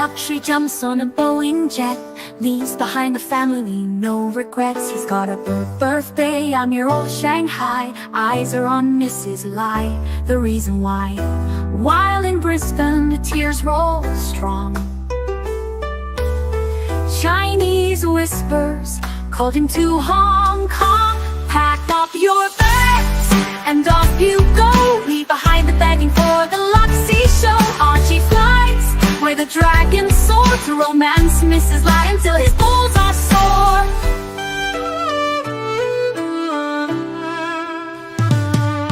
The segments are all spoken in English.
luxury, jumps on a Boeing jet, leaves behind the family, no regrets. He's got a birthday, I'm your old Shanghai. Eyes are on Mrs. Lai, the reason why. While in Brisbane, the tears roll strong. Chinese whispers called him to Hong Kong. Pack up your bags and off you go. Leave behind the begging for the Luxie show. Archie flies where the dragons soar to romance Mrs. Lai until his balls are sore.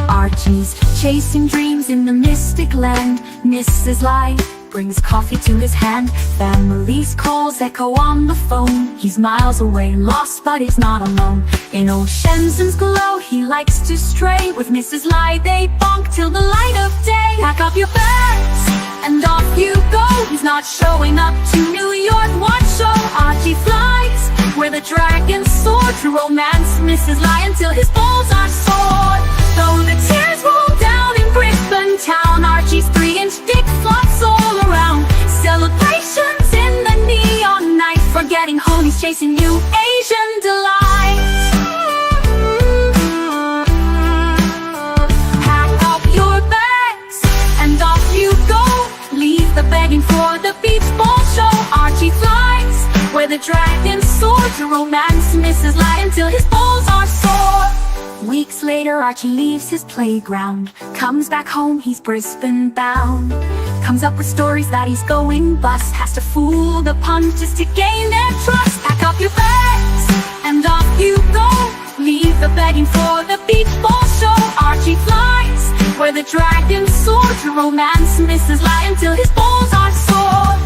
Archie's chasing dreams in the mystic land. Mrs. Lai brings coffee to his hand. Family's calls echo on the phone. He's miles away, lost but he's not alone. In old Shenzhen's glow, he likes to stray. With Mrs. Lai they bonk till the light of day. Pack up your bags and off you go. He's not showing up to New York, what show? Archie flies where the dragons soar to romance Mrs. Lai until his balls are sore. Though the tears roll down in Brisbane town, Archie's 3-inch dick flops all around. Celebrations in the neon night, forgetting home, he's chasing new Asian delights. Pack up your bags and off you go. Leave the begging for the beach ball show. Archie flies where the dragons soar to romance Mrs. Lai until his balls are sore. Weeks later, Archie leaves his playground, comes back home, he's Brisbane bound. Comes up with stories that he's going bust, has to fool the punters to gain their trust. Pack up your bags and off you go. Leave the begging for the beach ball show. Archie flies where the dragons soar to romance Mrs. Lai until his balls are sore.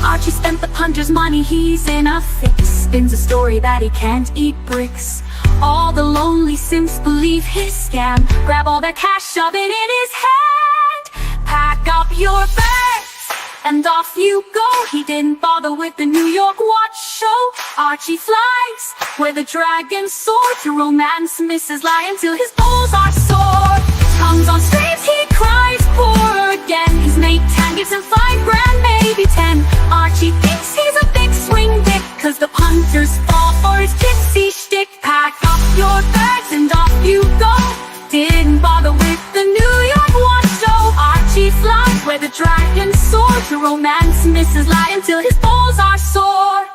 Archie spent the punter's money, he's in a fix. Spins a story that he can't eat bricks. All the lonely simps believe his scam. Grab all their cash, shove it in his hand. Pack up your bags and off you go. He didn't bother with the New York watch show. Archie flies where the dragons soar to romance Mrs. Lai until his balls are sore. Comes on streams, he cries poor again. His mate Tan gives him $5 grand, maybe 10. Archie thinks he's a big swing dick, cause the punters fall for his gypsy shtick. Pack up your bags and off you go. Didn't bother with the New York watch show. Archie flies where the dragons soar to romance Mrs. Lai until his balls are sore.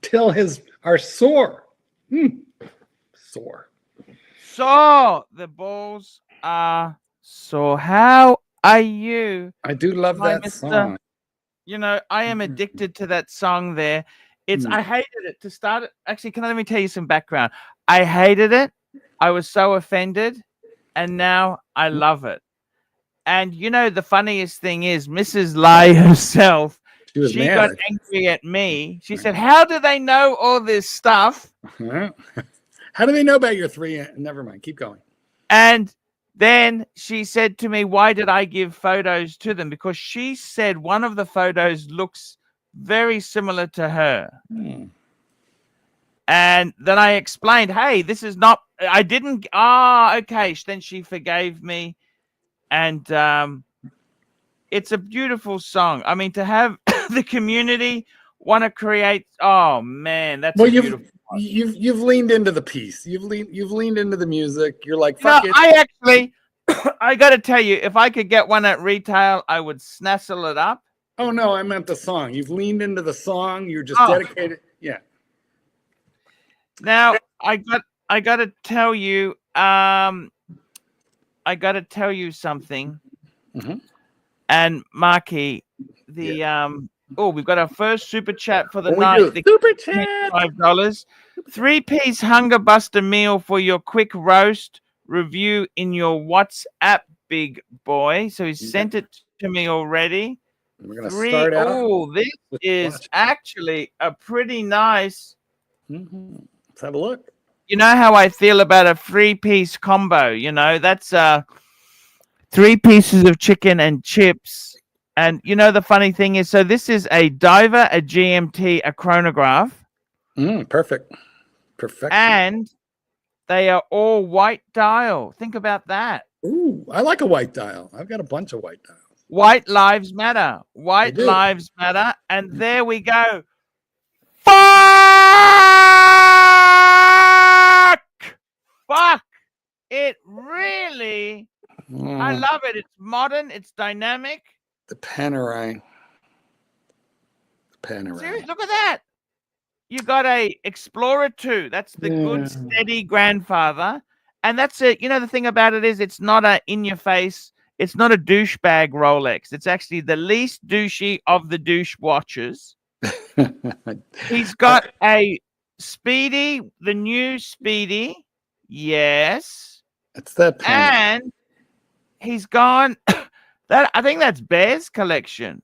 Till his are sore. Sore. So the balls are sore. How are you? I do love that Mr. song. You know, I am addicted to that song there. It's I hated it to start it. Actually, let me tell you some background. I hated it. I was so offended, and now I love it. And you know, the funniest thing is Mrs. Lai herself, she got angry at me. She said, how do they know all this stuff? How do they know about your 3? Never mind. Keep going. And then she said to me, why did I give photos to them? Because she said one of the photos looks very similar to her. And then I explained, hey, this is not, I didn't, okay. Then she forgave me. And it's a beautiful song. I mean, to have the community want to create, oh man, that's beautiful. You've leaned into the piece. You've leaned into the music. You're like, fuck it. I actually, I got to tell you, if I could get one at retail, I would snassle it up. Oh no, I meant the song. You've leaned into the song. You're just dedicated. Yeah. Now I got to tell you, I got to tell you something. And Marky, the we've got our first super chat for the night. The super chat, $5. 3-piece hunger buster meal for your quick roast review in your WhatsApp, big boy. So he sent it to me already. We're gonna start out. Oh, this is actually a pretty nice. Let's have a look. You know how I feel about a 3-piece combo. You know, that's 3 pieces of chicken and chips. And you know, the funny thing is, so this is a diver, a GMT, a chronograph. Perfect. Perfect. And they are all white dial. Think about that. Ooh, I like a white dial. I've got a bunch of white dials. White lives matter. White They do. lives matter. And there we go. Fuck. It really, I love it. It's modern. It's dynamic. The Panerai. Seriously, look at that. You got a Explorer 2. That's the good, steady grandfather. And that's it. You know, the thing about it is it's not a in-your-face, it's not a douchebag Rolex. It's actually the least douchey of the douche watches. He's got a Speedy, the new Speedy. Yes. It's that Panerai. And he's gone. I think that's Bear's collection.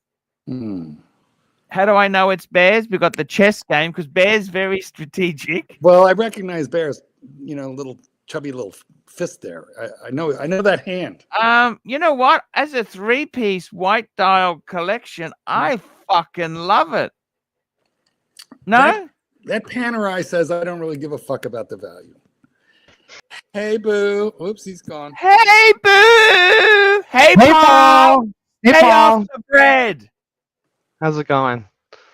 How do I know it's Bear's? We got the chess game because Bear's very strategic. Well, I recognize Bear's, little chubby little fist there. I know that hand. You know what? As a 3-piece white dial collection, I fucking love it. No? That Panerai says I don't really give a fuck about the value. Hey, Boo. Oops, he's gone. Hey, Boo. Hey, Paul. Hey, Paul. Off the bread. How's it going?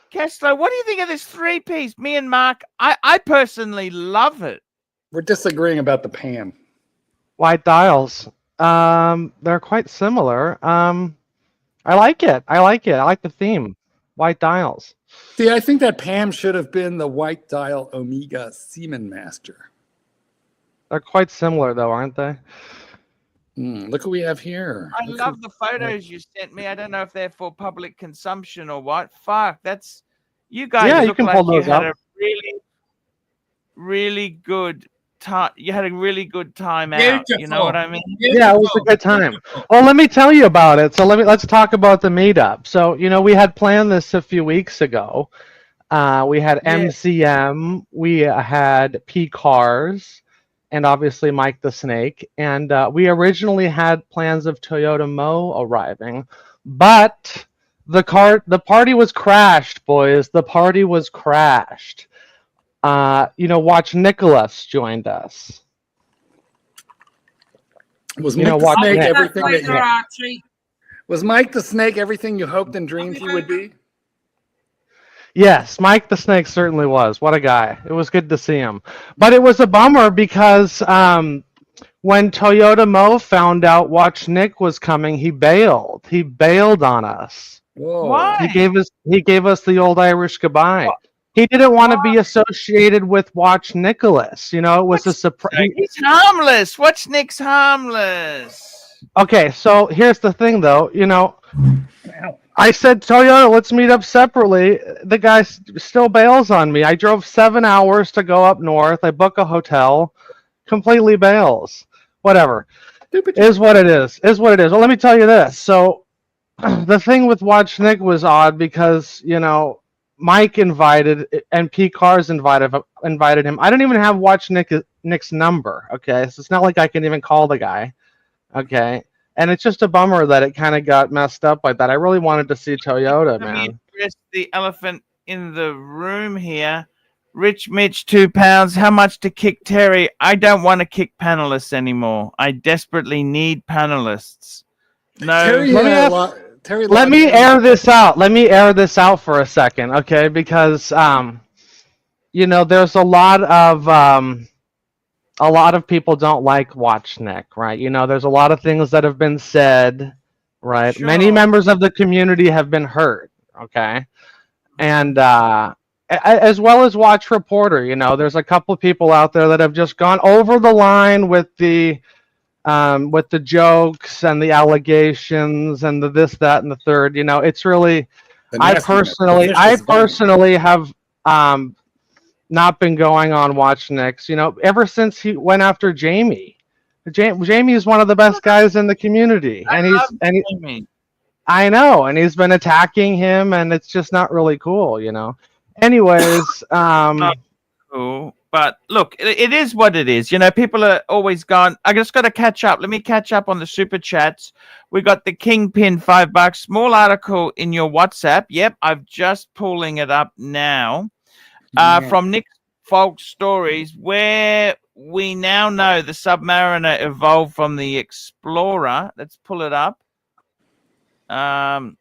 Kessler, what do you think of this 3-piece? Me and Mark, I personally love it. We're disagreeing about the pan. White dials. They're quite similar. I like it. I like the theme. White dials. See, I think that Pam should have been the white dial Omega Seaman Master. They're quite similar, though, aren't they? Look what we have here. I love the photos you sent me. I don't know if they're for public consumption or what. Fuck, that's you guys. Yeah, you look can like pull you those had up. a really, really good time. You had a really good time out. Beautiful. You know what I mean? Yeah, it was a good time. Well, let me tell you about it. So let's talk about the meetup. So we had planned this a few weeks ago. We had MCM, we had P Cars, and obviously Mike the Snake. And we originally had plans of Toyota Mo arriving, but the party was crashed, boys. The party was crashed. Watch Nicholas joined us. Was Mike the Snake everything that you Archie. Was Mike the Snake everything you hoped and dreamed he would be? Yes, Mike the Snake certainly was. What a guy. It was good to see him. But it was a bummer because when Toyota Mo found out Watch Nick was coming, he bailed. He bailed on us. Whoa. Why? He gave us the old Irish goodbye. He didn't want to be associated with Watch Nicholas. It was a surprise. He's harmless. Watch Nick's harmless. Okay, so here's the thing, though. I said, Toyota, let's meet up separately. The guy still bails on me. I drove 7 hours to go up north. I book a hotel. Completely bails. Whatever. Is what it is. Is what it is. Well, let me tell you this. So the thing with Watch Nick was odd because, Mike invited and P Cars invited him. I don't even have Watch Nick's number. Okay, so it's not like I can even call the guy. Okay, and it's just a bummer that it kind of got messed up like that. I really wanted to see Toyota, man. Let me address the elephant in the room here. Rich Mitch, £2. How much to kick Terry? I don't want to kick panelists anymore. I desperately need panelists. No. Let me air this out. Let me air this out for a second, okay? Because there's a lot of people don't like Watch Nick, right? There's a lot of things that have been said, right? Sure. Many members of the community have been hurt, okay? And as well as Watch Reporter, there's a couple of people out there that have just gone over the line with the jokes and the allegations and the this, that, and the third. It's really, I personally have not been going on Watch Nick's, ever since he went after Jamie. Jamie is one of the best guys in the community, I know, and he's been attacking him, and it's just not really cool, Anyways, cool. But look, it is what it is. People are always gone. I just got to catch up. Let me catch up on the super chats. We got the Kingpin $5. Small article in your WhatsApp. Yep, I'm just pulling it up now. From Nick Folk Stories, where we now know the Submariner evolved from the Explorer. Let's pull it up. And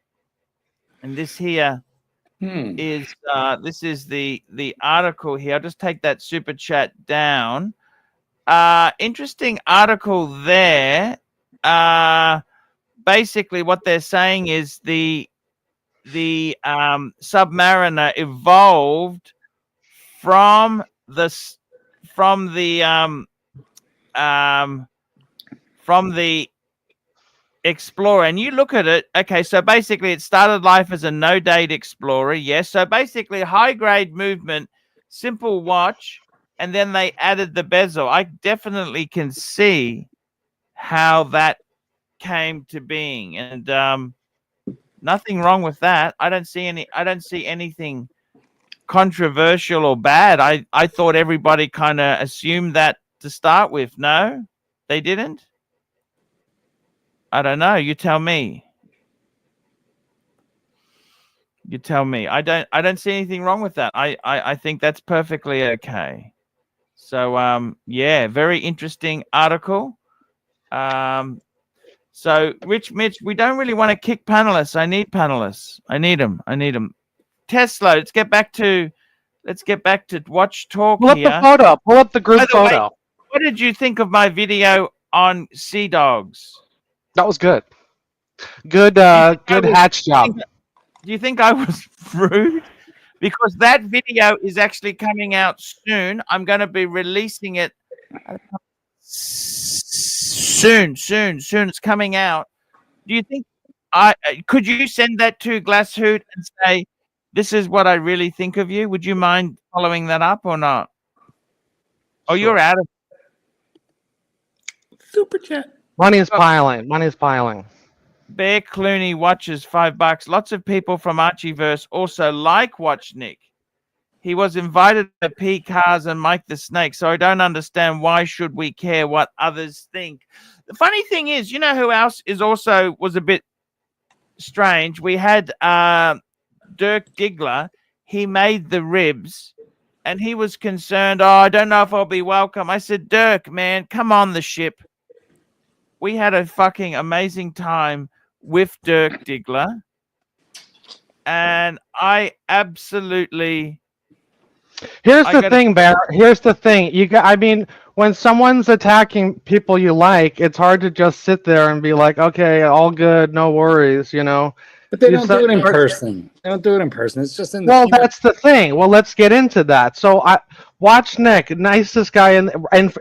this here is this is the article here. I'll just take that super chat down. Interesting article there. Basically, what they're saying is the Submariner evolved from the Explorer. And you look at it, okay, so basically it started life as a no-date Explorer, yes. So basically high-grade movement, simple watch, and then they added the bezel. I definitely can see how that came to being, and nothing wrong with that. I don't see anything controversial or bad. I thought everybody kind of assumed that to start with. No, they didn't. I don't know. You tell me. You tell me. I don't see anything wrong with that. I think that's perfectly okay. So yeah, very interesting article. So Rich Mitch, we don't really want to kick panelists. I need panelists. I need them. Tesla, let's get back to watch talk Pull up here. the photo. Pull up the group photo. Way, what did you think of my video on sea dogs? That was good. Good hatch job. Do you think I was rude? Because that video is actually coming out soon. I'm going to be releasing it soon. It's coming out. Do you think could you send that to Glasshoot and say, this is what I really think of you? Would you mind following that up or not? Oh, sure. You're out of super chat. Money is piling. Bear Clooney watches $5. Lots of people from Archieverse also like Watch Nick. He was invited to P Cars and Mike the Snake, so I don't understand why should we care what others think. The funny thing is, you know who else was a bit strange? We had Dirk Diggler. He made the ribs, and he was concerned. Oh, I don't know if I'll be welcome. I said, Dirk, man, come on the ship. We had a fucking amazing time with Dirk Diggler, and I absolutely. Here's the thing, Bear. Here's the thing. I mean, when someone's attacking people you like, it's hard to just sit there and be like, okay, all good, no worries, you know. But they don't do it in person. They don't do it in person. It's just in the Well, that's the thing. Well, let's get into that. So I watch Nick, nicest guy, and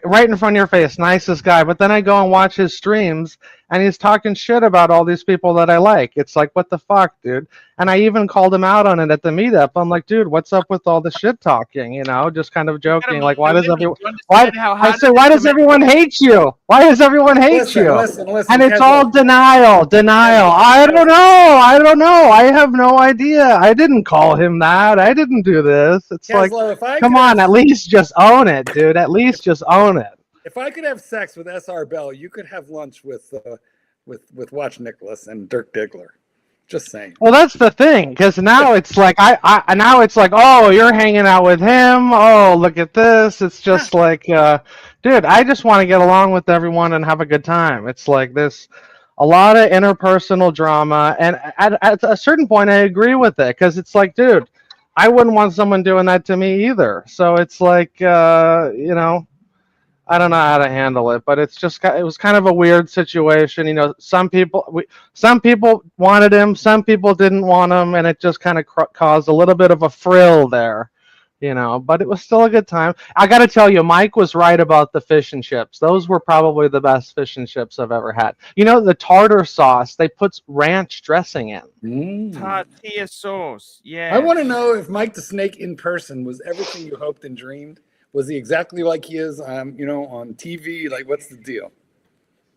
right in front of your face, nicest guy. But then I go and watch his streams, and he's talking shit about all these people that I like. It's like, what the fuck, dude? And I even called him out on it at the meetup. I'm like, dude, what's up with all the shit talking? You know, just kind of joking. Like, why does everyone? Why does everyone hate you? Why does everyone hate you? Listen, and it's all denial. I don't know. I have no idea. I didn't call him that. I didn't do this. It's Keslo, like, come on, at least just own it, dude. At least just own it. If I could have sex with SR Bell, you could have lunch with Watch Nicholas and Dirk Diggler. Just saying. Well, that's the thing, because now it's like now it's like, oh, you're hanging out with him. Oh, look at this. It's just like, dude, I just want to get along with everyone and have a good time. It's like this, a lot of interpersonal drama, and at a certain point, I agree with it, because it's like, dude, I wouldn't want someone doing that to me either. So it's like, you know. I don't know how to handle it, but it was kind of a weird situation. You know, some people wanted him, some people didn't want him, and it just kind of caused a little bit of a frill there, you know, but it was still a good time. I got to tell you, Mike was right about the fish and chips. Those were probably the best fish and chips I've ever had. You know, the tartar sauce, they put ranch dressing in. Tortilla sauce, yeah. I want to know if Mike the Snake in person was everything you hoped and dreamed. Was he exactly like he is, you know, on TV? Like, what's the deal?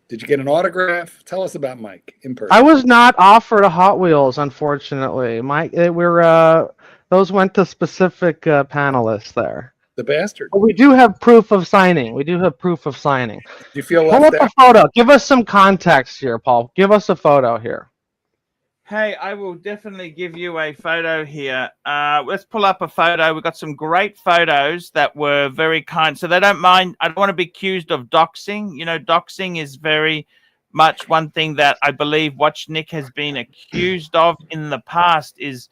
Did you get an autograph? Tell us about Mike in person. I was not offered a Hot Wheels, unfortunately. Mike, those went to specific panelists there. The bastard. But we do have proof of signing. Do you feel left Pull up out? a photo. Give us some context here, Paul. Give us a photo here. Hey, I will definitely give you a photo here. Let's pull up a photo. We've got some great photos that were very kind. So they don't mind. I don't want to be accused of doxing. You know, doxing is very much. One thing that I believe Watch Nick has been accused of in the past is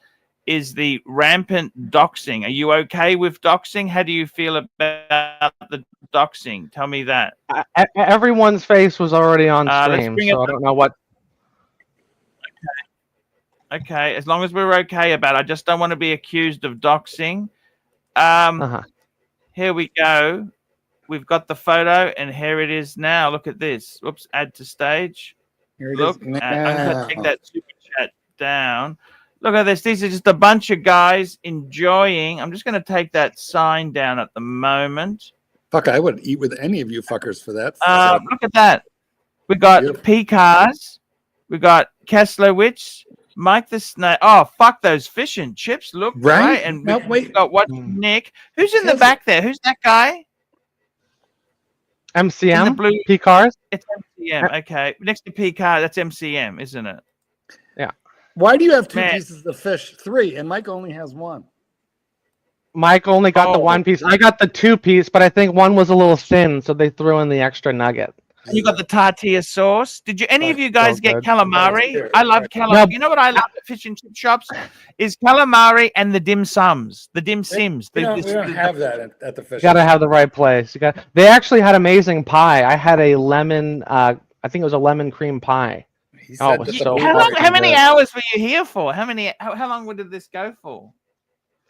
the rampant doxing. Are you okay with doxing? How do you feel about the doxing? Tell me that. Everyone's face was already on stream, bring so it I don't know what. Okay, as long as we're okay about it. I just don't want to be accused of doxing. Here we go. We've got the photo, and here it is now. Look at this. Whoops, add to stage. Here it Look, is. I'm going to take that super chat down. Look at this. These are just a bunch of guys enjoying. I'm just going to take that sign down at the moment. Fuck, I would eat with any of you fuckers for that. Look at that. We got P-Cars. We got Kesslowitz. Mike the Snake. Oh, fuck, those fish and chips look right. And no, we got what Nick. Who's in the back there? Who's that guy? MCM? The blue P-Cars? It's MCM. Okay. Next to P-Car, that's MCM, isn't it? Yeah. Why do you have two pieces of fish? 3, and Mike only has 1. Mike only got the 1 piece. I got the 2 piece, but I think one was a little thin, so they threw in the extra nugget. You got the tortilla sauce. Did you? Any of you guys get good. calamari? I love calamari. You know what I love at fish and chip shops is calamari and the dim sums, the dim sims. We don't have that at the fish. You gotta have the right place. They actually had amazing pie. I had a lemon. I think it was a lemon cream pie. Oh, it was so how many hours were you here for? How long did this go for?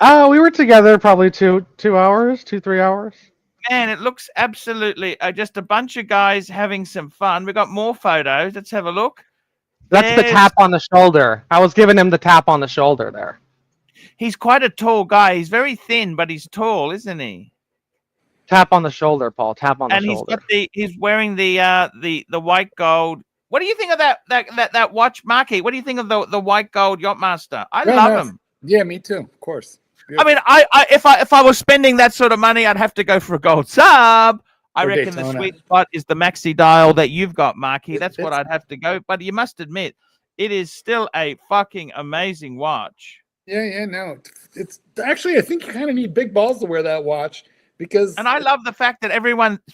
Oh, we were together probably 2 hours, 3 hours. Man, it looks absolutely just a bunch of guys having some fun. We got more photos. Let's have a look. That's the tap on the shoulder. I was giving him the tap on the shoulder there. He's quite a tall guy. He's very thin, but he's tall, isn't he? Tap on the shoulder, Paul. Tap on the shoulder. And he's wearing the white gold. What do you think of that watch, Marky? What do you think of the white gold Yachtmaster? I love him. Yeah, me too. Of course. I mean, if I was spending that sort of money, I'd have to go for a gold sub. I reckon Daytona. the sweet spot is the maxi dial that you've got, Marky. That's what I'd have to go. But you must admit, it is still a fucking amazing watch. Yeah, no. It's actually, I think you kind of need big balls to wear that watch because. And I love the fact that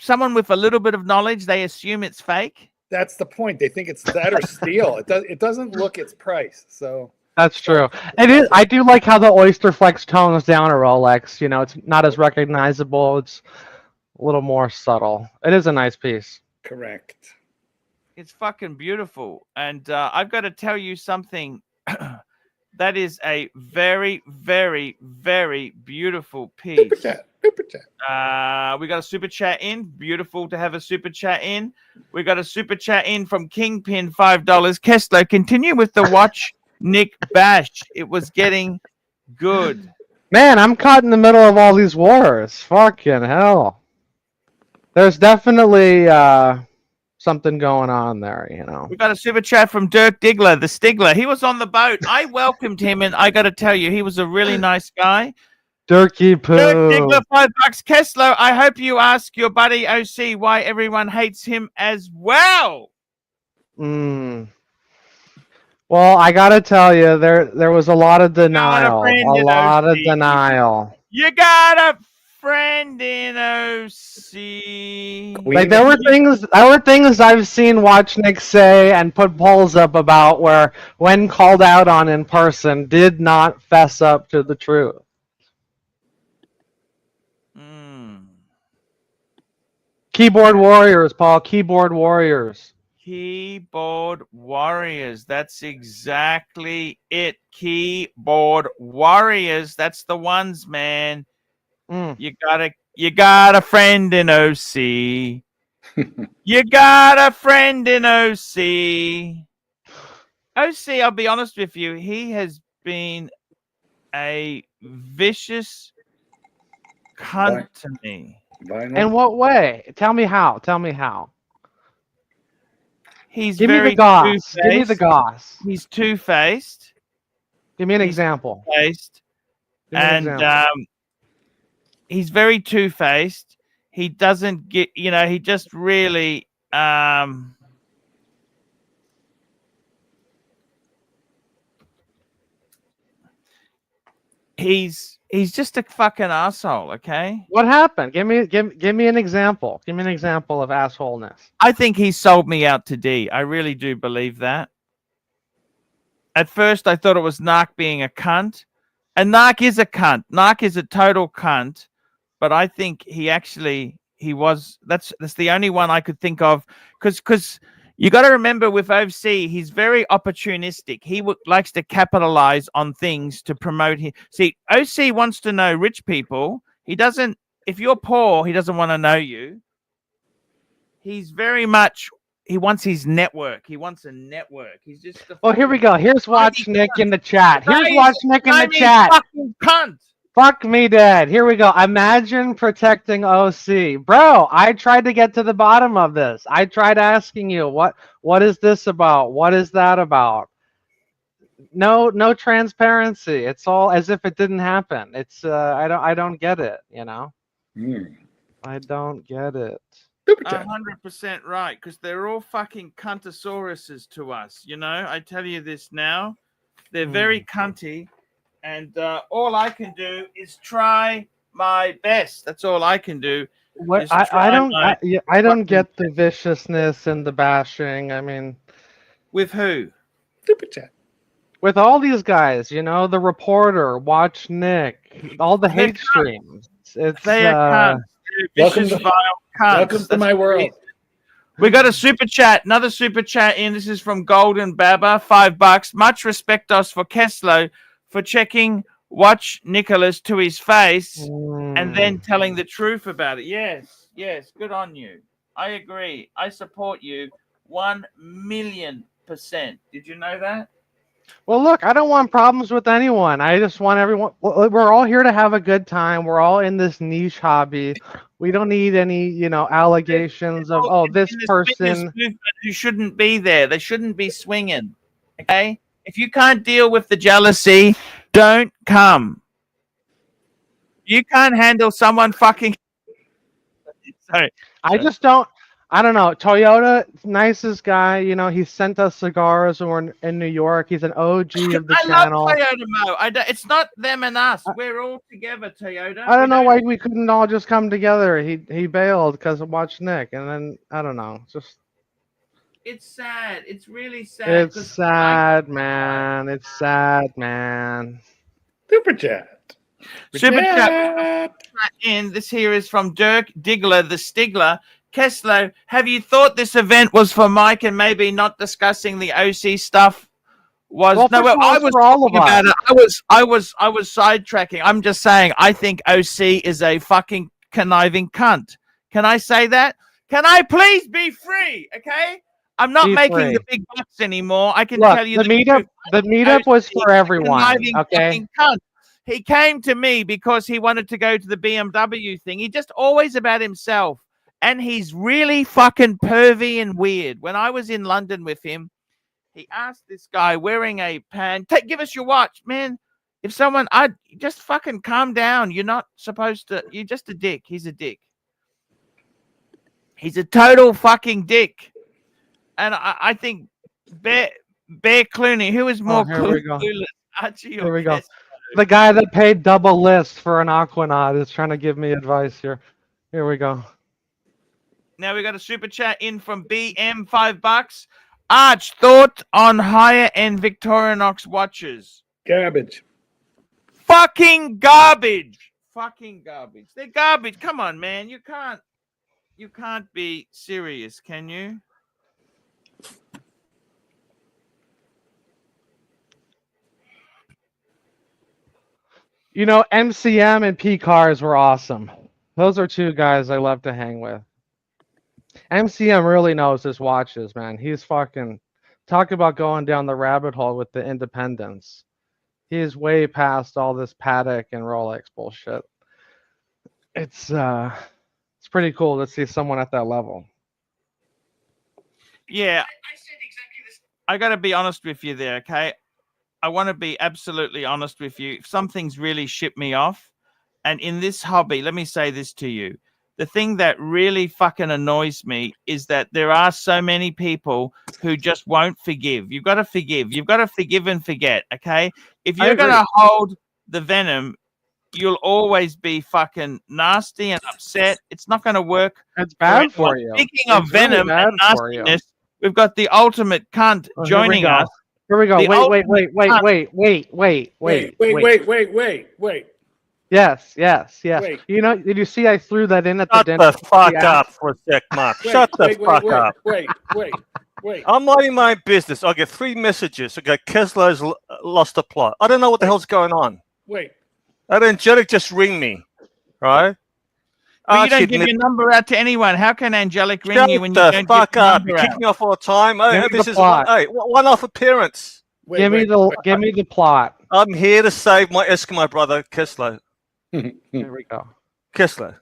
someone with a little bit of knowledge, they assume it's fake. That's the point. They think it's that or steel. It doesn't look its price. So. That's true. It is. I do like how the Oyster Flex tones down a Rolex. You know, it's not as recognizable. It's a little more subtle. It is a nice piece. Correct. It's fucking beautiful. And I've got to tell you something. That is a very, very, very beautiful piece. Super chat. We got a super chat in. Beautiful to have a super chat in. We got a super chat in from Kingpin, $5. Kessler, continue with the watch. Nick Bash. It was getting good. Man, I'm caught in the middle of all these wars. Fucking hell. There's definitely something going on there, you know. We got a super chat from Dirk Diggler, the Stigler. He was on the boat. I welcomed him, and I got to tell you, he was a really nice guy. Dirky poo. Dirk Diggler, $5. Kessler, I hope you ask your buddy OC why everyone hates him as well. Well, I gotta tell you, there was a lot of denial. A lot of denial. You got a friend in OC. Like there were things I've seen Watch Nick say and put polls up about where, when called out on in person, did not fess up to the truth. Keyboard warriors, Paul. Keyboard warriors. Keyboard warriors. That's exactly it. Keyboard warriors. That's the ones, man. You got a friend in OC. You got a friend in OC. OC, I'll be honest with you, he has been a vicious cunt to me. In what way? Tell me how. Tell me how. He's Give me very the goss. two-faced. Give me the goss. He's two-faced. Give me an example. Two-faced. He's very two-faced. He doesn't get, he just really he's he's just a fucking asshole. Okay. What happened? Give me an example. Give me an example of assholeness. I think he sold me out to D. I really do believe that. At first, I thought it was Narc being a cunt. And Narc is a cunt. Narc is a total cunt. But I think he was. That's the only one I could think of. Because you got to remember with OC, he's very opportunistic. He likes to capitalize on things to promote him. See, OC wants to know rich people. He doesn't. If you're poor, he doesn't want to know you. He's very much. He wants his network. He wants a network. He's just. Well, here we go. Here's Watch Nick in the chat. Here's Watch Nick in the chat. Fucking cunt. Fuck me dead. Here we go. Imagine protecting OC. Bro, I tried to get to the bottom of this. I tried asking you, what is this about? What is that about? No transparency. It's all as if it didn't happen. It's I don't get it, you know? I don't get it. 100% right, because they're all fucking cuntosauruses to us, you know? I tell you this now. They're very cunty. And all I can do is try my best. That's all I can do. I don't get the viciousness and the bashing. I mean, with who? Super chat. With all these guys, you know, the reporter, Watch Nick, all the hate streams. They are cunts. Welcome to my world. We got a super chat, another super chat in. This is from Golden Baba, $5. Much respectos for Keslow for checking Watch Nicholas to his face and then telling the truth about it. Yes, good on you. I agree. I support you 1,000,000%. Did you know that? Well, look, I don't want problems with anyone. I just want everyone. We're all here to have a good time. We're all in this niche hobby. We don't need any, you know, allegations of this person who shouldn't be there. They shouldn't be swinging. Okay. If you can't deal with the jealousy, don't come. You can't handle someone fucking. Sorry. I just don't. I don't know. Toyota, nicest guy. You know, he sent us cigars when we're in New York. He's an OG of the channel. I love Toyota, Mo. It's not them and us. We're all together, Toyota. I don't know why we couldn't all just come together. He bailed because of Watch Nick, and then I don't know. Just. It's sad. It's really sad. It's sad, man. It's sad, man. Super chat. Super chat. And this here is from Dirk Diggler, the Stigler. Keslow, have you thought this event was for Mike and maybe not discussing the OC stuff? I was talking about it. I was sidetracking. I'm just saying I think OC is a fucking conniving cunt. Can I say that? Can I please be free? Okay? I'm not making the big bucks anymore. I can tell you the meetup. The meetup was for everyone. Okay. Cunt. He came to me because he wanted to go to the BMW thing. He just always about himself. And he's really fucking pervy and weird. When I was in London with him, he asked this guy wearing a pan, give us your watch, man. If someone, I'd just fucking calm down. You're not supposed to, you're just a dick. He's a dick. He's a total fucking dick. And I think Bear Clooney, who is more clueless, Archie or here we go. The guy that paid double list for an Aquanaut is trying to give me advice here. Here we go. Now we got a super chat in from BM, $5. Arch, thought on higher end Victorinox watches. Garbage. Fucking garbage. Fucking garbage. They're garbage. Come on, man. You can't be serious, can you? You know, MCM and P Cars were awesome. Those are two guys I love to hang with. MCM really knows his watches, man. He's fucking talk about going down the rabbit hole with the independence. He is way past all this Patek and Rolex bullshit. It's pretty cool to see someone at that level. Yeah. I got to be honest with you there, okay? I want to be absolutely honest with you. If something's really shipped me off, and in this hobby, let me say this to you. The thing that really fucking annoys me is that there are so many people who just won't forgive. You've got to forgive. You've got to forgive and forget, okay? If you're going to hold the venom you'll always be fucking nasty and upset. It's not going to work. It's bad anyone. for you. Speaking of It's really venom bad and for you. nastiness, we've got the ultimate cunt joining us. Here we go. The Wait. Wait. Yes. Wait. You know, did you see I threw that in at the Shut dinner? the fuck up for a sec, Mark. Shut the fuck up. Wait. I'm minding my own business. I get 3 messages. I go, Keslo's lost the plot. I don't know what the hell's going on. Wait. That Angelic just ring me, right? Well, you don't give your number out to anyone. How can Angelic ring you when you Shut don't the fuck give your up. number You out? kick me off all the time. Give me This the is plot. one-off appearance. Give me the plot. I'm here to save my Eskimo brother, Keslo. Here we go. Keslo.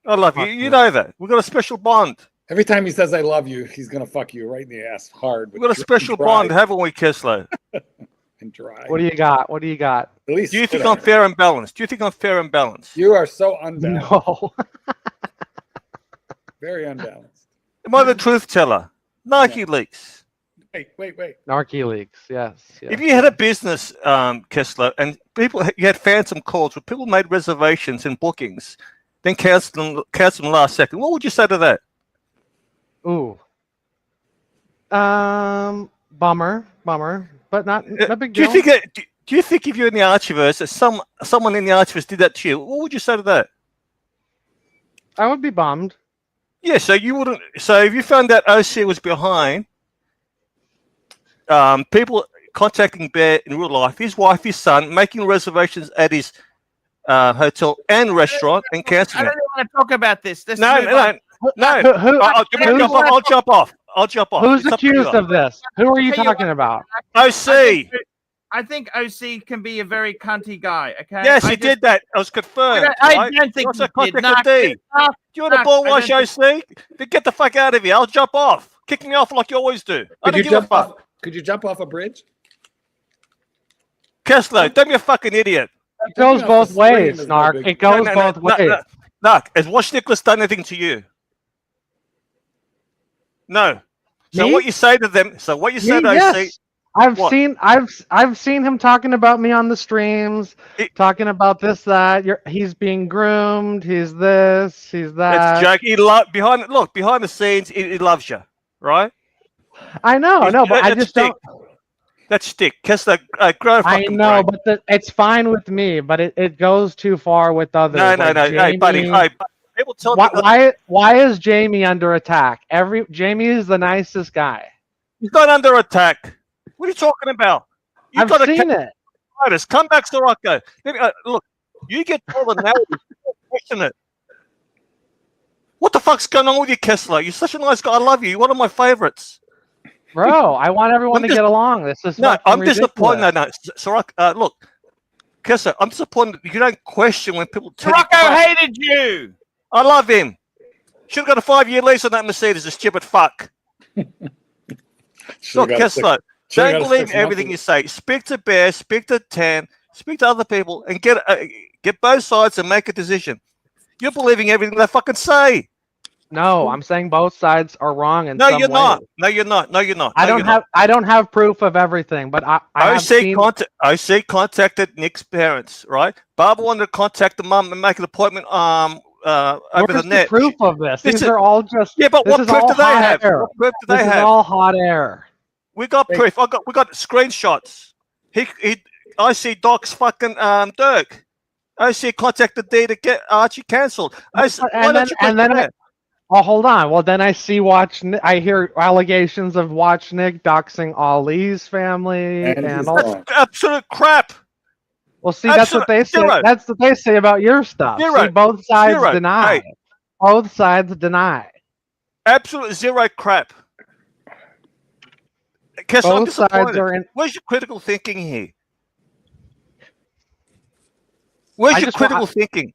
I love you. You know that. We've got a special bond. Every time he says I love you, he's gonna fuck you right in the ass hard. We've got a special bond, haven't we, Keslo? And dry. What do you got? What do you got? At least Do you think I'm fair and balanced? Do you think I'm fair and balanced? You are so unbalanced. No. Very unbalanced. Am I the truth teller? Nike leaks. Wait. Narky leaks. Yes. If you had a business, Kessler, and you had phantom calls where people made reservations and bookings, then cancelled them last second, what would you say to that? Ooh. Bummer, but not a big deal. Do you think if you're in the Archiverse, that someone in the Archiverse did that to you, what would you say to that? I would be bummed. Yeah, so you wouldn't. So if you found out OC was behind, people contacting Bear in real life, his wife, his son, making reservations at his hotel and restaurant and cancelling I don't want to talk about this. No. I'll jump off. Who's accused of this? Who are you talking about? OC. I think OC can be a very cunty guy. Okay. Yes, he did that. I was confirmed. I don't think also he did. contact the D. Do you want to ball wash OC? Then get the fuck out of here. I'll jump off. Kick me off like you always do. I don't give a fuck. Could you jump off a bridge? Kessler, don't be a fucking idiot. It goes both ways, Nark. It goes both ways. Nark, has Watch Nicholas done anything to you? No. So Me? what you say to them? So what you say to OC? Yes. I've seen him talking about me on the streams, talking about this, that. He's being groomed. He's this. He's that. That's a joke. Behind the scenes, he loves you, right? I know, but I just don't. That's stick. Kessler, grow a fucking I know, brain. but it's fine with me. But it goes too far with others. No. Jamie, Hey, buddy. People tell me why is Jamie under attack? Jamie is the nicest guy. he's not under attack. What are you talking about? I've seen it. Come back, Sorocco. Look, you get all the narrative. Question it. What the fuck's going on with you, Kessler? You're such a nice guy. I love you. You're one of my favorites. Bro, I want everyone to get along. This is I'm disappointed. No, Sorocco, look, Kessler, I'm disappointed you don't question when people tell you. Sorocco hated you. I love him. Should have got a 5-year lease on that Mercedes, a stupid fuck. Look, Kessler, don't believe everything you say. Speak to Bear, speak to Tan, speak to other people, and get both sides and make a decision. You're believing everything they fucking say. No, I'm saying both sides are wrong in No, some you're ways. not. No, you're not. No, you're not. I don't have proof of everything, but I have seen. OC contacted Nick's parents, right? Barbara wanted to contact the mum and make an appointment over the net. Proof of this? These are all just. Yeah, but what proof do they have? What proof do they have? This is all hot air. We got proof. We got screenshots. I see Doc's fucking Dirk. OC contacted D to get Archie cancelled. Oh, hold on. Well, then I see I hear allegations of Watch Nick doxing Ali's family and all. That's absolute crap. Well, see, that's what they say. That's what they say about your stuff. See, both sides deny. Hey. Both sides deny. Absolute zero crap. Kessler, I'm disappointed. Where's your critical thinking here? Where's your critical thinking?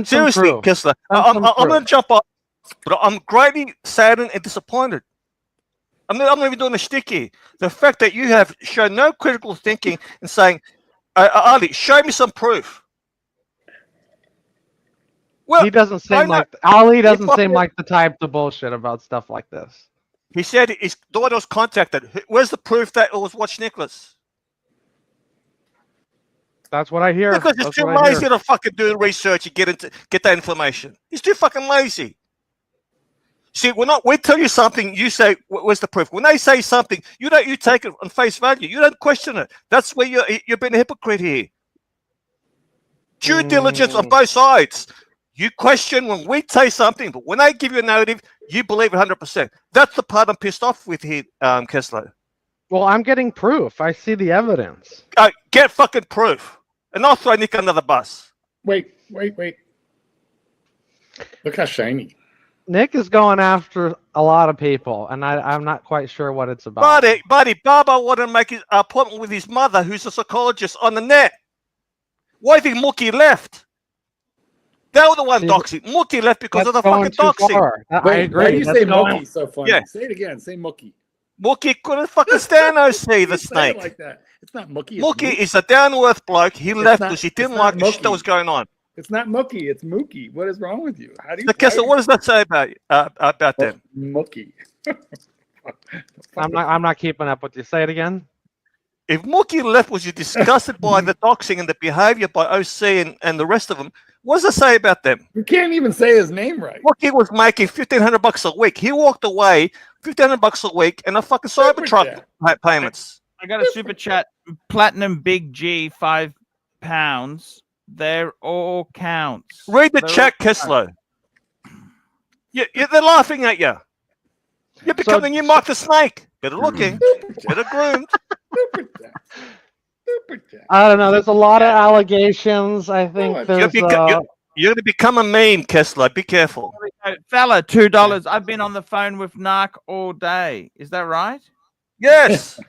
Seriously, Kessler, I'm going to jump up, but I'm greatly saddened and disappointed. I'm not even doing a shtick here. The fact that you have shown no critical thinking and saying, Ali, show me some proof. Well, he doesn't seem like Ali doesn't seem like the type to bullshit about stuff like this. He said his daughter was contacted. Where's the proof that it was Watch Nicholas? That's what I hear. Because he's too lazy to fucking do the research and get that information. He's too fucking lazy. See, we tell you something, you say, "Where's the proof?" When they say something, you take it on face value. You don't question it. That's where you're being a hypocrite here. Due diligence on both sides. You question when we say something, but when they give you a narrative, you believe it 100%. That's the part I'm pissed off with here, Kessler. Well, I'm getting proof. I see the evidence. Get fucking proof. And I'll throw Nick under the bus. Wait. Look how shiny. Nick is going after a lot of people, and I'm not quite sure what it's about. Buddy, Baba wanted to make an appointment with his mother, who's a psychologist, on the net. Why do you think Mookie left? They were the one doxing. Mookie left because of the fucking doxing. I agree. Why do you say Mookie so funny? Yeah. Say it again. Say Mookie. Mookie couldn't fucking stand OC, the snake. Like that. It's not Mookie. Mookie is a down-to-earth bloke. He left because he didn't like the shit that was going on. It's not Mookie. It's Mookie. What is wrong with you? How do you? So, Kessler, what does that say about them? Mookie. I'm not keeping up with you. Say it again. If Mookie left was you disgusted by the doxing and the behaviour by OC and the rest of them, what does it say about them? You can't even say his name right. Mookie was making $1,500 a week. He walked away $1,500 a week and a fucking Cybertruck payments. I got a super chat. Platinum Big G, £5. They're all counts. Read the chat, Kessler. They're laughing at you. You're becoming the new Mike the Snake. Better looking, better groomed. I don't know. There's a lot of allegations. I think there's. You're going to become a meme, Kessler. Be careful. Fella, $2. I've been on the phone with Narc all day. Is that right? Yes.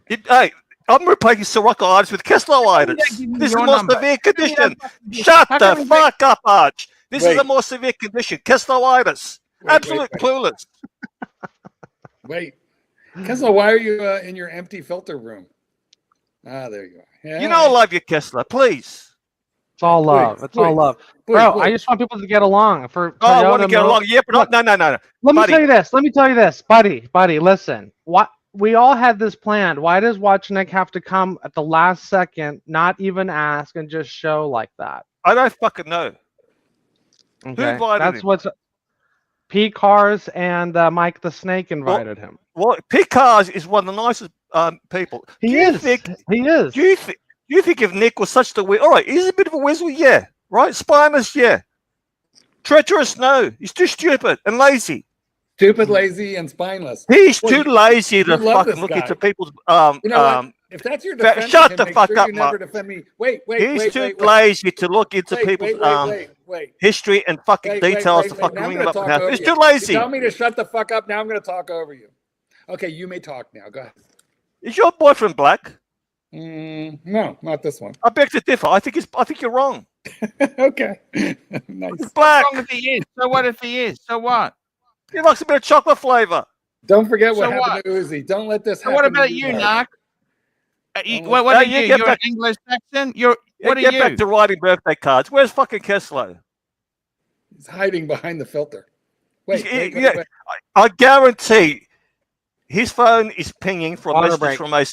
Hey, I'm replacing Sirocco-itis with Kessler-itis. This is a more severe condition. Shut the fuck up, Arch. This is a more severe condition. Kessler-itis. Absolute clueless. Wait. Kessler, why are you in your empty filter room? Ah, there you are. Yeah. You know I love you, Kessler. Please. It's all love. It's all love. Bro, I just want people to get along. I want to get along. Yeah, but no. Let me tell you this. Buddy, listen. We all had this planned. Why does Watch Nick have to come at the last second, not even ask, and just show like that? I don't fucking know. Okay. Who invited him? What's P. Cars and Mike the Snake invited him. Well, P. Cars is one of the nicest people. He is. Do you think if Nick was such the weasel? All right, he's a bit of a weasel, yeah. Right? Spineless, yeah. Treacherous, no. He's too stupid and lazy. Stupid, lazy, and spineless. He's too lazy to fucking look into people's you know what? If that's your defense, shut the fuck up, never defend me. He's too lazy to look into people's history and fucking details to fucking ring them up and have. He's too lazy. You tell me to shut the fuck up. Now I'm going to talk over you. Okay, you may talk now. Go ahead. Is your boyfriend black? No, not this one. I beg to differ. I think you're wrong. Okay. Nice. He's black. If he is? So what if he is? So what? He likes a bit of chocolate flavor. Don't forget what happened to Uzi. Don't let this happen. What about you, Narc? What are you? You're an English Saxon? What are you? Get back to writing birthday cards. Where's fucking Kessler? He's hiding behind the filter. Wait. I guarantee his phone is pinging from messages from AC.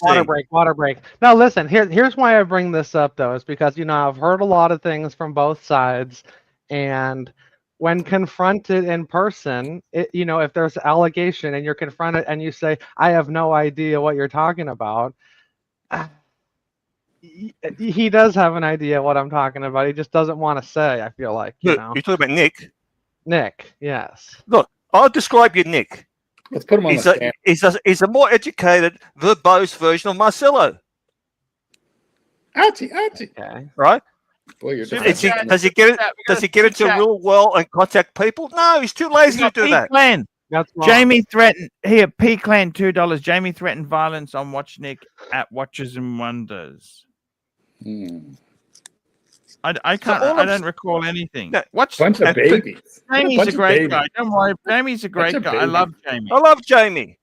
Water break. Now listen, here's why I bring this up though, is because I've heard a lot of things from both sides, and when confronted in person, if there's allegation and you're confronted and you say, I have no idea what you're talking about, he does have an idea what I'm talking about. He just doesn't want to say, I feel like. You're talking about Nick? Nick, yes. Look, I'll describe you, Nick. Let's put him on the stand. He's a more educated, verbose version of Marcelo. Archie. Okay. Right? Boy, does he get into the real world and contact people? No, he's too lazy to do that. That's wrong. Jamie threatened here. P Clan $2. Jamie threatened violence on Watch Nick at Watches and Wonders. I can't. I don't recall anything. Watch bunch of babies. Jamie's a great guy. Don't worry. Jamie's a great guy. I love Jamie. I love Jamie.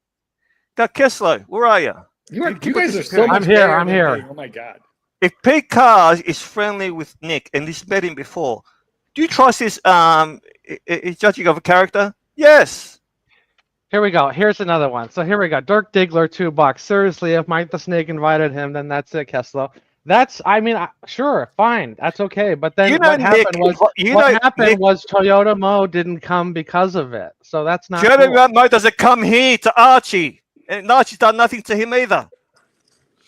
Kessler, where are you? You guys are so much. I'm here. Oh my god. If Pete Cars is friendly with Nick and he's met him before, do you trust his judging of a character? Yes. Here we go. Here's another one. So here we go. Dirk Diggler, $2. Seriously, if Mike the Snake invited him, then that's it, Kessler. That's, I mean, sure, fine, that's okay. But then You know, what happened Nick, was, Nick, was Toyota Mo didn't come because of it. So that's not cool. Toyota Mo doesn't come here to Archie, and Archie's done nothing to him either.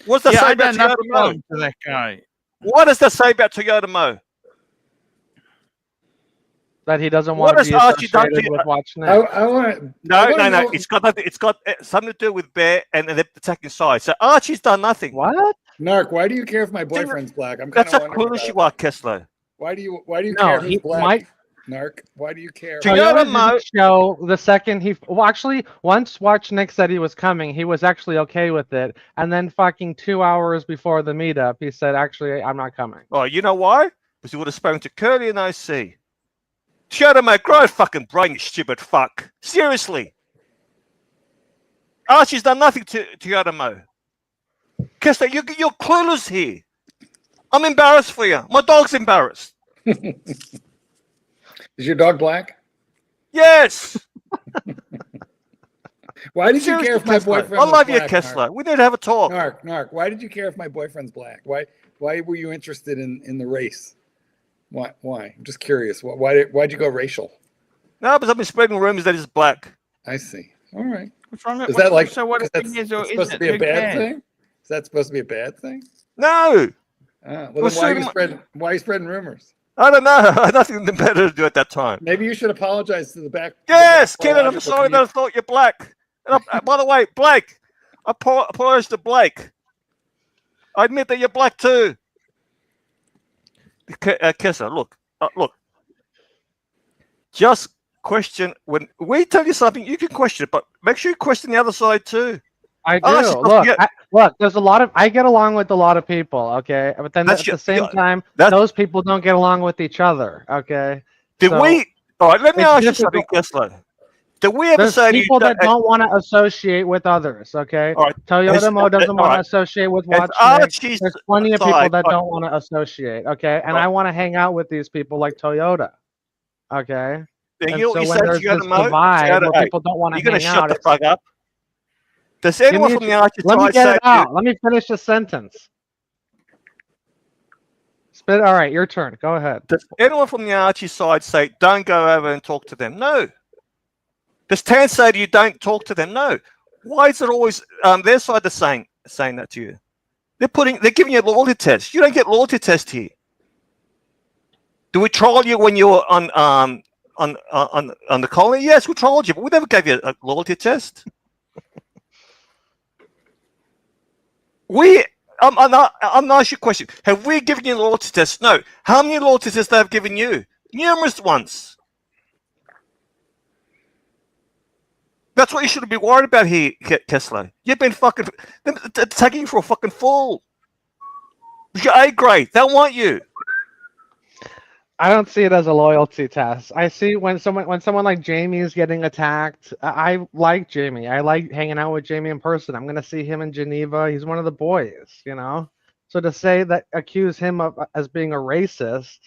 What's that say about Toyota Mo? To that guy. What does that say about Toyota Mo? That he doesn't want to be associated with Watch Nick. I want No. It's got nothing. It's got something to do with Bear and the attacking side. So Archie's done nothing. What? Narc, why do you care if my boyfriend's black? I'm That's kind how of clueless you are, Kessler. Why do you care if he's black? Narc, why do you care? Toyota Mo show the second he actually once Watch Nick said he was coming, he was actually okay with it, and then fucking 2 hours before the meetup, he said, "Actually, I'm not coming." Oh, you know why? Because he would have spoken to Curly and OC. Toyota Mo, grow a fucking brain, you stupid fuck. Seriously. Archie's done nothing to Toyota Mo. Kessler, you're clueless here. I'm embarrassed for you. My dog's embarrassed. Is your dog black? Yes. Why did you care if my boyfriend I love was black, you, Kessler. Narc? We need to have a talk. Narc, why did you care if my boyfriend's black? Why were you interested in the race? Why? I'm just curious. Why'd you go racial? No, because I've been spreading rumors that he's black. I see. All right. What's wrong? Is that like so? What that's is or supposed to be a bad thing? Is that supposed to be a bad thing? No. Well, then why are you spreading rumors? I don't know. I had nothing better to do at that time. Maybe you should apologize to the back. Yes, Kenneth, I'm sorry that I thought you're black. And by the way, Blake, I apologize to Blake. I admit that you're black too. Kessler, look. Just question when we tell you something, you can question it, but make sure you question the other side too. I do. Look, there's a lot of I get along with a lot of people, okay, but then at the same time, those people don't get along with each other, okay. All right, let me ask you something, Kessler. Did we ever say people that don't want to associate with others, okay? All right. Toyota Mo doesn't want to associate with Watch Nick. There's plenty of people that don't want to associate, okay? And I want to hang out with these people like Toyota, okay? Then and you so when said there's Toyota this Mo, divide where people don't want to hang out. You're going to shut the fuck up. Does anyone from the Archie Let me get it out. Let me finish the sentence. All right, your turn. Go ahead. Does anyone from the Archie side say, don't go over and talk to them? No. Does Tan say to you, don't talk to them? No. Why is it always their side that's saying that to you? They're giving you a loyalty test. You don't get loyalty test here. Do we trial you when you were on the colony? Yes, we trialed you, but we never gave you a loyalty test. I'm not asking you a question. Have we given you a loyalty test? No. How many loyalty tests they have given you? Numerous ones. That's what you should be worried about here, Kessler. You've been fucking taking you for a fucking fool. You're A grade. They don't want you. I don't see it as a loyalty test. I see when someone like Jamie is getting attacked. I like Jamie. I like hanging out with Jamie in person. I'm gonna see him in Geneva. He's one of the boys, you know. So to say that, accuse him of as being a racist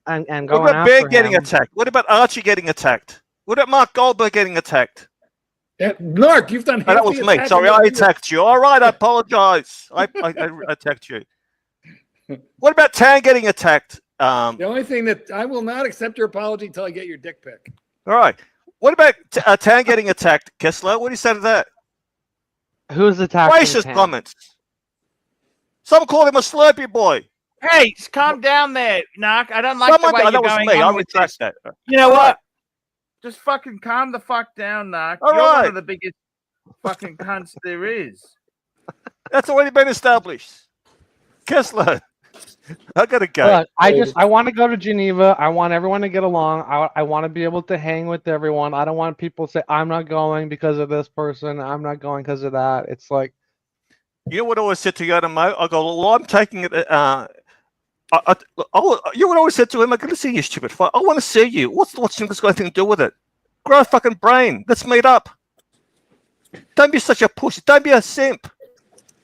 and going after him. What about Bear getting attacked? What about Archie getting attacked? What about Mark Goldberg getting attacked? Yeah, Narc, you've done. That was me. Sorry, I attacked you. All right, I apologize. I attacked you. What about Tan getting attacked? The only thing that I will not accept your apology until I get your dick pic. All right. What about Tan getting attacked, Kessler? What do you say to that? Who's attacking? Racist Tan? comments. Someone called him a Slurpee boy. Hey, calm down there, Narc. I don't like the way you're that was going me. on I with retract this. that. You know what? Just fucking calm the fuck down, Narc. All You're right. one of the biggest fucking cunts there is. That's already been established. Kessler, I gotta go. Look, I want to go to Geneva. I want everyone to get along. I want to be able to hang with everyone. I don't want people to say I'm not going because of this person. I'm not going because of that. It's like, you know what I always said to Yoda Mo? I go, well, I'm taking it. You know what I always said to him? I'm going to see you, stupid fuck. I want to see you. What's got anything to do with it? Grow a fucking brain. Let's meet up. Don't be such a pussy. Don't be a simp.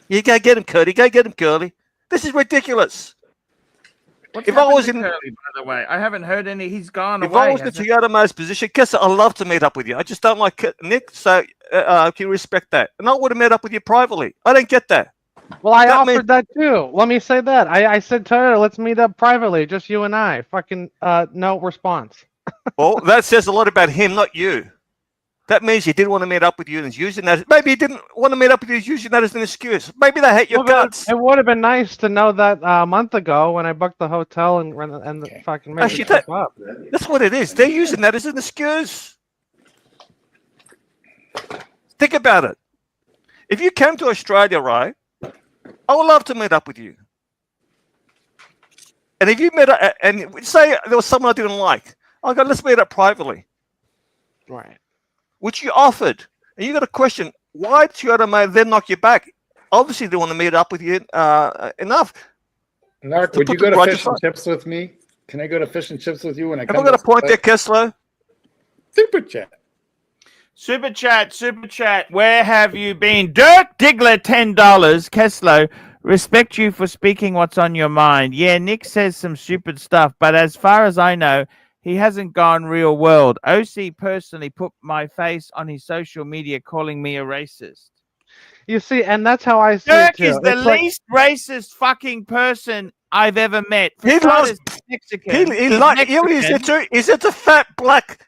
You go get him, Curly. Go get him, Curly. This is ridiculous. If I was in Curly, by the way, I haven't heard any. He's gone away. If I was in Toyota Mo's position, guess I'd love to meet up with you. I just don't like Nick, so can you respect that? And I would have met up with you privately. I don't get that. Well, I offered that too. Let me say that. I said, Toyota, let's meet up privately, just you and I. Fucking no response. Well, that says a lot about him, not you. That means he didn't want to meet up with you and is using that. Maybe he didn't want to meet up with you, he's using that as an excuse. Maybe they hate your guts. It would have been nice to know that a month ago when I booked the hotel and the fucking made the trip up. That's what it is. They're using that as an excuse. Think about it. If you came to Australia, right, I would love to meet up with you. And if you met up, and say there was someone I didn't like, I go, let's meet up privately. Right. Which you offered. And you got a question, why did Toyota then knock you back? Obviously, they want to meet up with you enough. Narc, would you go to fish and chips with me? Can I go to fish and chips with you when I come? Have I got a point there, Kessler? Super chat. Super chat, super chat. Where have you been? Dirk Diggler, $10. Kessler, respect you for speaking what's on your mind. Yeah, Nick says some stupid stuff, but as far as I know, he hasn't gone real world. OC personally put my face on his social media calling me a racist. You see, and that's how I see Dirk it too. is the least racist fucking person I've ever met. He loves Mexican. He's a fat black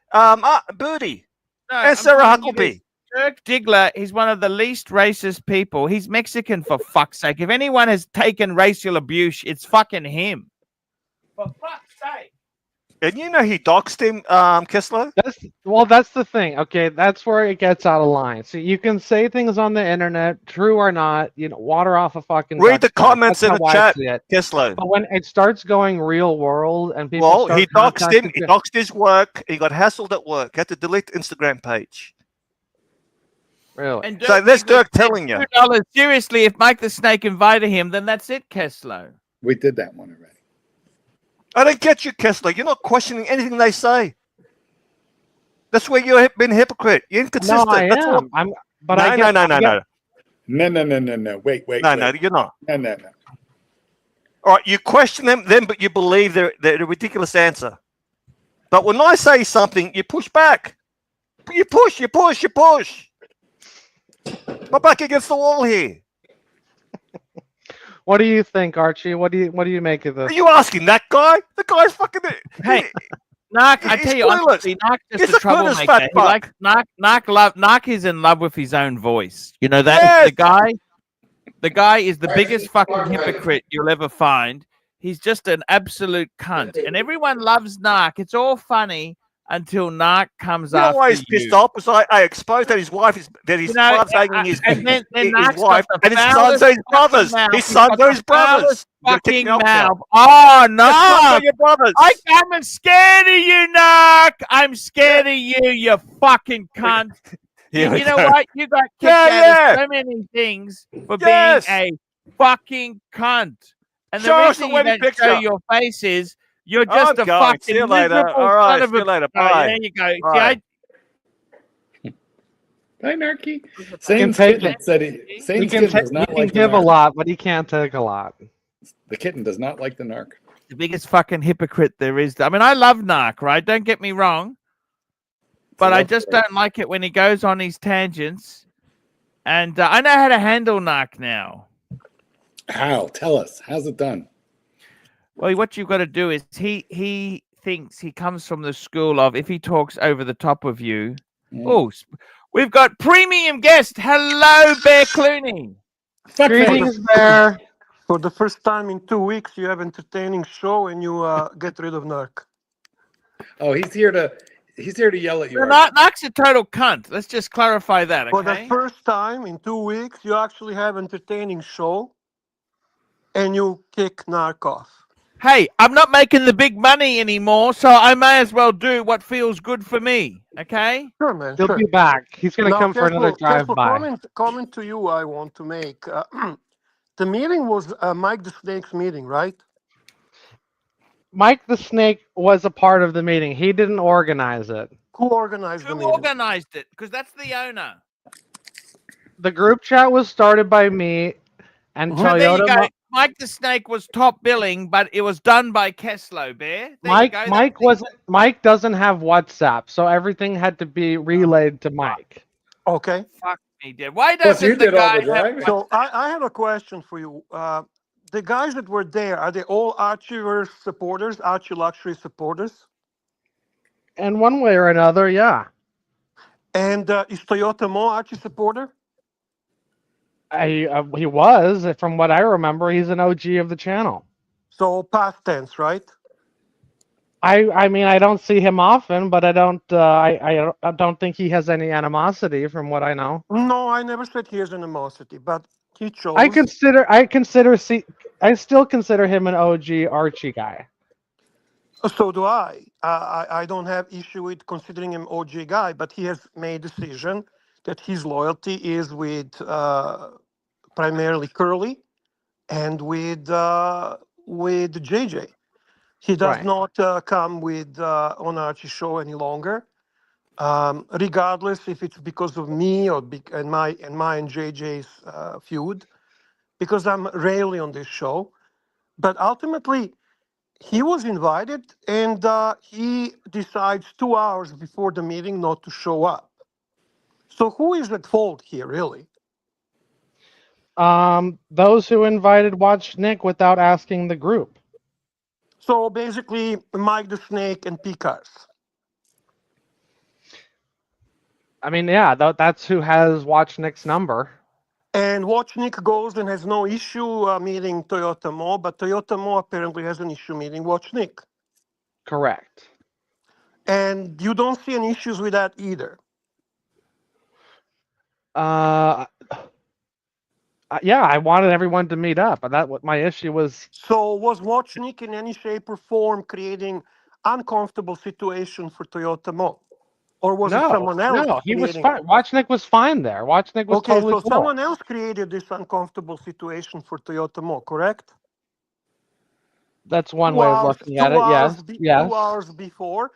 booty. No, and Sarah Huckabee. Dirk Diggler, he's one of the least racist people. He's Mexican, for fuck's sake. If anyone has taken racial abuse, it's fucking him. For fuck's sake. And you know he doxed him, Kessler? That's the thing. Okay, that's where it gets out of line. So you can say things on the internet, true or not, water off a fucking read the comments in the chat, Kessler. But when it starts going real world and people he doxed him, he doxed his work, he got hassled at work, had to delete the Instagram page. Really? And so that's Dirk telling you. $2. Seriously, if Mike the Snake invited him, then that's it, Kessler. We did that one already. I don't get you, Kessler. You're not questioning anything they say. That's where you've been a hypocrite. You're inconsistent. No, I am. No. Wait. No, you're not. No. All right, you question them, but you believe they're a ridiculous answer. But when I say something, you push back. You push. I'm back against the wall here. What do you think, Archie? What do you make of this? Are you asking that guy? The guy's fucking. Hey, Narc, I tell you honestly, Narc just a troublemaker. Narc is in love with his own voice. You know that? Yes. The guy is the biggest fucking hypocrite you'll ever find. He's just an absolute cunt, and everyone loves Narc. It's all funny until Narc comes after you. Why he's pissed off? Because I exposed that his wife is son's hanging his wife, and his sons are his brothers. His sons are his brothers. Fucking mouth. Oh no! Your brothers. I'm scared of you, Narc. I'm scared of you, you fucking cunt. You know what? You got kicked out of so many things for being a fucking cunt. And the reason you don't show your face is you're just a fucking miserable son of a... See you later. Bye. There you go. Bye, Narky. Same kitten said he can give a lot, but he can't take a lot. The kitten does not like the Narc. The biggest fucking hypocrite there is. I mean, I love Narc, right? Don't get me wrong. But I just don't like it when he goes on his tangents. And I know how to handle Narc now. How? Tell us. How's it done? Well, what you've got to do is he thinks he comes from the school of if he talks over the top of you. Oh, we've got premium guest. Hello, Bear Clooney. Greetings, Bear. For the first time in 2 weeks, you have entertaining show and you get rid of Narc. Oh, he's here to yell at you. Narc's a total cunt. Let's just clarify that. Okay? For the first time in 2 weeks, you actually have entertaining show and you kick Narc off. Hey, I'm not making the big money anymore, so I may as well do what feels good for me. Okay? Sure, man. He'll be back. He's going to come for another drive-by. Comment to you I want to make. The meeting was Mike the Snake's meeting, right? Mike the Snake was a part of the meeting. He didn't organize it. Who organized the meeting? Who organized it? Because that's the owner. The group chat was started by me and Toyota. Mike the Snake was top billing, but it was done by Kessler, Bear. Mike doesn't have WhatsApp, so everything had to be relayed to Mike. Okay. Fuck he did. Why Plus, you doesn't the did all guy the have? driving. So I have a question for you. The guys that were there, are they all Archie supporters, Archie Luxury supporters? In one way or another, yeah. And is Toyota Mo Archie supporter? He was, from what I remember, he's an OG of the channel. So past tense, right? I mean, I don't see him often, but I don't think he has any animosity from what I know. No, I never said he has animosity, but he chose. I still consider him an OG Archie guy. So do I. I don't have issue with considering him OG guy, but he has made decision that his loyalty is with primarily Curly and with JJ. He does Right. not come with on Archie show any longer, regardless if it's because of me or and my and JJ's feud, because I'm rarely on this show. But ultimately, he was invited, and he decides 2 hours before the meeting not to show up. So who is at fault here, really? Those who invited Watch Nick without asking the group. So basically, Mike the Snake and Picars. I mean, yeah, that's who has Watch Nick's number. And Watch Nick goes and has no issue meeting Toyota Mo, but Toyota Mo apparently has an issue meeting Watch Nick. Correct. And you don't see any issues with that either. Yeah, I wanted everyone to meet up, and what my issue was. So was Watch Nick in any shape or form creating uncomfortable situation for Toyota Mo? Or was it someone else? No, he was fine. Watch Nick was fine there. Watch Nick was totally cool. Someone else created this uncomfortable situation for Toyota Mo, correct? That's one way of looking at it. Yes. 2 hours before.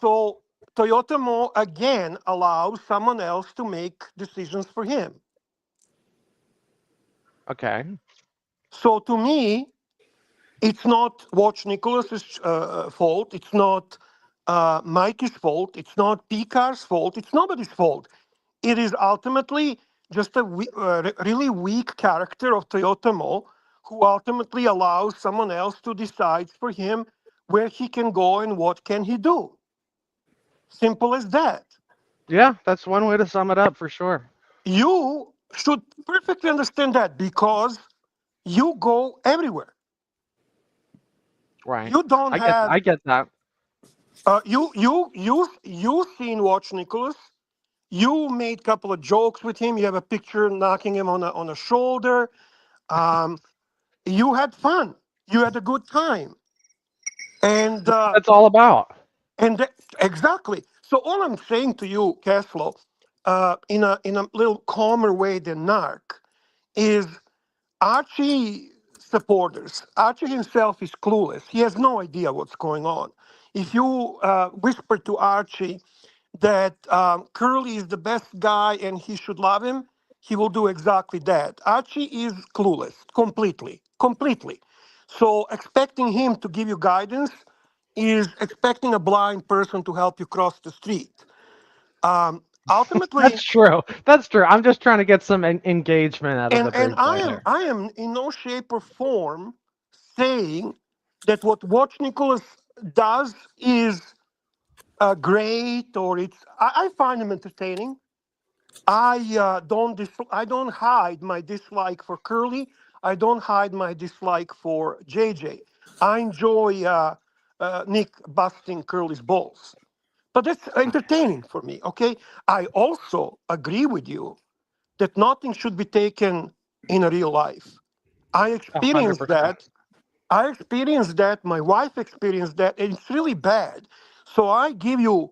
So Toyota Mo again allows someone else to make decisions for him. Okay. So to me, it's not Watch Nicholas's fault. It's not Mikey's fault. It's not Picar's fault. It's nobody's fault. It is ultimately just a really weak character of Toyota Mo, who ultimately allows someone else to decide for him where he can go and what can he do. Simple as that. Yeah, that's one way to sum it up for sure. You should perfectly understand that because you go everywhere. Right. You don't have. I get that. You seen Watch Nicholas. You made a couple of jokes with him. You have a picture knocking him on a shoulder. You had fun. You had a good time. And that's all about. And exactly. So all I'm saying to you, Caslo, in a little calmer way than Narc, is Archie supporters. Archie himself is clueless. He has no idea what's going on. If you whisper to Archie that Curly is the best guy and he should love him, he will do exactly that. Archie is clueless, completely. So expecting him to give you guidance is expecting a blind person to help you cross the street. Ultimately, that's true. I'm just trying to get some engagement out of the big and I am in no shape or form saying that what Watch Nicholas does is great or it's. I find him entertaining. I don't hide my dislike for Curly. I don't hide my dislike for JJ. I enjoy Nick busting Curly's balls. But that's entertaining for me, okay? I also agree with you that nothing should be taken in a real life. I experienced 100%. that. My wife experienced that, and it's really bad. So I give you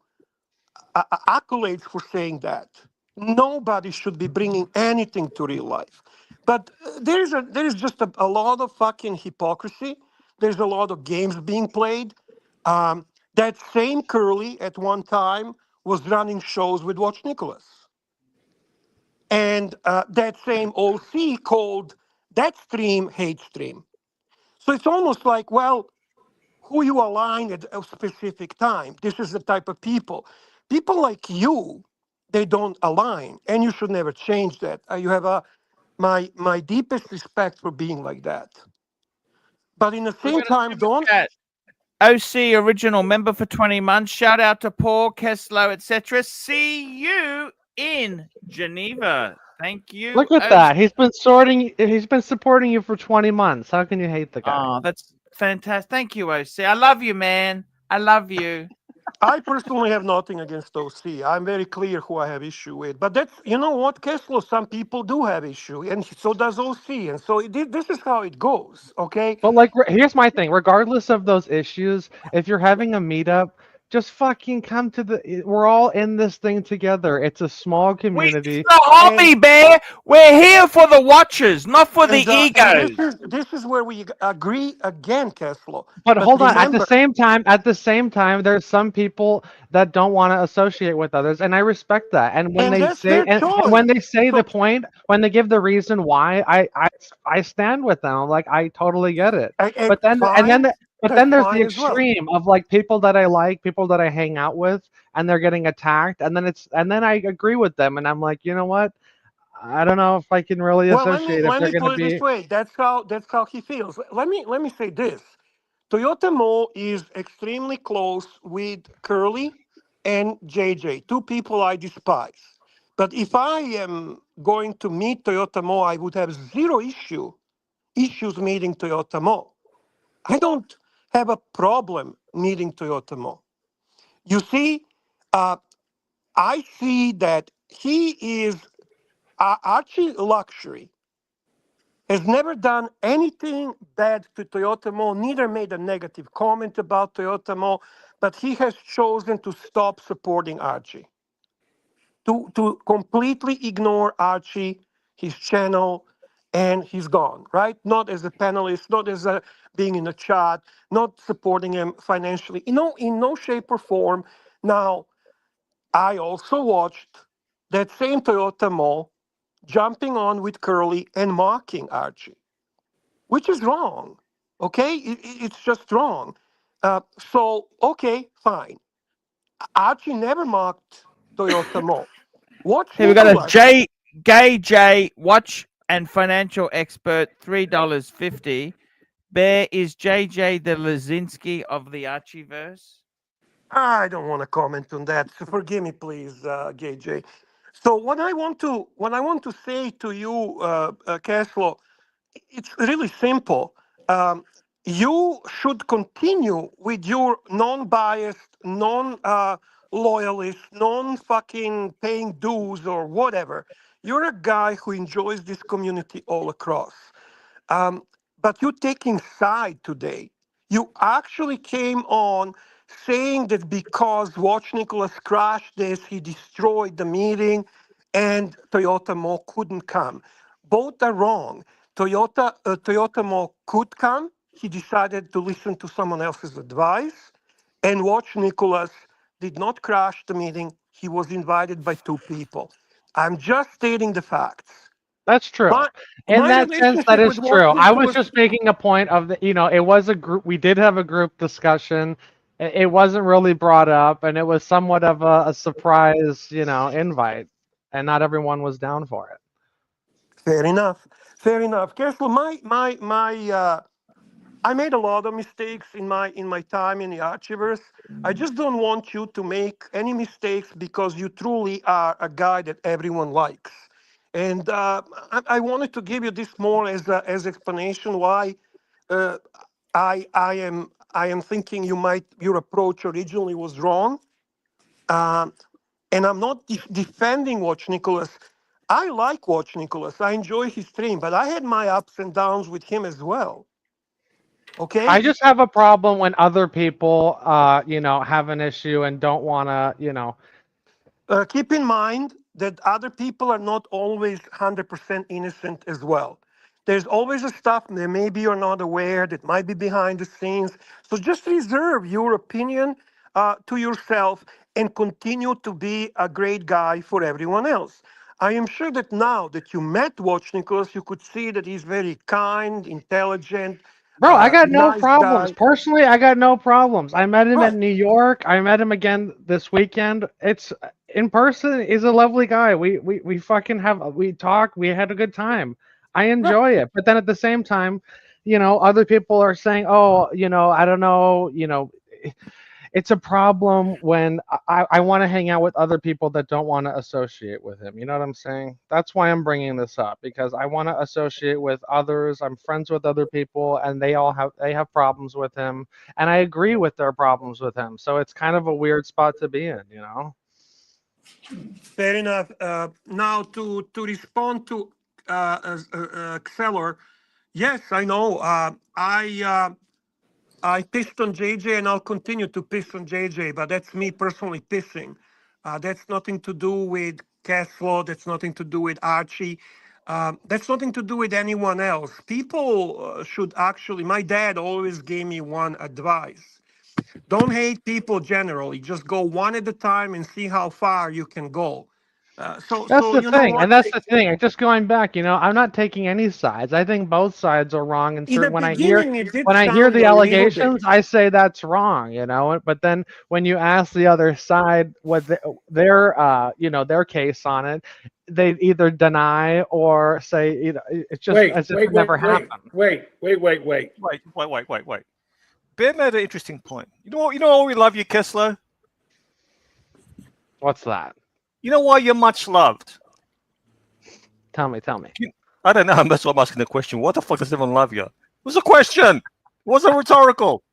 accolades for saying that. Nobody should be bringing anything to real life. But there is just a lot of fucking hypocrisy. There's a lot of games being played. That same Curly at one time was running shows with Watch Nicholas. And that same OC called that stream hate stream. So it's almost like, well, who you align at a specific time. This is the type of people. People like you they don't align, and you should never change that. You have my deepest respect for being like that. But in the We've same got a time, super don't. chat. OC original member for 20 months. Shout out to Paul, Kessler, etc. See you in Geneva. Thank you. Look at that. He's been supporting you for 20 months. How can you hate the guy? Oh, that's fantastic. Thank you, OC. I love you, man. I love you. I personally have nothing against OC. I'm very clear who I have issue with. But that's, you know what, Kessler, some people do have issue, and so does OC. And so this is how it goes, okay? But like, here's my thing. Regardless of those issues, if you're having a meetup, just fucking come to the. We're all in this thing together. It's a small community. It's a hobby, Bear. We're here for the watchers, not for the egos. And this is where we agree again, Kessler. But hold on. remember, At the same time, there's some people that don't want to associate with others, and I respect that. And when they say, and when they say the point, when they give the reason why, I stand with them. I'm like, I totally get it. But then there's the extreme of like people that I like, people that I hang out with, and they're getting attacked, and then I agree with them, and I'm like, you know what? I don't know if I can really associate if they're going to be. This way. That's how he feels. Let me say this. Toyota Mo is extremely close with Curly and JJ, two people I despise. But if I am going to meet Toyota Mo, I would have zero issues meeting Toyota Mo. I don't have a problem meeting Toyota Mo. You see, I see that he is Archie Luxury has never done anything bad to Toyota Mo, neither made a negative comment about Toyota Mo, but he has chosen to stop supporting Archie, to completely ignore Archie, his channel, and he's gone, right? Not as a panelist, not as being in the chat, not supporting him financially, in no shape or form. Now, I also watched that same Toyota Mo jumping on with Curly and mocking Archie, which is wrong. Okay, it's just wrong. So okay, fine. Archie never mocked Toyota Mo. Here we got a Gay J watch and financial expert, $3.50. Bear, is JJ the Lazinski of the Archieverse? I don't want to comment on that. So forgive me, please, JJ. So what I want to say to you, Cashflow, it's really simple. You should continue with your non-biased, non-loyalist, non-fucking paying dues or whatever. You're a guy who enjoys this community all across. But you're taking side today. You actually came on saying that because Watch Nicholas crashed this, he destroyed the meeting, and Toyota Mo couldn't come. Both are wrong. Toyota Mo could come. He decided to listen to someone else's advice. And Watch Nicholas did not crash the meeting. He was invited by two people. I'm just stating the facts. That's true. In that sense, that is true. I was just making a point of the, it was a group. We did have a group discussion. It wasn't really brought up, and it was somewhat of a surprise, invite, and not everyone was down for it. Fair enough. Fair enough. Careful. I made a lot of mistakes in my time in the Archieverse. I just don't want you to make any mistakes because you truly are a guy that everyone likes. And I wanted to give you this more as explanation why I am thinking your approach originally was wrong. And I'm not defending Watch Nicholas. I like Watch Nicholas. I enjoy his stream, but I had my ups and downs with him as well. Okay. I just have a problem when other people, have an issue and don't want to, Keep in mind that other people are not always 100% innocent as well. There's always a stuff that maybe you're not aware that might be behind the scenes. So just reserve your opinion to yourself and continue to be a great guy for everyone else. I am sure that now that you met Watch Nicholas, you could see that he's very kind, intelligent. Bro, I got no nice problems. guy. Personally, I got no problems. I met him Right. in New York. I met him again this weekend. in person, he's a lovely guy. We fucking we talk. We had a good time. I enjoy it. But then at the same time, other people are saying, oh, I don't know, it's a problem when I want to hang out with other people that don't want to associate with him. You know what I'm saying? That's why I'm bringing this up, because I want to associate with others. I'm friends with other people, and they have problems with him, and I agree with their problems with him. So it's kind of a weird spot to be in, Fair enough. Now to respond to Xelor, yes, I know. I pissed on JJ and I'll continue to piss on JJ, but that's me personally pissing. That's nothing to do with Caslo. That's nothing to do with Archie. That's nothing to do with anyone else. People should actually, my dad always gave me one advice. Don't hate people generally. Just go one at a time and see how far you can go. That's the thing, and that's the thing. Just going back, I'm not taking any sides. I think both sides are wrong. And when I hear the allegations, I say that's wrong. But then when you ask the other side what their case on it, they either deny or say it's just as if it never happened. Wait. Ben made an interesting point. You know we love you, Kessler. What's that? You know why you're much loved? Tell me. I don't know. That's why I'm asking the question. What the fuck does everyone love you? It was a question. It wasn't rhetorical.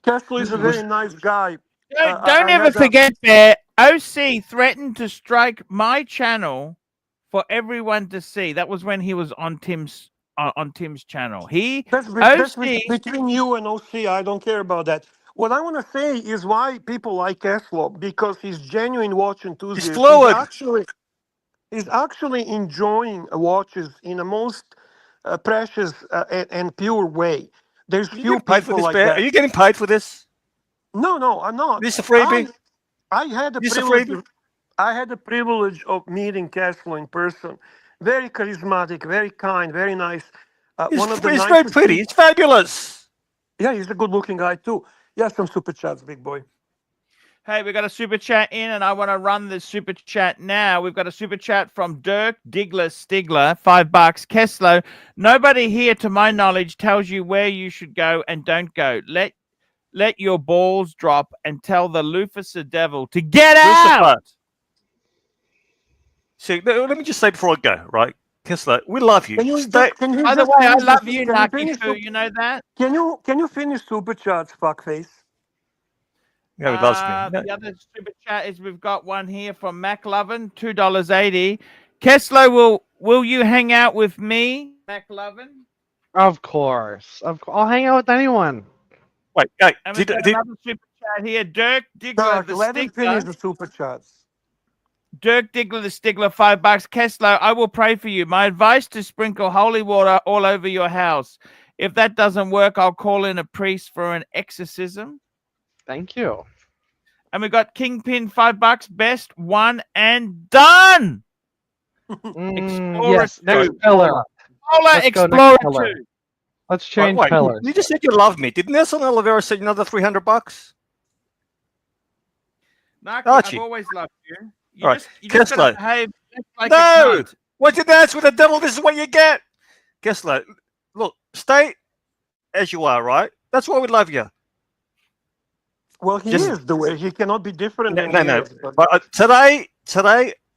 Kessler is a very nice guy. Don't ever forget that OC threatened to strike my channel for everyone to see. That was when he was on Tim's channel. That's between you and OC. I don't care about that. What I want to say is why people like Kessler, because he's genuine watch enthusiast. He's fluid. He's actually enjoying watches in a most precious and pure way. There's few people like that. Are you getting paid for this? No, I'm not. This is a freebie. I had the privilege of meeting Kessler in person. Very charismatic, very kind, very nice. He's very pretty. He's fabulous. Yeah, he's a good-looking guy too. Yeah, some super chats, big boy. Hey, we got a super chat in, and I want to run this super chat now. We've got a super chat from Dirk Stigler, $5. Kessler, nobody here, to my knowledge, tells you where you should go and don't go. Let your balls drop and tell the Lucifer devil to get out. See, let me just say before I go, right? Kessler, we love you. By the way, I love you, Naki, too. You know that? Can you finish super chats, fuckface? Yeah, he loves me. The other super chat is we've got one here from MacLovin, $2.80. Kessler, will you hang out with me, MacLovin? Of course. I'll hang out with anyone. Wait, and we've got another super chat here. Dirk Diggler, let him finish the super chats. Dirk Diggler, the Stigler, $5. Kessler, I will pray for you. My advice to sprinkle holy water all over your house. If that doesn't work, I'll call in a priest for an exorcism. Thank you. And we got Kingpin, $5. Best one and done. Explorer yes, next pillar. Solar Explorer 2. Let's change pillars. You just said you love me. Did Nelson Oliveira say another $300? Archie, I've always loved you. You just gotta behave like no! Once you dance with the devil, this is what you get. Kessler, look, stay as you are, right? That's why we love you. Well, he is the way. He cannot be different. No. But today,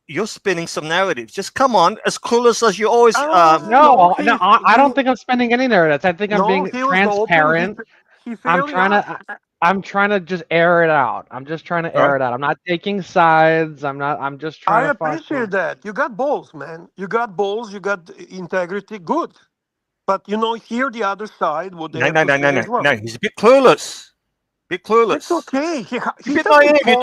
you're spinning some narratives. Just come on, as clueless as you always. No, I don't think I'm spinning any narratives. I think I'm being transparent. I'm trying to just air it out. I'm just trying to air it out. I'm not taking sides. I'm just trying to. I appreciate that. You got balls, man. You got balls. You got integrity. Good. But hear the other side. What they no. He's a bit clueless. It's okay. He's a bit naive. You're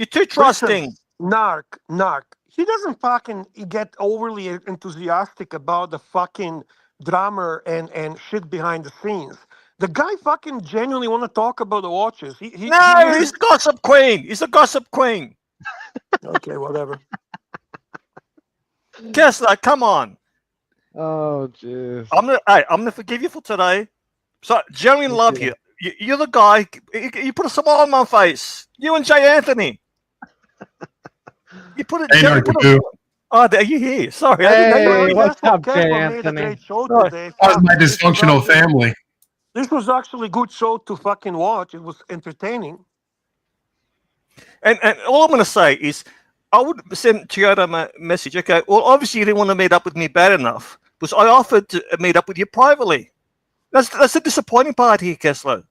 too trusting. Listen, narc. He doesn't fucking get overly enthusiastic about the fucking drummer and shit behind the scenes. The guy fucking genuinely want to talk about the watches. He's a gossip queen. He's a gossip queen. Okay, whatever. Kessler, come on. Oh, jeez. I'm gonna forgive you for today. So, genuinely love you. You're the guy. You put a smile on my face. You and Jay Anthony. You put it. Hey, Jerry, put Narkadoo. Oh, there you here. Sorry, I didn't know you were Hey, here. what's up, Jay Kessler made a Anthony? great show Sorry. today. How's my This was dysfunctional actually- family? This was actually a good show to fucking watch. It was entertaining. And all I'm going to say is, I would send Toyota a message. Okay, well, obviously you didn't want to meet up with me bad enough, because I offered to meet up with you privately. That's the disappointing part here, Kessler.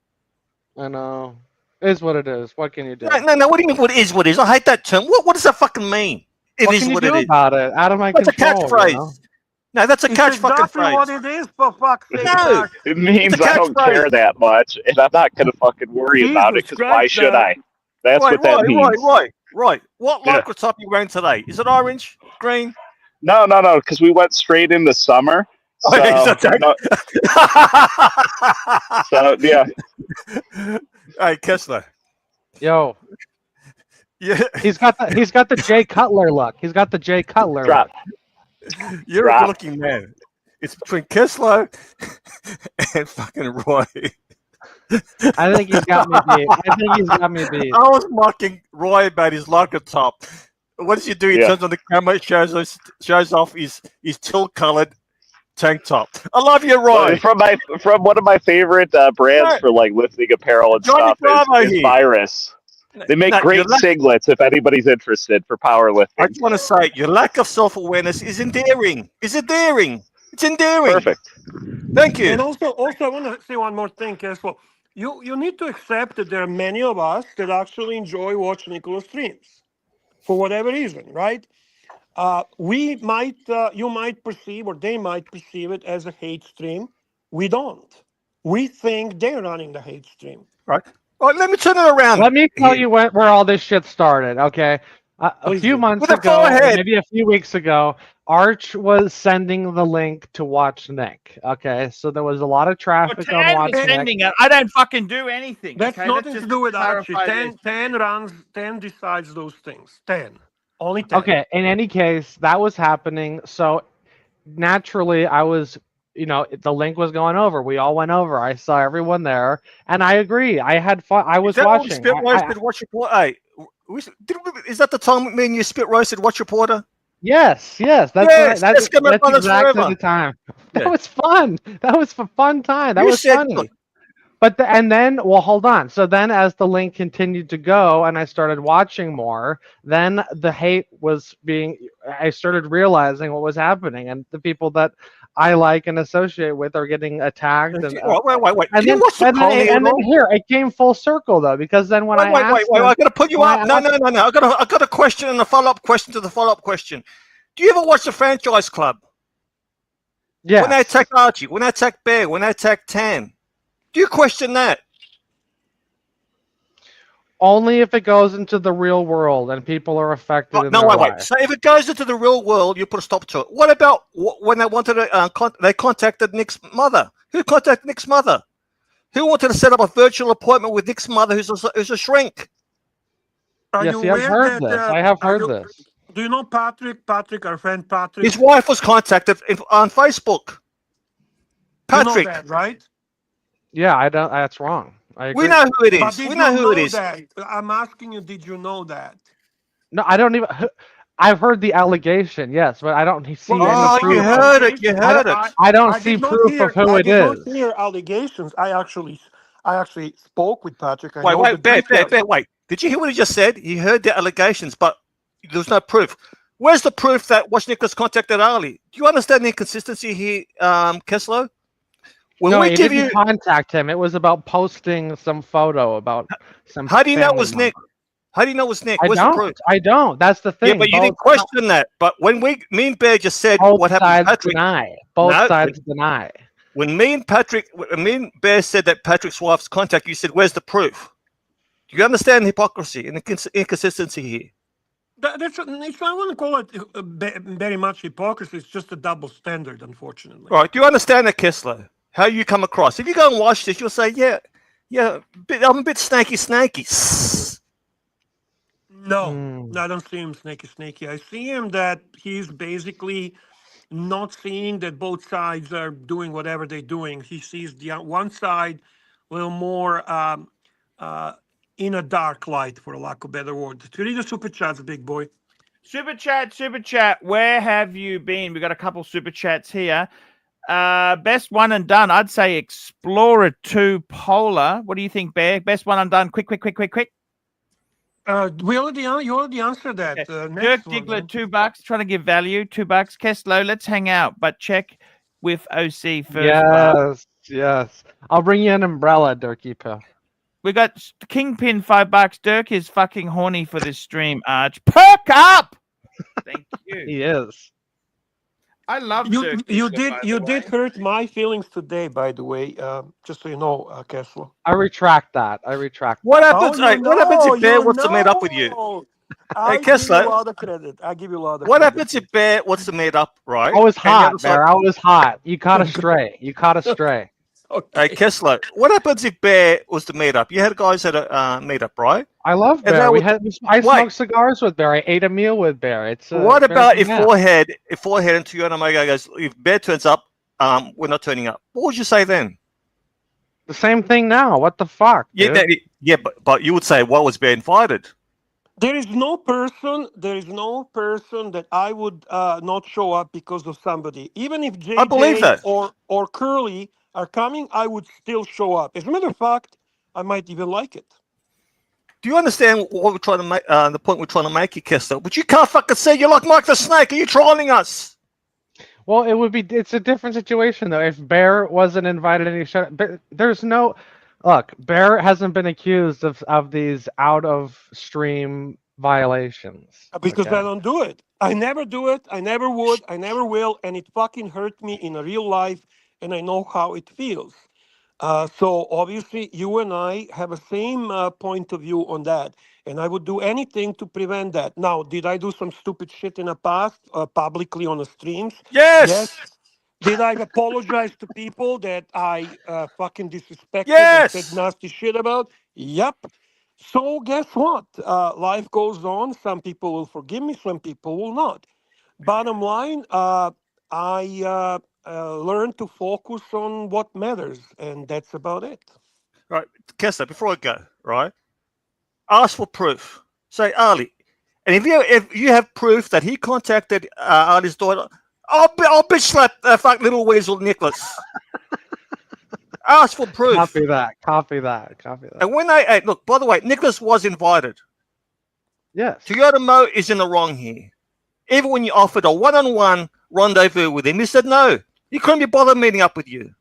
I know. It is what it is. What can you do? No. What do you mean? What is? What is? I hate that term. What does that fucking mean? It What is can you what do it is. about it? Out of my That's a control. catchphrase. You know? No, that's a It's catch fucking exactly phrase. what it is, for fuck's sake. No, It means It's a I don't catchphrase. care that much, and I'm not going to fucking worry about it, Jesus because why Christ, should I? That's right, what that means. right. What Yeah. lycra top you wearing today? Is it orange, green? No, because we went straight into summer. So, Oh, yeah, it's a no, so yeah. Hey, Kessler. Yo, Yeah, he's got the Jay Cutler look. He's got the Jay Cutler Drop. look. you're a good-looking man. It's between Kessler and fucking Roy. I think he's got me beat. I was mocking Roy about his lycra top. What does he do? He Yeah. turns on the camera, shows off his teal-colored tank top. I love you, Roy. From one of my favorite brands Right. for like lifting apparel and Johnny stuff Bravo is here. Virus. They make No, great your lack- singlets if anybody's interested for I powerlifting. just want to say your lack of self-awareness is endearing. It's endearing. Perfect. Thank you. And also, I want to say one more thing, Kessler. You need to accept that there are many of us that actually enjoy watching Nicholas streams for whatever reason, right? You might perceive, or they might perceive it as a hate stream. We don't. We think they're running the hate stream. Right. All right, let me turn it around. Let me tell you where all this shit started. Okay, a Please few do. months With a ago, forehead. maybe a few weeks ago, Arch was sending the link to watch Nick. Okay, so there was a lot of traffic on Tan Watch was Nick. sending it. I don't fucking do anything. That's okay? nothing Let's to just do with Archie. clarify this. 10 decides those things. 10. Only 10. Okay, in any case, that was happening. So naturally, I was, the link was going over. We all went over. I saw everyone there, and I agree. I had fun. I was Is that when we watching. spit roasted Watch Reporter? Hey, is that the time me and you spit roasted Watch Reporter? Yes, Yes, that's let's come up on this exactly forever. the time. Yeah. That was fun. That was a fun time. That You was said funny. look, But well, hold on. So then, as the link continued to go, and I started watching more, then the hate was I started realizing what was happening, and the people that I like and associate with are getting attacked. And, wait. and Did you watch the then, Coley and at all? then here it came full circle though, because then when Wait. I asked I them, got to put you when up. I No. asked- I got a question and a follow-up question to the follow-up question. Do you ever watch the Franchise Club? yeah, When they attack Archie, when they attack Bear, when they attack Tan, do you question that? only if it goes into the real world and people are affected in No, their wait. life. So if it goes into the real world, you put a stop to it. What about when they wanted to? They contacted Nick's mother. Who contacted Nick's mother? Who wanted to set up a virtual appointment with Nick's mother, who's a shrink? Are Yes, you see, I've aware heard that, this. I have are heard you- this. Do you know Patrick? Patrick, our friend Patrick. His wife was contacted on Facebook. You know Patrick, that, right? Yeah, I don't. That's wrong. I agree. we know who it But is. did We you know who it know is. that? I'm asking you, did you know that? No, I don't even. I've heard the allegation, yes, but I don't see Well, any Oh, proof. you heard it. You heard it. I don't I see did not proof hear, of who I it did not is. hear allegations. I actually spoke with Patrick. I know Wait, the details. wait. Did you hear what he just said? He heard the allegations, but there's no proof. Where's the proof that Watch Nicholas contacted Ali? Do you understand the inconsistency here, Kessler? When No, we he give didn't you, contact him. It was about posting some photo about some. how do you know it family was Nick? member. How do you know it was Nick? I Where's the proof? don't. I don't. That's the thing. Yeah, but you didn't question that. But when me and Bear just said Both what happened to sides Patrick, deny. Both No, sides deny. when me and Bear said that Patrick's wife's contact, you said, "Where's the proof?" Do you understand the hypocrisy and the inconsistency here? That's, I wouldn't call it very much hypocrisy. It's just a double standard, unfortunately. All right. Do you understand that, Kessler? How you come across? If you go and watch this, you'll say, "Yeah, I'm a bit snaky." No, I don't see him snaky. I see him that he's basically not seeing that both sides are doing whatever they're doing. He sees the one side a little more in a dark light, for a lack of a better word. To read the super chats, big boy. Super chat. Where have you been? We got a couple super chats here. Best one and done. I'd say Explorer 2 Polar. What do you think, Bear? Best one and done. Quick. You already answered that. Okay. Next Dirk one, Diggler, man. $2. Trying to give value. $2. Kesslo, let's hang out, but check with OC first. Yes. I'll bring you an umbrella, Dirky Pill. We got Kingpin, $5. Dirk is fucking horny for this stream, Arch. Perk up! Thank you. He is. I love Dirk. You did hurt my feelings today, by the way. Just so you know, Kessler. I retract that. What happens? Oh, What happens if Bear wants to meet up with you? I Kessler. give you a lot of credit. I give you a lot of What credit. happens if Bear wants to meet up, right? I was And the hot, other side- Bear. I was hot. You caught a stray. Hey, Kessler, what happens if Bear was to meet up? You had guys at a meetup, right? I love And Bear. that I Wait. smoked cigars with Bear. I ate a meal with Bear. It's What it's about if very Forehead and Toyota Omega goes, if Bear turns up, we're not turning up. What would you say then? the same thing now. What the fuck? Dude? But you would say, why was Bear invited? There is no person that I would not show up because of somebody. Even if I believe JJ that. or Curly are coming, I would still show up. As a matter of fact, I might even like it. Do you understand what we're trying to make? The point we're trying to make, you Kessler? But you can't fucking say you're like Mike the Snake. Are you trolling us? Well, it's a different situation though. If Bear wasn't invited and he showed up, but there's no look. Bear hasn't been accused of these out of stream violations Because okay? I don't do it. I never do it. I never would. I never will. And it fucking hurt me in a real life. And I know how it feels. So obviously, you and I have a same point of view on that. And I would do anything to prevent that. Now, did I do some stupid shit in the past publicly on the streams? Yes. Did I apologize to people that I fucking disrespected Yes. and said nasty shit about? Yep. So guess what? Life goes on. Some people will forgive me. Some people will not. Bottom line, I learned to focus on what matters, and that's about it. Right, Kessler. Before I go, right, ask for proof. Say Ali, and if you have proof that he contacted Ali's daughter, I'll bitch slap fuck little weasel Nicholas. Ask for proof. Copy that. And when look, by the way, Nicholas was invited. Yes. Toyota Mo is in the wrong here. Even when you offered a one-on-one rendezvous with him, he said no. He couldn't be bothered meeting up with you.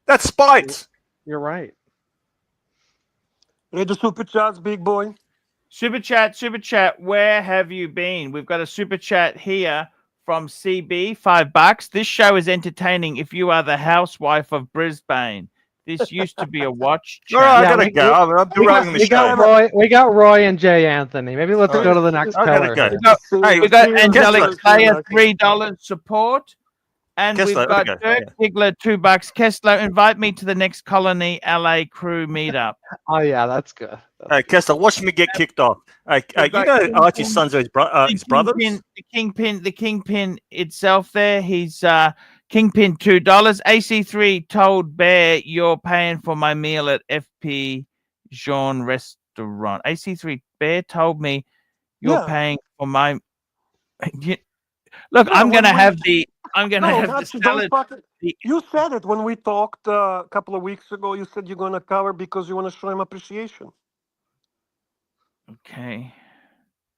That's spite. You're right. Read the super chats, big boy. Super chat. Where have you been? We've got a super chat here from CB, $5. This show is entertaining if you are the housewife of Brisbane. This used to be a watch All right, channel. I gotta go. I'm derailing the show. We got Roy and Jay Anthony. Maybe let's go to the next I pillar. gotta go. We got Angelic Slayer, $3 support. And Kessler, we've got there Dirk we Diggler, $2. Kessler, invite me to the next Colony LA crew meetup. Oh yeah, that's good. Hey, Kessler, watch me get kicked off. Hey, you know Archie's sons are his brothers? The Kingpin itself there, he's Kingpin $2. AC3 told Bear you're paying for my meal at FP Jean restaurant. AC3 Bear told me you're paying for my look, I'm gonna have the salad. You said it when we talked a couple of weeks ago. You said you're gonna cover because you want to show him appreciation. Okay.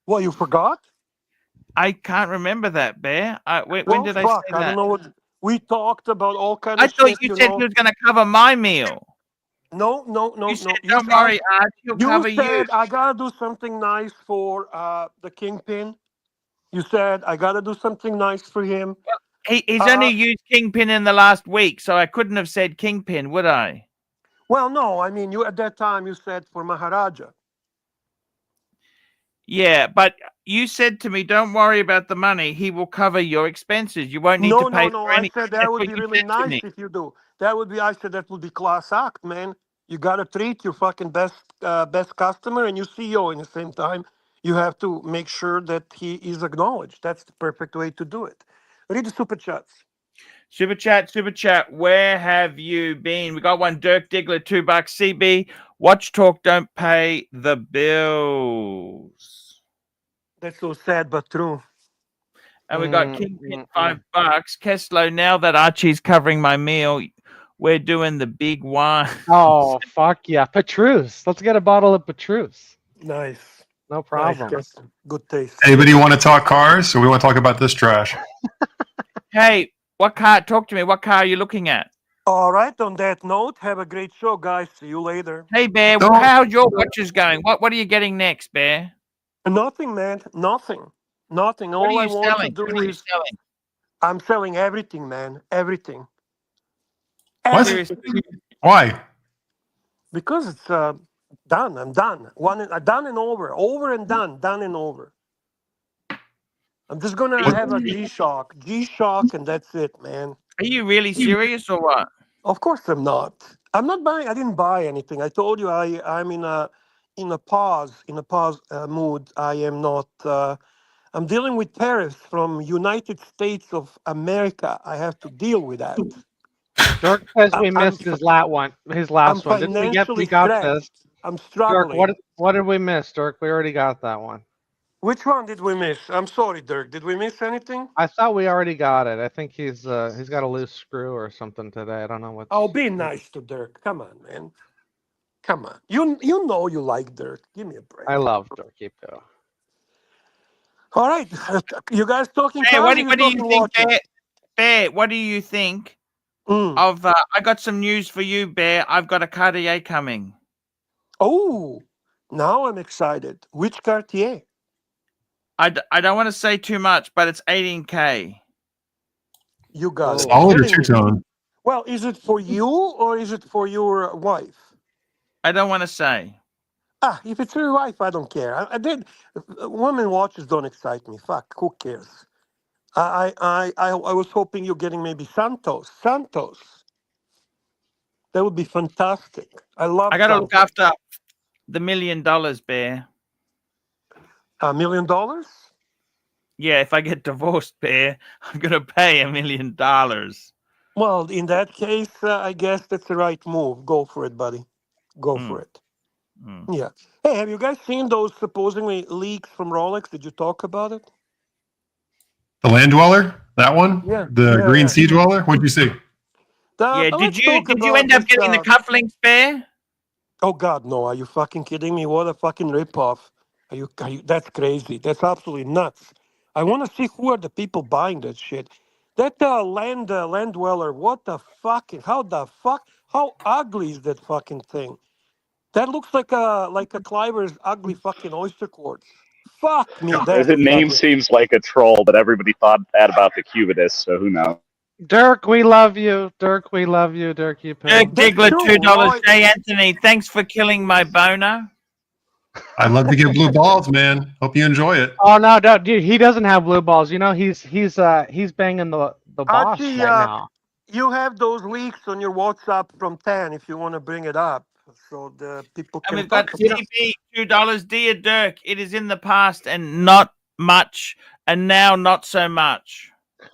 Well, you forgot? I can't remember that, Bear. When did I say that? I don't know what we talked about. All kinds I of thought shit, you said he was going to cover my meal. No. You said, don't worry, Art. He'll cover you. You said I gotta do something nice for the Kingpin. You said I gotta do something nice for him. Well, he's only used Kingpin in the last week, so I couldn't have said Kingpin, would I? Well, no. I mean, you at that time you said for Maharaja. Yeah, but you said to me, don't worry about the money. He will cover your expenses. You won't need to pay for anything. I said that would be really nice if you do. I said that would be class act, man. You got to treat your fucking best customer and your CEO in the same time. You have to make sure that he is acknowledged. That's the perfect way to do it. Read the super chats. Super chat. Where have you been? We got one. Dirk Diggler, $2. CB, Watch Talk don't pay the bills. That's so sad, but true. And we got Kingpin $5. Keslow, now that Archie's covering my meal, we're doing the big one. Oh, fuck yeah. Petrus. Let's get a bottle of Petrus. Nice. No problem. Nice, good taste. Anybody want to talk cars, or we want to talk about this trash? Hey, what car? Talk to me. What car are you looking at? All right. On that note, have a great show, guys. See you later. Hey, Bear, how's your watches going? What are you getting next, Bear? Nothing, man. Nothing. All I want to do is I'm selling everything, man. Everything. What? Why? Because it's done. I'm done. Done and over. Over and done. Done and over. I'm just gonna have a G-Shock, and that's it, man. Are you really serious or what? Of course I'm not. I'm not buying. I didn't buy anything. I told you I'm in a pause mood. I am not. I'm dealing with tariffs from United States of America. I have to deal with that. Dirk says we missed his last one. Didn't we get? We got this. I'm struggling. Dirk, what did we miss, Dirk? We already got that one. Which one did we miss? I'm sorry, Dirk. Did we miss anything? I thought we already got it. I think he's got a loose screw or something today. I don't know what. Oh, be nice to Dirk. Come on, man. Come on. You know you like Dirk. Give me a break. I love Dirk. Keep going. All right. You guys talking? Hey, what do you think, Bear? What do you think of? I got some news for you, Bear. I've got a Cartier coming. Oh, now I'm excited. Which Cartier? I don't want to say too much, but it's 18K. You got it. Solid or two-tone? Well, is it for you or is it for your wife? I don't want to say. If it's your wife, I don't care. I did. Women watches don't excite me. Fuck, who cares? I was hoping you're getting maybe Santos. That would be fantastic. I got to look after the $1 million, Bear. $1 million? Yeah, if I get divorced, Bear, I'm gonna pay $1 million. Well, in that case, I guess that's the right move. Go for it, buddy. Go for it. Yeah. Hey, have you guys seen those supposedly leaks from Rolex? Did you talk about it? The Land Dweller, that one. Yeah. The Green Sea Dweller. What'd you see? Did you end up getting the cufflinks, Bear? Oh God, no! Are you fucking kidding me? What a fucking ripoff! Are you? That's crazy. That's absolutely nuts. I want to see who are the people buying that shit. That land dweller. What the fuck? How ugly is that fucking thing? That looks like a Cliver's ugly fucking oyster quartz. Fuck me. The name seems like a troll, but everybody thought that about the Cubidus, so who knows? Dirk, we love you. Dirk, we love you. Dirk, you pay. Dirk Diggler, $2. Hey, Anthony, thanks for killing my boner. I love to get blue balls, man. Hope you enjoy it. Oh no, dude, he doesn't have blue balls. You know, he's banging the boss Archie, right now. You have those leaks on your WhatsApp from 10 if you want to bring it up, so the people can. And we've got CB, $2. Dear Dirk, it is in the past and not much, and now not so much.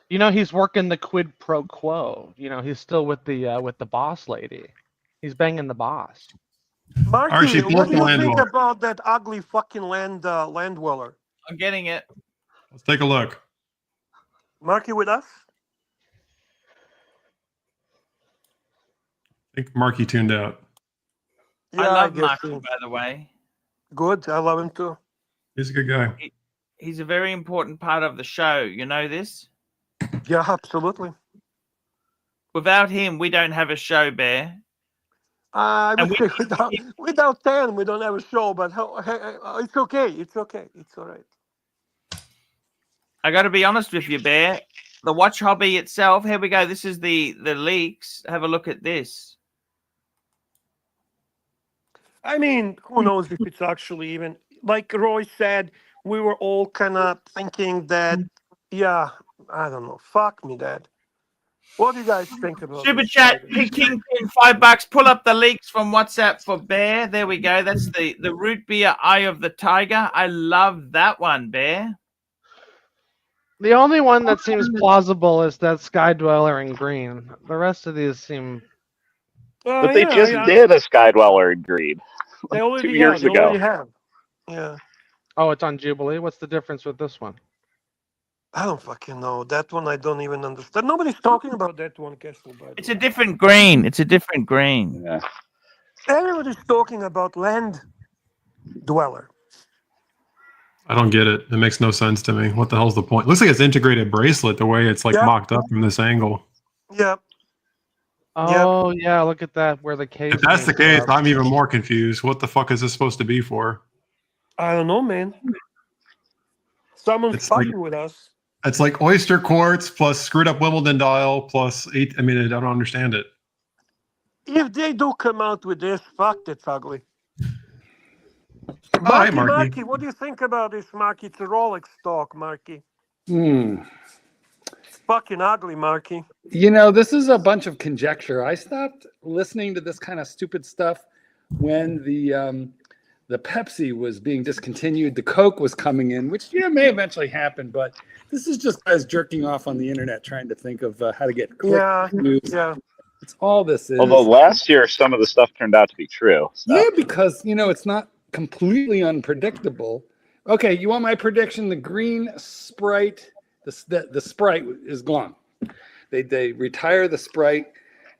You know, he's working the quid pro quo. You know, he's still with the boss lady. He's banging the boss. Marky, Archie, what do you think dweller. about that ugly fucking land dweller? I'm getting it. Let's take a look. Marky with us? I think Marky tuned out. Yeah, I love guess Marky, so. by the way. Good, I love him too. He's a good guy. He's a very important part of the show. You know this? Yeah, absolutely. Without him, we don't have a show, Bear. I would say without 10, we don't have a show, but it's okay. It's okay. It's all right. I got to be honest with you, Bear. The watch hobby itself, here we go. This is the leaks. Have a look at this. I mean, who knows if it's actually even, like Roy said, we were all kind of thinking that, yeah, I don't know. Fuck me, Dad. What do you guys think about Super this? chat, Kingpin, $5. Pull up the leaks from WhatsApp for Bear. There we go. That's the root beer Eye of the Tiger. I love that one, Bear. The only one that seems plausible is that Sky Dweller in green. The rest of these seem. But they just did a Sky Dweller in green They already 2 years have, ago. They have. Yeah. Oh, it's on Jubilee. What's the difference with this one? I don't fucking know. That one I don't even understand. Nobody's talking about that one, Kessel, by the It's way. a different green. It's a different green. Yeah. Everybody's talking about Land Dweller. I don't get it. It makes no sense to me. What the hell's the point? Looks like it's integrated bracelet the way it's like Yeah. mocked up from this angle. Yeah. Oh yeah, look at that. Where the case. If that's the came case, from. I'm even more confused. What the fuck is this supposed to be for? I don't know, man. Someone's It's like- fucking with us. It's like oyster quartz plus screwed up Wimbledon dial plus 8. I mean, I don't understand it. If they do come out with this, fuck, that's ugly. Hi, Marky, Marky. Marky, what do you think about this, Marky? It's a Rolex stock, Marky. Fucking ugly, Marky. You know, this is a bunch of conjecture. I stopped listening to this kind of stupid stuff when the Pepsi was being discontinued. The Coke was coming in, which may eventually happen, but this is just guys jerking off on the internet trying to think of how to get quick news. Yeah. It's all this is. Although last year some of the stuff turned out to be true. So. Yeah, because it's not completely unpredictable. Okay, you want my prediction? The green Sprite, the Sprite is gone. They retire the Sprite,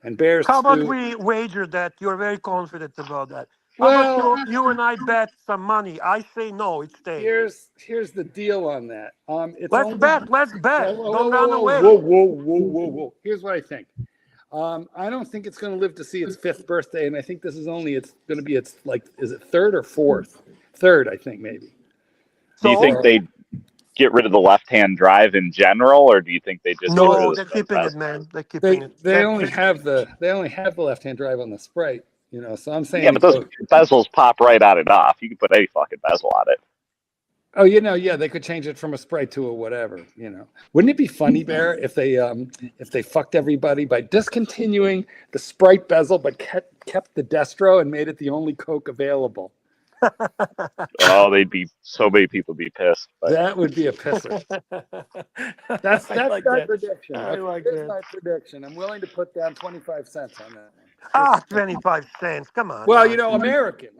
and Bears. How about we wager that you're very confident about that? How Well, about you and I bet some money? I say no, it's staying. Here's the deal on that. Let's bet. Don't run away. Whoa. Here's what I think. I don't think it's going to live to see its 5th birthday, and I think this is only it's going to be its is it 3rd or 4th? 3rd, I think maybe. Do you think they get rid of the left-hand drive in general, or do you think they just no? They're keeping it, man. They're keeping it. They only have the left-hand drive on the Sprite, So I'm saying, yeah, but those bezels pop right on and off. You can put any fucking bezel on it. Oh, they could change it from a Sprite to a whatever, Wouldn't it be funny, Bear, if they fucked everybody by discontinuing the Sprite bezel but kept the Destro and made it the only Coke available? Oh, so many people would be pissed. But. That would be a pisser. That's like my that. prediction. I like That's that. my prediction. I'm willing to put down 25 cents on that. 25 cents. Come on. Well,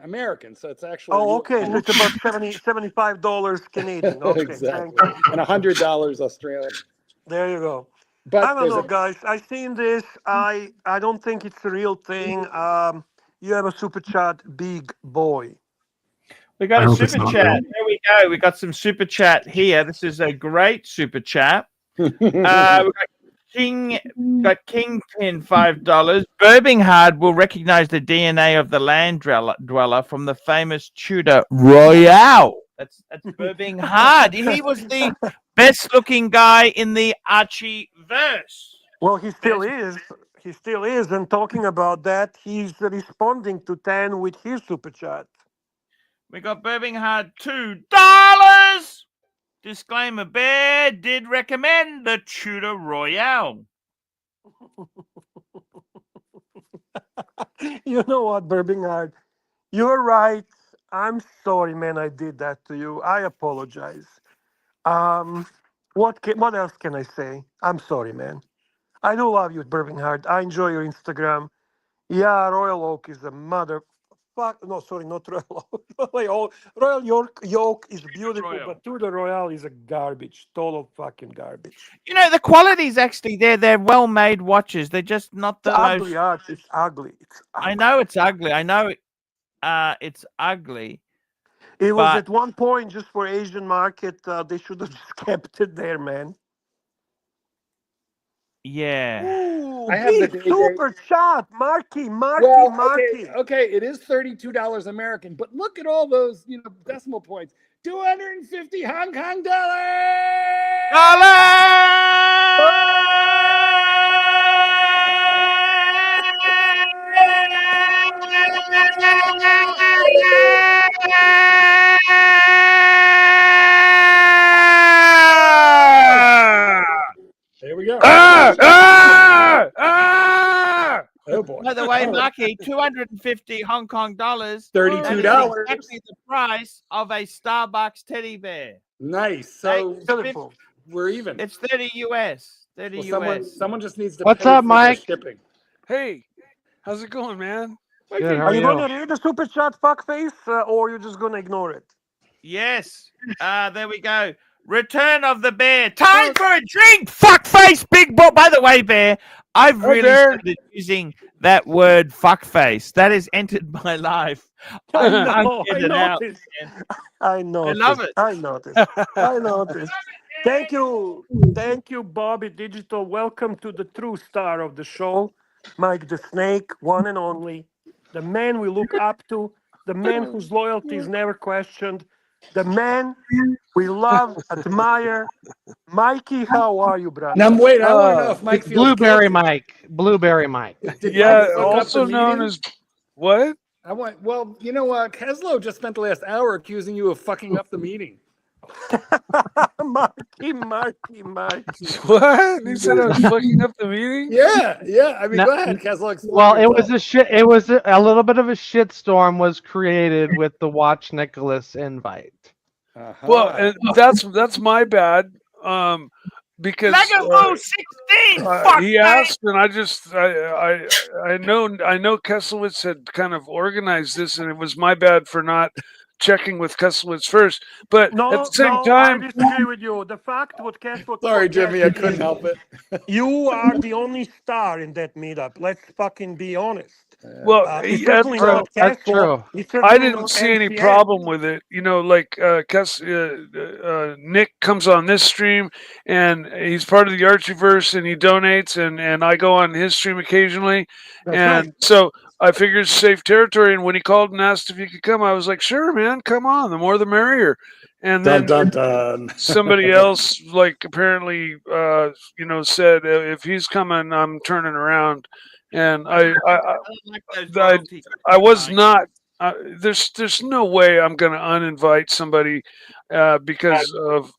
American. So it's actually. Oh, okay. So it's about $75 Canadian. Okay, exactly. thank you. And $100 Australian. There you go. But I don't know, guys. I've seen this. I don't think it's a real thing. You have a super chat, big boy. We got a super chat. There we go. We got some super chat here. This is a great super chat. We got Kingpin $5. Birmingham will recognize the DNA of the land dweller from the famous Tudor Royale. That's Birmingham. He was the best looking guy in the Archie verse. Well, he still is. He still is. And talking about that, he's responding to 10 with his super chat. We got Birmingham $2. Disclaimer, Bear did recommend the Tudor Royale. You know what, Birmingham? You're right. I'm sorry, man, I did that to you. I apologize. What else can I say? I'm sorry, man. I do love you, Birmingham. I enjoy your Instagram. Yeah, Royal Oak is a mother... No, sorry, not Royal Oak. Royal Yoke is beautiful, but Tudor Royale is a garbage. Total fucking garbage. The quality's actually there. They're well-made watches. They're just not the ugly most... art. It's ugly. I know it's ugly. I know it's ugly. It was at one point just for Asian market. They should have just kept it there, man. Yeah. Ooh, I have the super chat, Marky. Okay, it is $32 American, but look at all those, decimal points. 250 Hong Kong There we go. Oh boy. By the way, Marky, 250 Hong Kong dollars. $32. Exactly the price of a Starbucks teddy bear. Nice. So we're even. It's 30 US. 30 US. Someone just needs to. What's up, Mike? Shipping. Hey, how's it going, man? Good, are you going to read the super chat, fuckface, or are you just going to ignore it? Yes. There we go. Return of the Bear. Time for a drink. Fuckface, big boy. By the way, Bear, I've really started using that word fuckface. That has entered my life. I know. Get it out, I know. I love it. I noticed. I noticed. Thank you. Thank you, Bobby Digital. Welcome to the true star of the show, Mike the Snake, one and only, the man we look up to, the man whose loyalty is never questioned, the man we love, admire. Mikey, how are you, brother? Now, wait, I want to know if Mike feels Blueberry guilty. Mike. Blueberry Mike. Did Yeah, Mike fuck up also the known meeting? as what? Well, you know what? Keslow just spent the last hour accusing you of fucking up the meeting. Mikey. What? He said I was fucking up the meeting? Yeah. I mean, No, go ahead, Keslow. explain Well, it was yourself. a shit. It was a little bit of a shitstorm was created with the Watch Nicholas invite. Uh-huh. Well, and that's my bad. Because Mega 16. Fuck, he asked, and I know Kesselwitz had kind of organized this, and it was my bad for not checking with Kesselwitz first. But at the same time, I disagree with you. The fact what Kesselwitz Sorry, Jimmy, I couldn't help it. You are the only star in that meetup. Let's fucking be honest. well, It's that's certainly not That's Kesselwitz. true. It's certainly I didn't not see any NCN. problem with it. You know, like Nick comes on this stream and he's part of the Archieverse and he donates and I go on his stream occasionally. That's right. So I figured it's safe territory. And when he called and asked if he could come, I was like, sure, man, come on. The more the merrier. And then Dun. somebody else, like apparently, said if he's coming, I'm turning around. And I was not. There's no way I'm going to uninvite somebody because of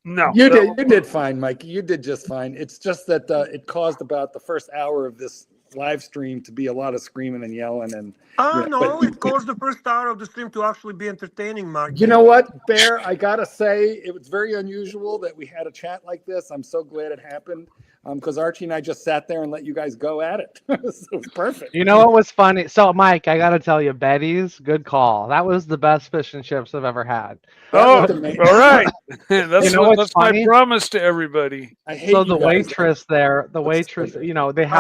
no. You did fine, Mike. You did just fine. It's just that it caused about the first hour of this live stream to be a lot of screaming and yelling and. It caused the first hour of the stream to actually be entertaining, Mark. You know what, Bear? I gotta say, it was very unusual that we had a chat like this. I'm so glad it happened because Archie and I just sat there and let you guys go at it. So it was perfect. You know what was funny? So, Mike, I got to tell you, Betty's, good call. That was the best fish and chips I've ever had. All right. That's my promise to everybody. I hate so you the guys. waitress there, they I have a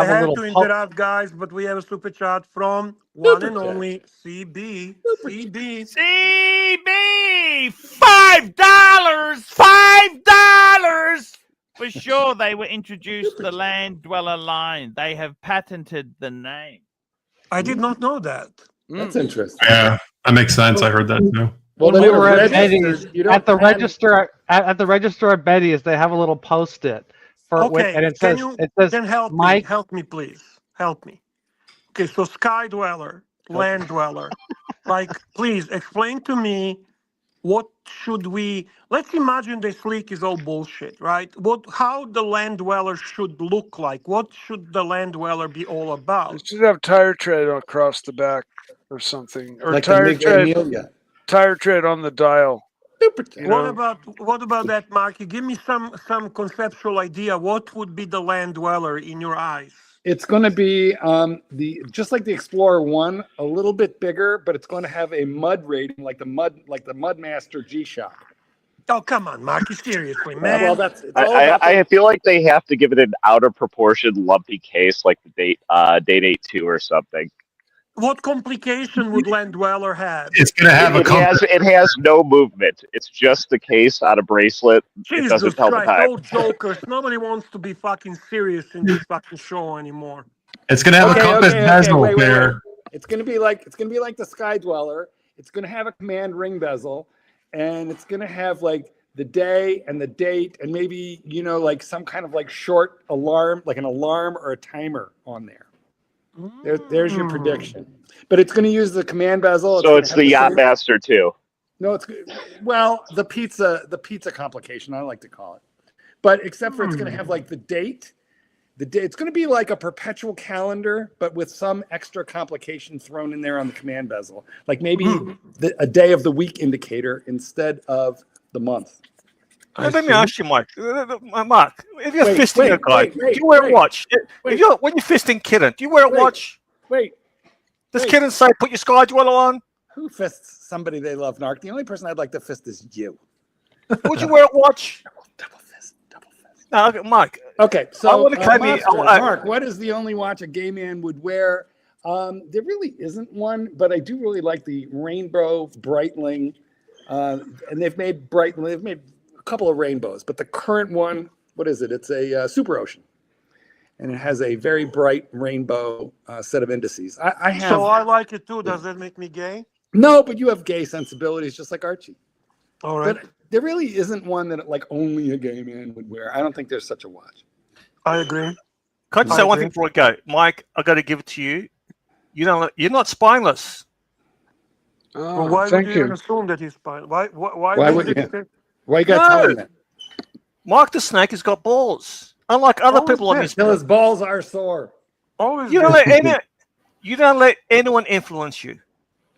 have little to interrupt, guys, but we have a super chat from one and only CB. $5. For sure, they were introduced the Land Dweller line. They have patented the name. I did not know that. That's interesting. Yeah, that makes sense. I heard that too. Well, when they we were at Betty's, at the register. register at Betty's, they have a little post-it and it says, then help Mike, me. Help me, please. Help me. Okay, so Sky Dweller, Land Dweller. Like, please explain to me what should we. Let's imagine this leak is all bullshit, right? How the Land Dweller should look like? What should the Land Dweller be all about? It should have tire tread across the back or something, or Like tire the tread on the dial. What about that, Marky? Give me some conceptual idea. What would be the Land Dweller in your eyes? It's going to be just like the Explorer 1, a little bit bigger, but it's going to have a mud rating like the Mudmaster G-Shock. Oh, come on, Marky, seriously, man. Well, I feel like they have to give it an out of proportion lumpy case like the Date 8-2 or something. What complication would Land Dweller have? It's going to have it has no movement. It's just the case on a bracelet. It doesn't tell the time. No jokers. Nobody wants to be fucking serious in this fucking show anymore. It's going to have a compass bezel there. It's going to be like the Sky Dweller. It's going to have a command ring bezel, and it's going to have like the day and the date, and maybe like some kind of like short alarm, like an alarm or a timer on there. There's your prediction. But it's going to use the command bezel. So it's the Yachtmaster too. No, it's the pizza complication, I like to call it. But except for it's going to have like the date. It's going to be like a perpetual calendar, but with some extra complication thrown in there on the command bezel. Like maybe a day of the week indicator instead of the month. Let me ask you, Mike. Mark, if you're fisting a guy, do you wear a watch? When you're fisting Kitten, do you wear a watch? Does Kitten say put your Sky Dweller on? Who fists somebody they love, Narc? The only person I'd like to fist is you. Would you wear a watch? Double fist. No, okay, Mike. Okay, so I want to claim Monster, me. Mark, what is the only watch a gay man would wear? There really isn't one, but I do really like the Rainbow Breitling, and they've made a couple of rainbows, but the current one, what is it? It's a Super Ocean, and it has a very bright rainbow set of indices. I have. So I like it too. Does that make me gay? No, but you have gay sensibilities, just like Archie. All right. But there really isn't one that like only a gay man would wear. I don't think there's such a watch. I agree. Can I just say one thing before we go? Mike, I got to give it to you. You're not spineless. Oh, Well, why thank would you you. assume that he's fine? Why would you you? think- Why you got to tell him that? Mark the Snake has got balls. Unlike other Always people on did. this. Till his balls are sore. Always You don't did. let anyone influence you.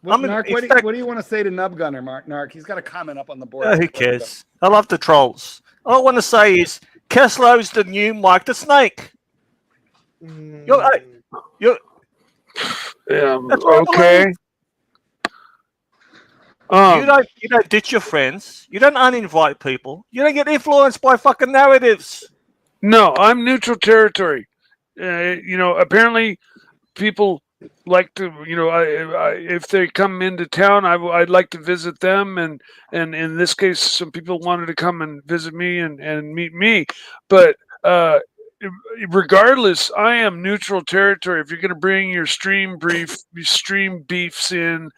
Well, I mean, Narc, in what fact- do you want to say to Nub Gunner, Mark? Narc, he's got a comment up on the board. Oh, who cares? I love the trolls. All I want to say is Keslo's the new Mike the Snake. You're Yeah. That's what I Okay. you don't ditch your friends. You don't uninvite people. You don't get influenced by fucking narratives. No, I'm neutral territory. Apparently, people like to, if they come into town, I'd like to visit them, and in this case, some people wanted to come and visit me and meet me, but regardless, I am neutral territory. If you're going to bring your stream beefs in,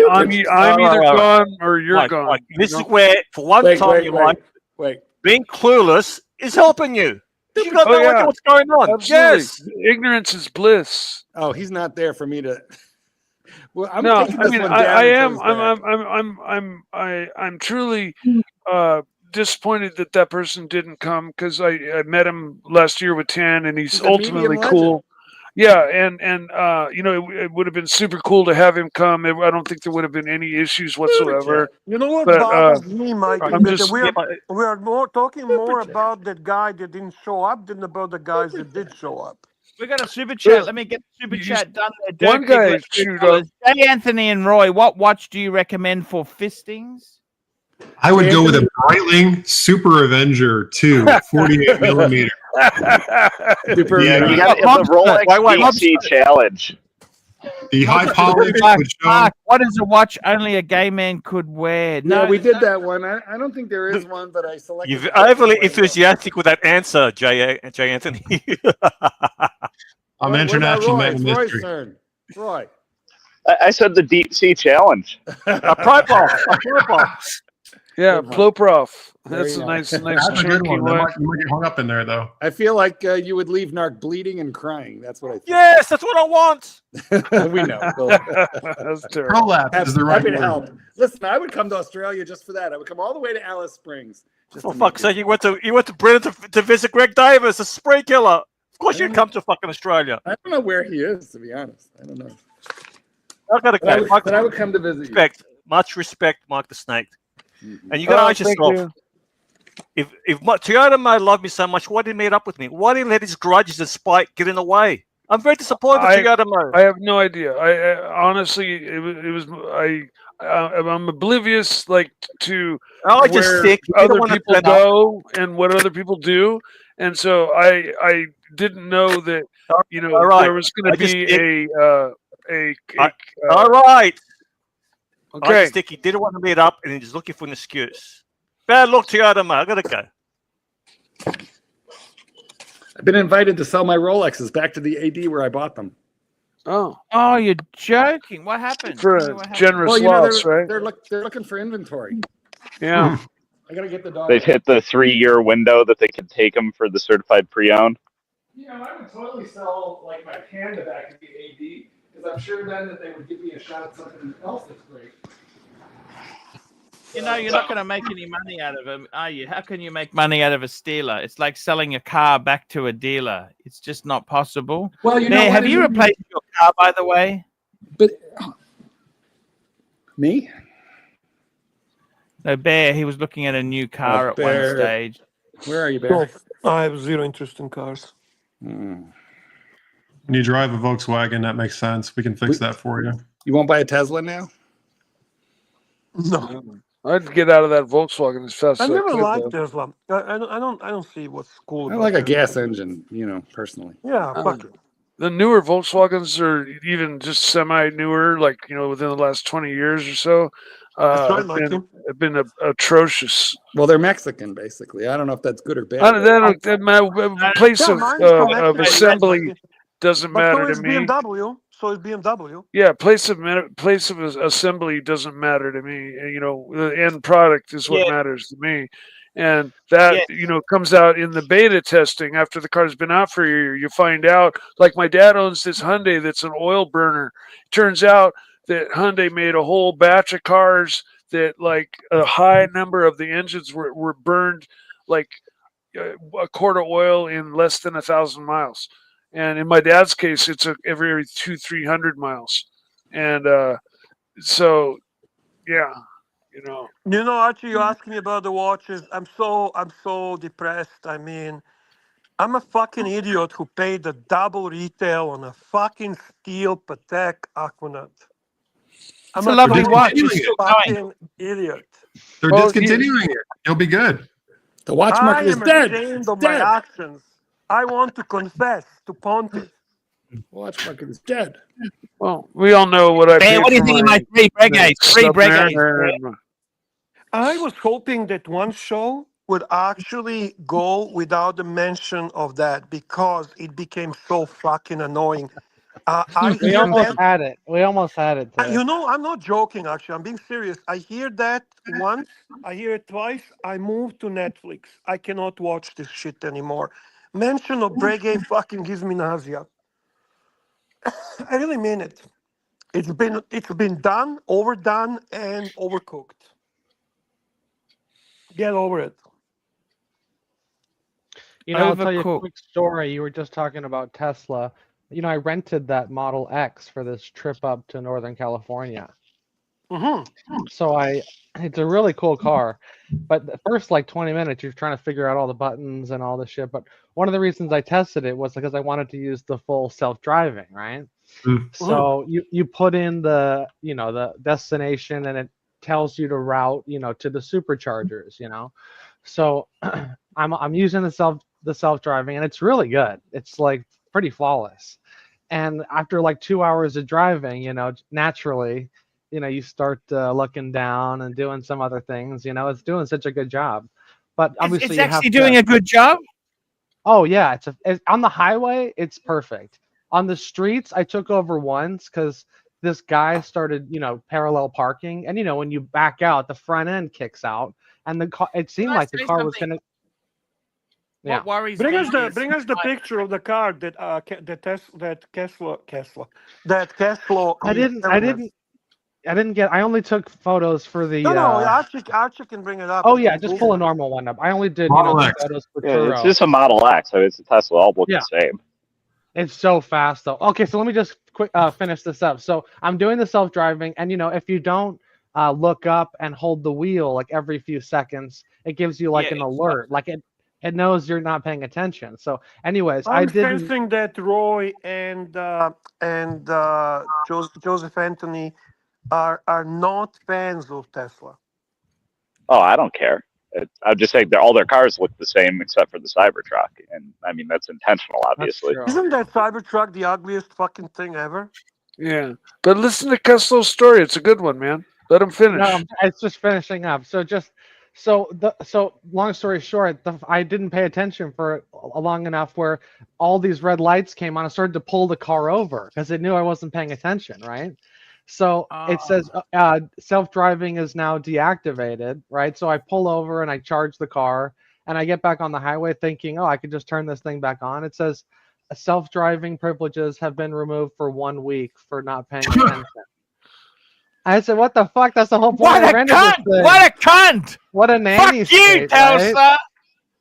I'm either gone or you're Mike, gone. Mike, this is where, for one time in your life, Wait. being clueless is helping you. You got no idea what's going on. Absolutely. Yes. Ignorance is bliss. Oh, he's not there for me to. Well, I'm No, taking I this mean, one down I until am. he's back. I'm truly disappointed that person didn't come, because I met him last year with Tan, and he's He's a ultimately medium cool. Yeah, and it would have been super cool to have him come. I don't think there would have been any issues whatsoever. You know what But, bothers me, Mike? I'm is that just- we are talking more about that guy that didn't show up than about the guys that did show up. We got a super chat. Let me get the super chat done. There. One Dirk guy Higgler, chewed up. Hey, Anthony and Roy, what watch do you recommend for fistings? I would go with a Breitling Super Avenger 2, 48 millimeter. Super Yeah, Avenger. you got the Rolex DC challenge. The high polish would show. Mark, what is a watch only a gay man could wear? Yeah, we did that one. I don't think there is one, but I selected. You're overly enthusiastic with that answer, J. Anthony. I'm international man of It's Roy's mystery. turn. Roy. I said the deep sea challenge. A Proprof. Yeah, Ploprof. There That's you a go. nice That's a good chunky one. one. You might get hung up in there, though. I feel like you would leave Narc bleeding and crying. That's what I think. Yes, that's what I want. We know. That's terrible. Prolapse is the right Happy to word. help. Listen, I would come to Australia just for that. I would come all the way to Alice Springs. Just For to fuck's meet sake, you went to Britain to visit Greg Davis, a spree killer. Of course you'd come to fucking Australia. I don't know where he is, to be honest. I don't know. I gotta go. But I would come to visit you. Much respect, Mike the Snake. And you gotta ask thank yourself, if Toyota Mo loved me so much, why did he meet up with me? Why did he let his grudges and spite get in the way? I'm very disappointed, Toyota Mo. I have no idea. I honestly, I'm oblivious, to I just where think you don't other wanna people turn up. go and what other people do, and so I didn't know that All right. there was going I to just be All right. I okay. just think he didn't want to meet up and he's looking for an excuse. Bad luck, Toyota Mo. I gotta go. I've been invited to sell my Rolexes back to the AD where I bought them. Oh, you're joking. What happened? for Tell me a what happened. generous Well, loss, right? they're looking for inventory. Yeah. I gotta get the dog. They've hit the 3-year window that they can take them for the certified pre-owned. I would totally sell like my Panda back to the AD because I'm sure then that they would give me a shot at something else that's great. You're not going to make any money out of them, are you? How can you make money out of a stealer? It's like selling a car back to a dealer. It's just not possible. Well, Have you replaced your car, by the way? But me? No, Bear. He was looking at a new car at Bear. one stage. Where are you, Bear? I have zero interest in cars. When you drive a Volkswagen, that makes sense. We can fix that for you. You won't buy a Tesla now? No. I'd get out of that Volkswagen as fast I as I never could. liked though. Tesla. I don't see what's cool I about like a it. gas engine, you know, personally. Yeah, fuck it. The newer Volkswagens are even just semi-newer, like within the last 20 years or so. That's right, Mikey. Have been atrocious. Well, they're Mexican, basically. I don't know if that's good or bad. My place Yeah, of mine is from Mexico, assembly Mikey. doesn't But matter so is to me. BMW. So is BMW. Yeah, place of assembly doesn't matter to me. The end product is what matters to me, and that comes out in the beta testing after the car's been out for a year. You find out, like my dad owns this Hyundai that's an oil burner. Turns out that Hyundai made a whole batch of cars that, like, a high number of the engines were burned, like a quart of oil in less than 1,000 miles. And in my dad's case, it's every 200-300 miles. And so, yeah, Archie, you asked me about the watches. I'm so depressed. I mean, I'm a fucking idiot who paid the double retail on a fucking steel Patek Aquanaut. It's a lovely watch. Fucking idiot. They're discontinuing it. You'll be good. The watch market is dead. I am ashamed of Dead. my actions. I want to confess to Pontiff. The watch market is dead. Well, we all know what I paid. Hey, what do you think of my free bregates? Free bregates. I was hoping that one show would actually go without the mention of that because it became so fucking annoying. We almost had it. Today. I'm not joking, actually. I'm being serious. I hear that once. I hear it twice. I moved to Netflix. I cannot watch this shit anymore. Mention of Breguet fucking gives me nausea. I really mean it. It's been done, overdone, and overcooked. Get over it. I'll tell you a quick story. You were just talking about Tesla. I rented that Model X for this trip up to Northern California. Mm-hmm. So it's a really cool car, but the first 20 minutes you're trying to figure out all the buttons and all the shit. But one of the reasons I tested it was because I wanted to use the full self-driving, right? Mm-hmm. So you put in the the destination and it tells you to route to the superchargers, So I'm using the self-driving and it's really good. It's pretty flawless. And after 2 hours of driving, naturally, you start looking down and doing some other things. It's doing such a good job. But obviously, it's actually doing a good job. Oh yeah, it's on the highway. It's perfect. On the streets, I took over once because this guy started, parallel parking, and when you back out, the front end kicks out, and the car. It seemed like the car was gonna. Yeah. What worries bring me us the picture of the car that Tesla. I only took photos for the. No, Archie can bring it up. Oh yeah, just pull a normal one up. I only did photos for Turo. It's just a Model X. So it's a Tesla. All look the same. It's so fast though. Okay, so let me just finish this up. So I'm doing the self-driving, and if you don't look up and hold the wheel every few seconons, it gives you an alert. It knows you're not paying attention. So, anyways, I'm sensing that Roy and Joseph Anthony are not fans of Tesla. Oh, I don't care. I'm just saying that all their cars look the same except for the Cybertruck, and I mean that's intentional, obviously. Isn't that Cybertruck the ugliest fucking thing ever? Yeah, but listen to Kessel's story. It's a good one, man. Let him finish. No, it's just finishing up. So long story short, I didn't pay attention for long enough where all these red lights came on. I started to pull the car over because it knew I wasn't paying attention, right? So it says self-driving is now deactivated, right? So I pull over and I charge the car and I get back on the highway thinking, I could just turn this thing back on. It says self-driving privileges have been removed for 1 week for not paying attention. I said, what the fuck? That's the whole point. What a cunt! What a cunt! What a nanny state, Tesla! Right?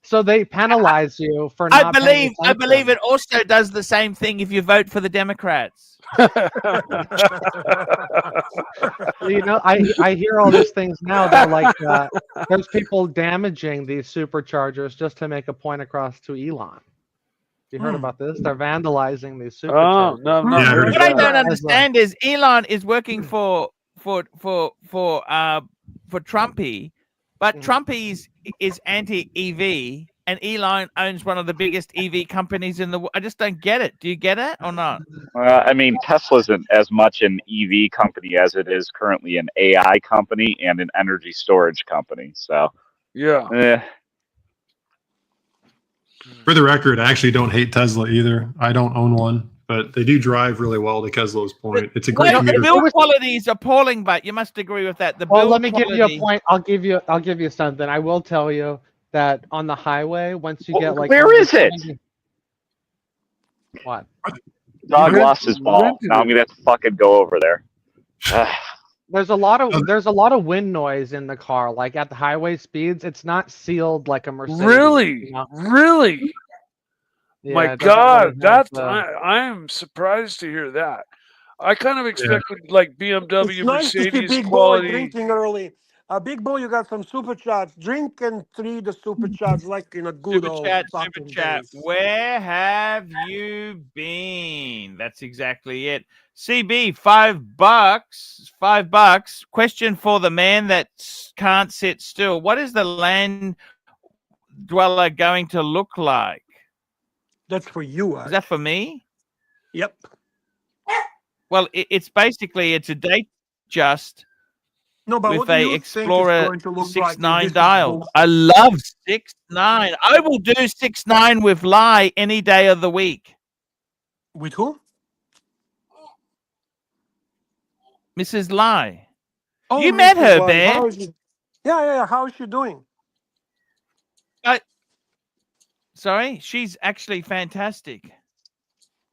So they penalize you for not paying attention. I believe it also does the same thing if you vote for the Democrats. I hear all these things now. They're there's people damaging these superchargers just to make a point across to Elon. You heard about this? They're vandalizing these superchargers. Oh, no. What I don't understand is Elon is working for for Trumpy, but Trumpy is anti-EV, and Elon owns one of the biggest EV companies in the world. I just don't get it. Do you get it or not? I mean, Tesla isn't as much an EV company as it is currently an AI company and an energy storage company. So, yeah. For the record, I actually don't hate Tesla either. I don't own one, but they do drive really well. To Keslow's point, it's a great The build quality is appalling, but you must agree with that. Well, let me give you a point. I'll give you something. I will tell you that on the highway, once you get like where is it? What? Dog lost his ball. Now I'm gonna have to fucking go over there. There's a lot of wind noise in the car. Like at the highway speeds, it's not sealed like a Mercedes. Really, you know? really. Yeah, My God, I'm surprised to hear that. I kind of expected like BMW, it's nice Mercedes to see big quality. Boy drinking early. Big Boy, you got some super chats. Drink and treat the super chats like in a good old fucking days. Where have you been? That's exactly it. CB, $5. $5. Question for the man that can't sit still. What is the land dweller going to look like? That's for you, Arch. Is that for me? Yep. Well, it's basically a date just with a Explorer 6.9 dial. I love 6.9. I will do 6.9 with Lai any day of the week. With who? Mrs. Lai. Oh, you met her, Lai. Bear. Yeah. How is she doing? Sorry, she's actually fantastic.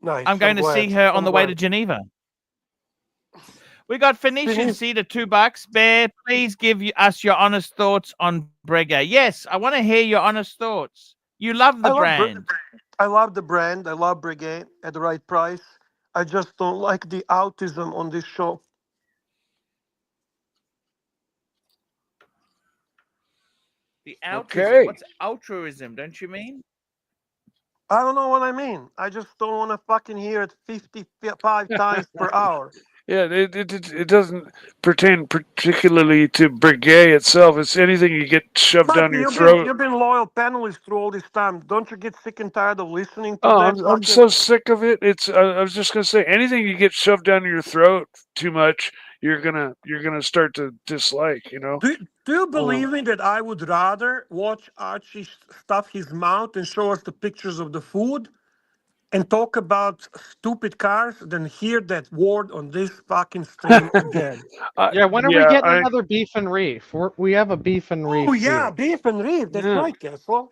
Nice. I'm going to see her on the way to Geneva. We got Phoenician Cedar, $2. Bear, please give us your honest thoughts on Breguet. Yes, I want to hear your honest thoughts. You love the brand. I love the brand. I love Breguet at the right price. I just don't like the autism on this show. The autism. What's altruism? Don't you mean? I don't know what I mean. I just don't want to fucking hear it 55 times per hour. Yeah, it doesn't pertain particularly to Breguet itself. It's anything you get shoved down your throat. You've been loyal panelist through all this time. Don't you get sick and tired of listening to that? I'm so sick of it. I was just gonna say, anything you get shoved down your throat too much, you're gonna start to dislike. You know. Do you believe me that I would rather watch Archie stuff his mouth and show us the pictures of the food and talk about stupid cars than hear that word on this fucking stream again? Yeah, when are we getting another beef and reef? We have a beef and reef. Oh yeah, beef and reef. That's right, Kessel.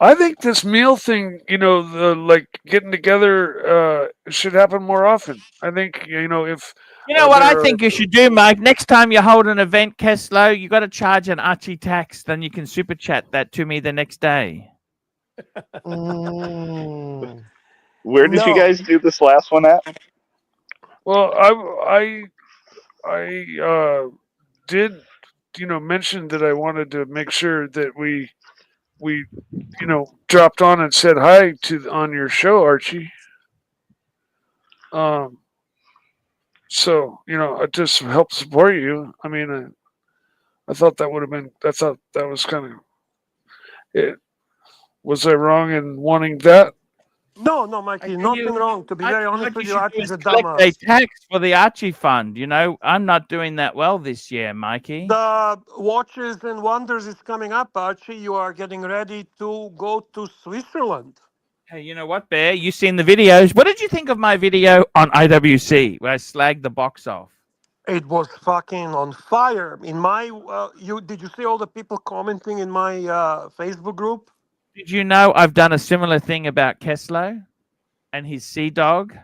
I think this meal thing, the like getting together, should happen more often. I think if. You know what I think you should do, Mike? Next time you hold an event, Kessler, you got to charge an Archie tax. Then you can super chat that to me the next day. Where did you guys do this last one at? Well, I did, mention that I wanted to make sure that we dropped on and said hi on your show, Archie. So, it just helped support you. I mean, I thought that would have been, I thought that was kind of it. Was I wrong in wanting that? No, Mikey, nothing wrong. To be very honest with you, Archie's a dumbass. A tax for the Archie fund. I'm not doing that well this year, Mikey. The Watches and Wonders is coming up, Archie. You are getting ready to go to Switzerland. Hey, you know what, Bear? You've seen the videos. What did you think of my video on IWC where I slagged the box off? It was fucking on fire. In my, did you see all the people commenting in my Facebook group? Did you know I've done a similar thing about Kessler and his sea dog?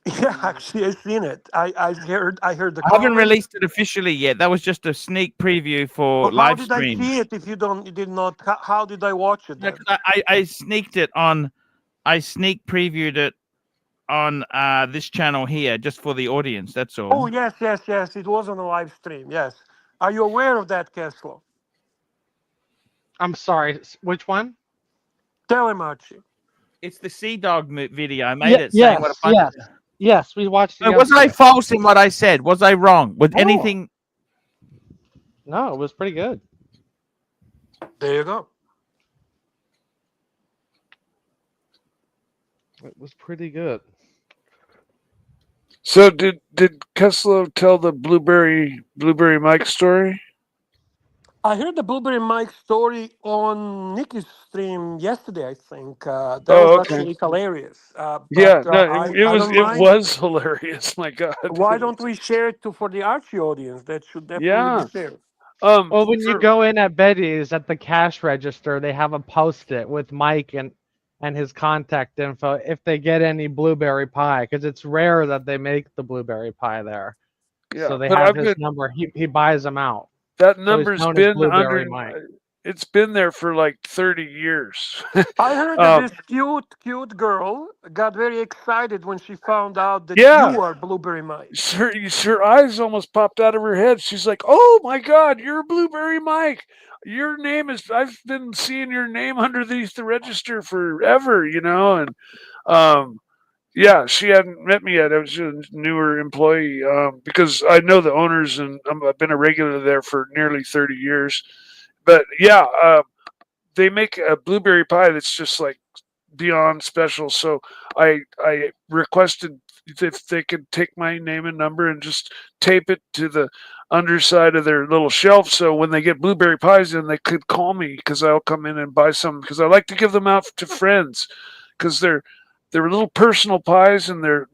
Yeah, actually, I've seen it. I heard the. I haven't released it officially yet. That was just a sneak preview for live stream. How did I see it if you did not? How did I watch it? I sneaked it on. I sneak previewed it on this channel here just for the audience. That's all. Oh yes. It was on a live stream. Yes. Are you aware of that, Kessler? I'm sorry. Which one? Tell him, Archie. It's the Sea Dog video. I made it. Saying what a yes, we watched. Was I false in what I said? Was I wrong? Was anything? No, it was pretty good. There you go. It was pretty good. So did Kessler tell the Blueberry Mike story? I heard the Blueberry Mike story on Nikki's stream yesterday. I think that Oh, was okay. actually hilarious. Yeah, no, it it was hilarious. My God. Why don't we share it for the Archie audience? That should definitely be shared. Well, when you go in at Betty's at the cash register, they have a post-it with Mike and his contact info if they get any blueberry pie, because it's rare that they make the blueberry pie there. Yeah, so they but have I've his been- number. He buys them out. That So he's number's known as been Blueberry under. Mike. It's been there for like 30 years. I heard that this cute girl got very excited when she found out that Yeah. you are Blueberry Mike. Her eyes almost popped out of her head. She's like, "Oh my God, you're Blueberry Mike. Your name is. I've been seeing your name underneath the register forever, you know." And yeah, she hadn't met me yet. I was a newer employee because I know the owners and I've been a regular there for nearly 30 years. But yeah, they make a blueberry pie that's just like beyond special. So I requested if they could take my name and number and just tape it to the underside of their little shelf, so when they get blueberry pies in, they could call me because I'll come in and buy some, because I like to give them out to friends because they're little personal pies and their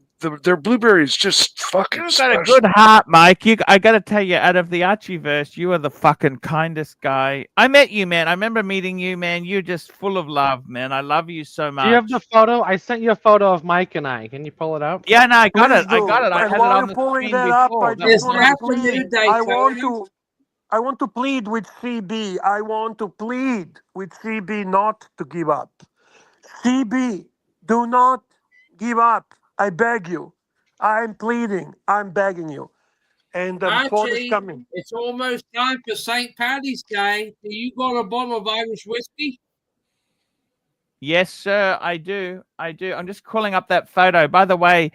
blueberries just fucking You've got special. a good heart, Mike. I got to tell you, out of the Archieverse, you are the fucking kindest guy. I met you, man. I remember meeting you, man. You're just full of love, man. I love you so much. Do you have the photo? I sent you a photo of Mike and I. Can you pull it up? Yeah, no, I got Please it. I do. got it. I And had it while on you're the pulling screen that up, before. I That just was want nice. to plead. I want to plead with CB. I want to plead with CB not to give up. CB, do not give up. I beg you. I'm pleading. I'm begging you. And the phone is Archie, coming. it's almost time for St. Paddy's Day. Do you got a bottle of Irish whiskey? Yes, sir, I do. I do. I'm just calling up that photo. By the way,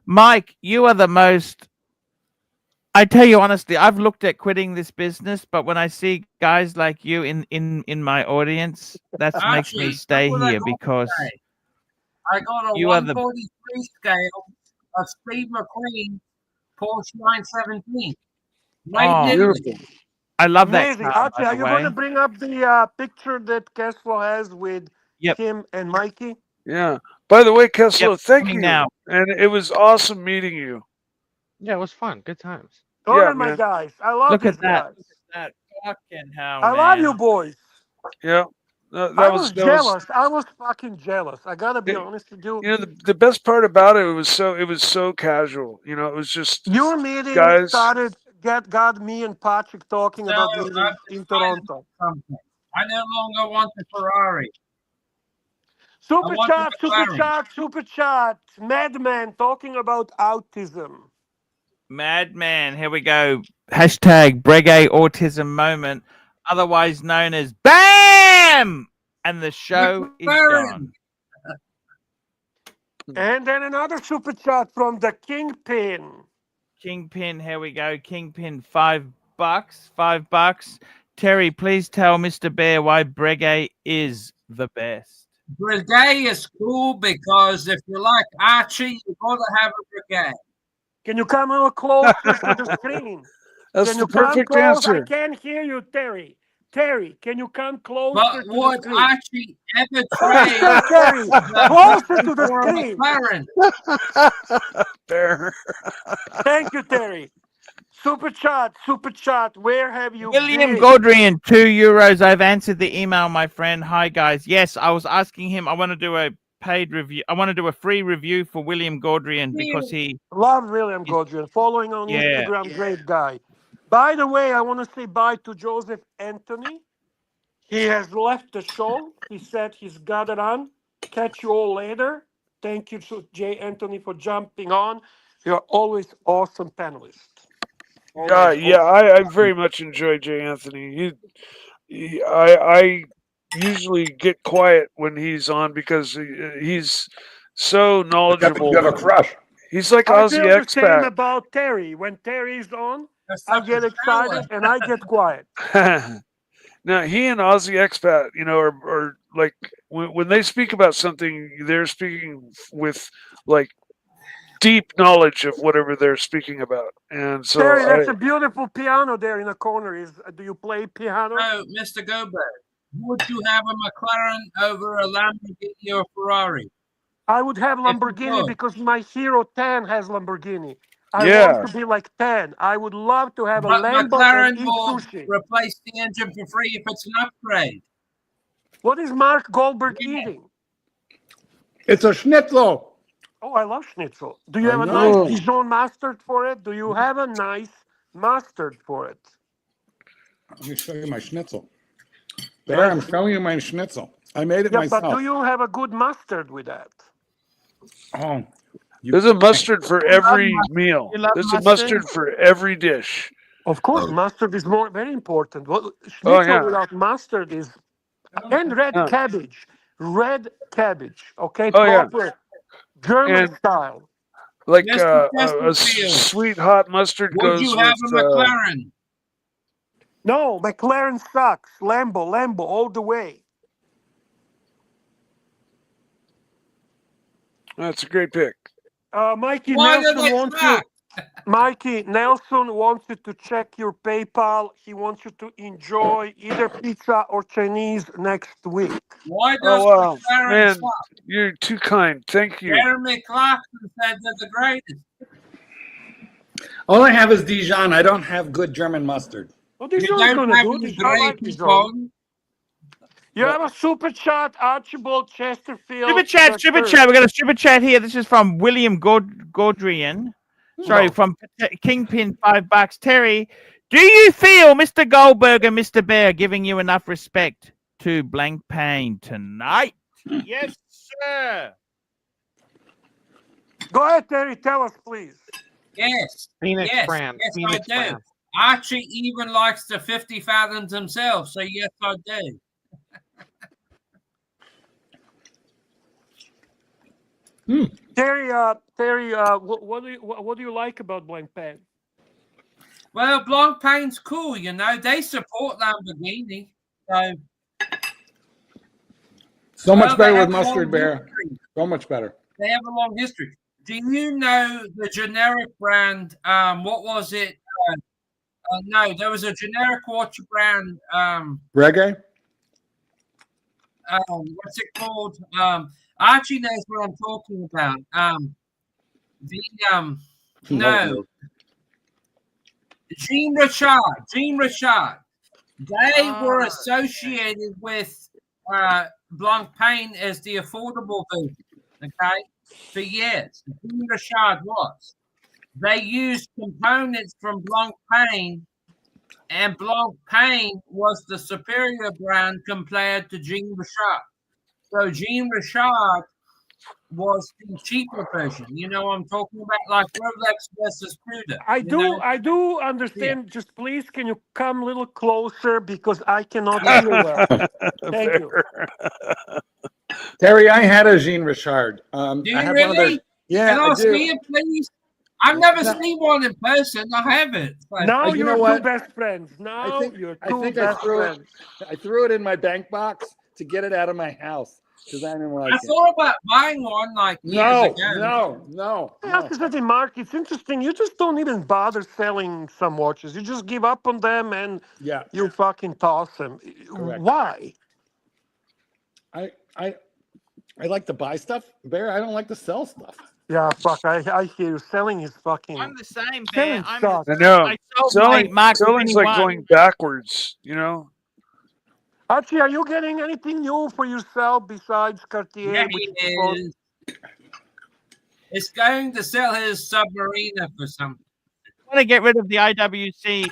Mike, you are the most. I tell you honestly, I've looked at quitting this business, but when I see guys like you in my audience, that makes me Archie, stay look what I here got because today. I got a you are the. 143 scale of Steve McQueen Porsche 917. Made Oh, in Italy. Beautiful. I love that Amazing. car, Archie, by are the you going to way. bring up the picture that Kessler has with Yep. Tim and Mikey? Yeah. By the way, Kessler, Yep, thank coming you. now. And it was awesome meeting you. Yeah, it was fun. Good times. All Yeah, right, my man. guys. I love Look these at that. guys. Look at that. Fucking hell, I man. love you boys. Yeah. That I was was that was jealous. I was fucking jealous. I gotta be it- honest with you. you know the best part about it was so casual. You know, it was just Your meeting guys. got me and Patrick talking So about I've living in Toronto. something. I no longer want the Ferrari. Super want chat, the super McLaren. chat, super chat. Madman talking about autism. Madman, here we go. Hashtag Breguet autism moment, otherwise known as BAM! And the show is gone. And then another super chat from the Kingpin. Kingpin, here we go. Kingpin, $5. $5. Terry, please tell Mr. Bear why Breguet is the best. Breguet is cool because if you like Archie, you got to have a Breguet. Can you come a little closer to the screen? That's Can the you come perfect close? answer. I can't hear you, Terry. Terry, can you come closer But to the would screen? Archie ever Closer, trade Terry. Closer to the for a screen. McLaren? There. Thank you, Terry. Super chat, super chat. Where have you William been? Gaudrian, €2. I've answered the email, my friend. Hi, guys. Yes, I was asking him. I want to do a paid review. I want to do a free review for William Gaudrian because he. Love William Gaudrian. Following on Yeah. Instagram, great guy. By the way, I want to say bye to Joseph Anthony. He has left the show. He said he's got it on. Catch you all later. Thank you to Jay Anthony for jumping on. You're always awesome panelists. I very much enjoy Jay Anthony. I usually get quiet when he's on because he's so knowledgeable. You have a crush. He's like I feel Ozzy the X same Pac. about Terry. When Terry's on, I get excited and I get quiet. Now he and Aussie Expat, are like when they speak about something, they're speaking with like deep knowledge of whatever they're speaking about. And so, Terry, that's a beautiful piano there in the corner. Do you play piano? Oh, Mr. Goldberg, would you have a McLaren over a Lamborghini or Ferrari? I would have Lamborghini because my Hero 10 has Lamborghini. I Yeah. want to be like 10. I would love to have a But Lambo McLaren and eat will sushi. replace the engine for free if it's an upgrade. What is Mark Goldberg eating? It's a schnitzel. Oh, I love schnitzel. Do you have a nice Dijon mustard for it? Do you have a nice mustard for it? Let me show you my schnitzel. There, I'm showing you my schnitzel. I made it myself. But do you have a good mustard with that? Oh, there's a mustard for every meal. There's a mustard for every dish. Of course, mustard is very important. Schnitzel without mustard is... And red cabbage. Red cabbage, okay? Proper German style. Like a sweet hot mustard goes with... Would you have a McLaren? No, McLaren sucks. Lambo, all the way. That's a great pick. Mikey Nelson wants you to check your PayPal. He wants you to enjoy either pizza or Chinese next week. Why does McLaren suck? You're too kind. Thank you. Jeremy Clarkson said they're the greatest. All I have is Dijon. I don't have good German mustard. Well, Dijon's going to do Dijon. You have a super chat, Archibald Chesterfield. Super chat. We got a super chat here. This is from William Gaudrian. Sorry, from Kingpin, $5. Terry, do you feel Mr. Goldberg and Mr. Bear giving you enough respect to blank pain tonight? Yes, sir. Go ahead, Terry. Tell us, please. Yes. Phoenix yes, brand. yes, Phoenix I do. brand. Archie even likes the 50 fathoms himself, so yes, I do. Terry, what do you like about Blank Pain? Well, Blanc Pain's cool, They support Lamborghini, so much better with mustard, Bear. So much better. They have a long history. Do you know the generic brand? What was it? No, there was a generic watch brand. Reggae. What's it called? Archie knows what I'm talking about. No. Jean Richard. They were associated with Blanc Pain as the affordable version, okay? For years. Jean Richard was. They used components from Blanc Pain, and Blanc Pain was the superior brand compared to Jean Richard. So Jean Richard was the cheaper version. You know what I'm talking about? Like Rolex versus Qd. I do understand. Yeah. Just please, can you come a little closer because I cannot hear well. Thank you. Terry, I had a Jean Richard. Do you really? Yeah, can I see it, please? I've never seen one in person. I haven't. Now you're two best friends. Now you're two best friends. I threw it in my bank box to get it out of my house. I thought about buying one No. Mark, it's interesting. You just don't even bother selling some watches. You just give up on them and you fucking toss them. Correct. Why? I like to buy stuff, Bear. I don't like to sell stuff. Yeah, fuck. I hear you. Selling is fucking. I'm the same, Bear. I know. Selling's like going backwards, Archie, are you getting anything new for yourself besides Cartier? Yeah, he is. It's going to sell his Submariner for something. I want to get rid of the IWC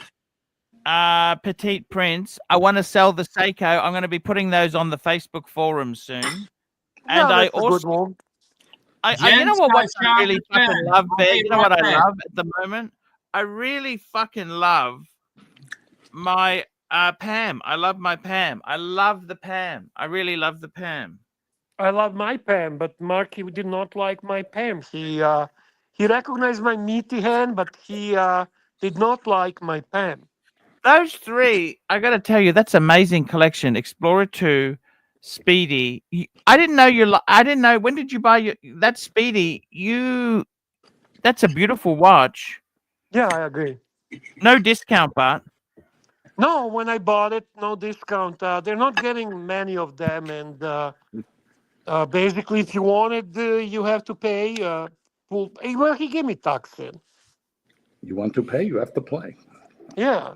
Petite Prince. I want to sell the Seiko. I'm going to be putting those on the Facebook forum soon. And I also, you know what I really fucking love, Bear? You know what I love at the moment? I really fucking love my Pam. I love my Pam. I love the Pam. I really love the Pam. I love my Pam, but Marky did not like my Pam. He recognized my meaty hand, but he did not like my pen. Those three, I got to tell you, that's amazing collection. Explorer 2, Speedy. I didn't know I didn't know. When did you buy that Speedy? That's a beautiful watch. Yeah, I agree. No discount, but. No, when I bought it, no discount. They're not getting many of them, and basically, if you want it, you have to pay. Well, he gave me tax in. You want to pay, you have to play. Yeah.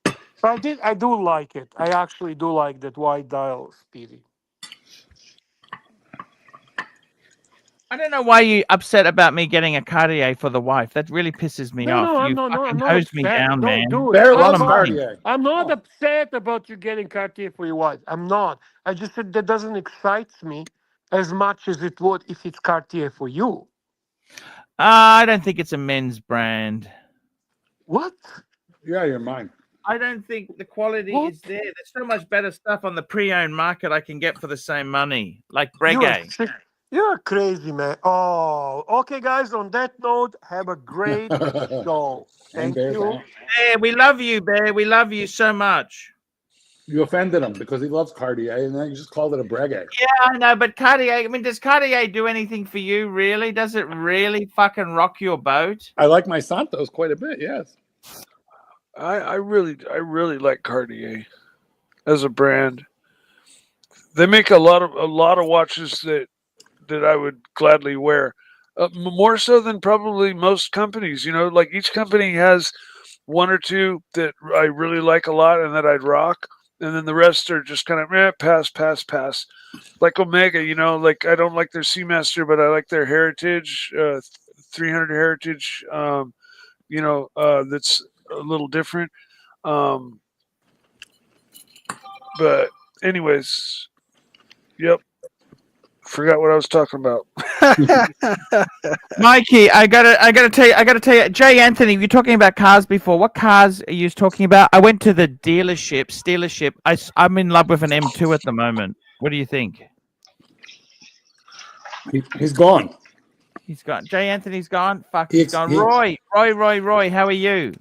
So I do like it. I actually do like that white dial Speedy. I don't know why you're upset about me getting a Cartier for the wife. That really pisses me off. I'm You not hose me upset. down, man. Bear loves Cartier. I'm not upset about you getting Cartier for your wife. I'm not. I just said that doesn't excite me as much as it would if it's Cartier for you. I don't think it's a men's brand. What? Yeah, you're mine. I don't think the quality is there. There's so much better stuff on the pre-owned market I can get for the same money, like Breguet. You're crazy, man. Oh, okay, guys. On that note, have a great show. Thank you. Bear, we love you, Bear. We love you so much. You offended him because he loves Cartier, and then you just called it a Breguet. Yeah, I know, but Cartier, I mean, does Cartier do anything for you, really? Does it really fucking rock your boat? I like my Santos quite a bit, yes. I really like Cartier as a brand. They make a lot of watches that I would gladly wear, more so than probably most companies. You know, like each company has one or two that I really like a lot and that I'd rock, and then the rest are just kind of pass. Like Omega, you know, like I don't like their Seamaster, but I like their Heritage 300 Heritage. You know, that's a little different. But anyways, yep. Forgot what I was talking about. Mikey, I gotta tell you, Jay Anthony, you're talking about cars before. What cars are you talking about? I went to the dealership. I'm in love with an M2 at the moment. What do you think? He's gone. He's gone. Jay Anthony's gone. Fuck, he's gone. Roy, how are you?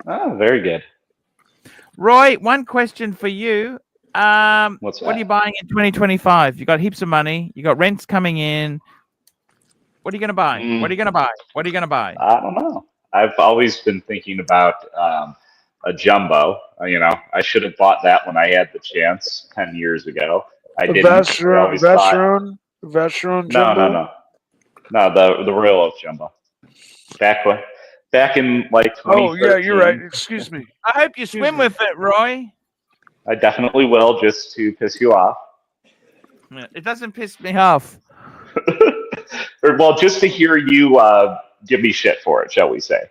Oh, very good. Roy, one question for you. What are you buying in 2025? You got heaps of money. You got rents coming in. What are you going to buy? What are you going to buy? I don't know. I've always been thinking about a jumbo. You know, I should have bought that when I had the chance 10 years ago. I didn't. Vacheron jumbo? No, the Royal Oak jumbo. Back in like 2013. Oh yeah, you're right. Excuse me. I hope you swim with it, Roy. I definitely will, just to piss you off. It doesn't piss me off. Well, just to hear you give me shit for it, shall we say?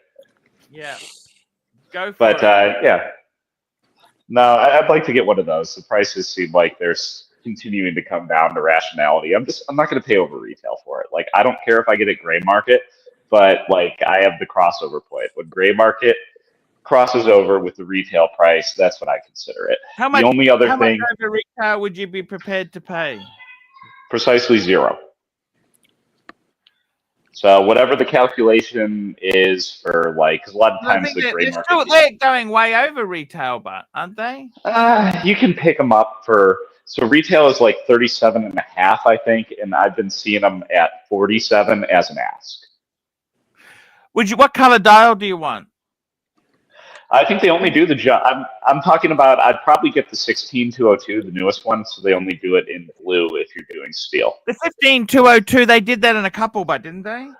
Yeah. Go for but, it. yeah. No, I'd like to get one of those. The prices seem like they're continuing to come down to rationality. I'm not going to pay over retail for it. Like, I don't care if I get it gray market, but like I have the crossover point. When gray market crosses over with the retail price, that's when I consider it. How much over retail would you be prepared to pay? Precisely 0. So whatever the calculation is for, like, because a lot of times the gray market, they're going way over retail, but aren't they? You can pick them up for, so retail is like 37.5, I think, and I've been seeing them at 47 as an ask. What color dial do you want? I think they only do I'm talking about, I'd probably get the 16202, the newest one, so they only do it in blue if you're doing steel. The 15202, they did that in a couple, but didn't they?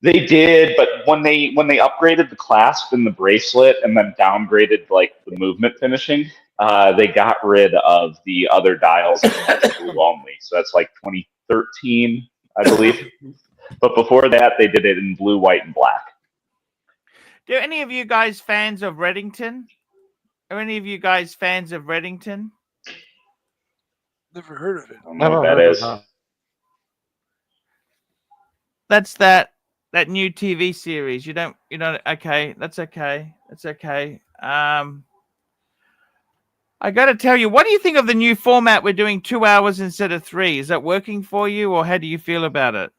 They did, but when they upgraded the clasp and the bracelet and then downgraded like the movement finishing, they got rid of the other dials and blue only. So that's like 2013, I believe. But before that, they did it in blue, white, and black. Do any of you guys fans of Reddington? Are any of you guys fans of Reddington? Never heard of it. I don't know what that is. That's that new TV series. You don't. Okay, that's okay. That's okay. I got to tell you, what do you think of the new format? We're doing 2 hours instead of 3. Is that working for you, or how do you feel about it?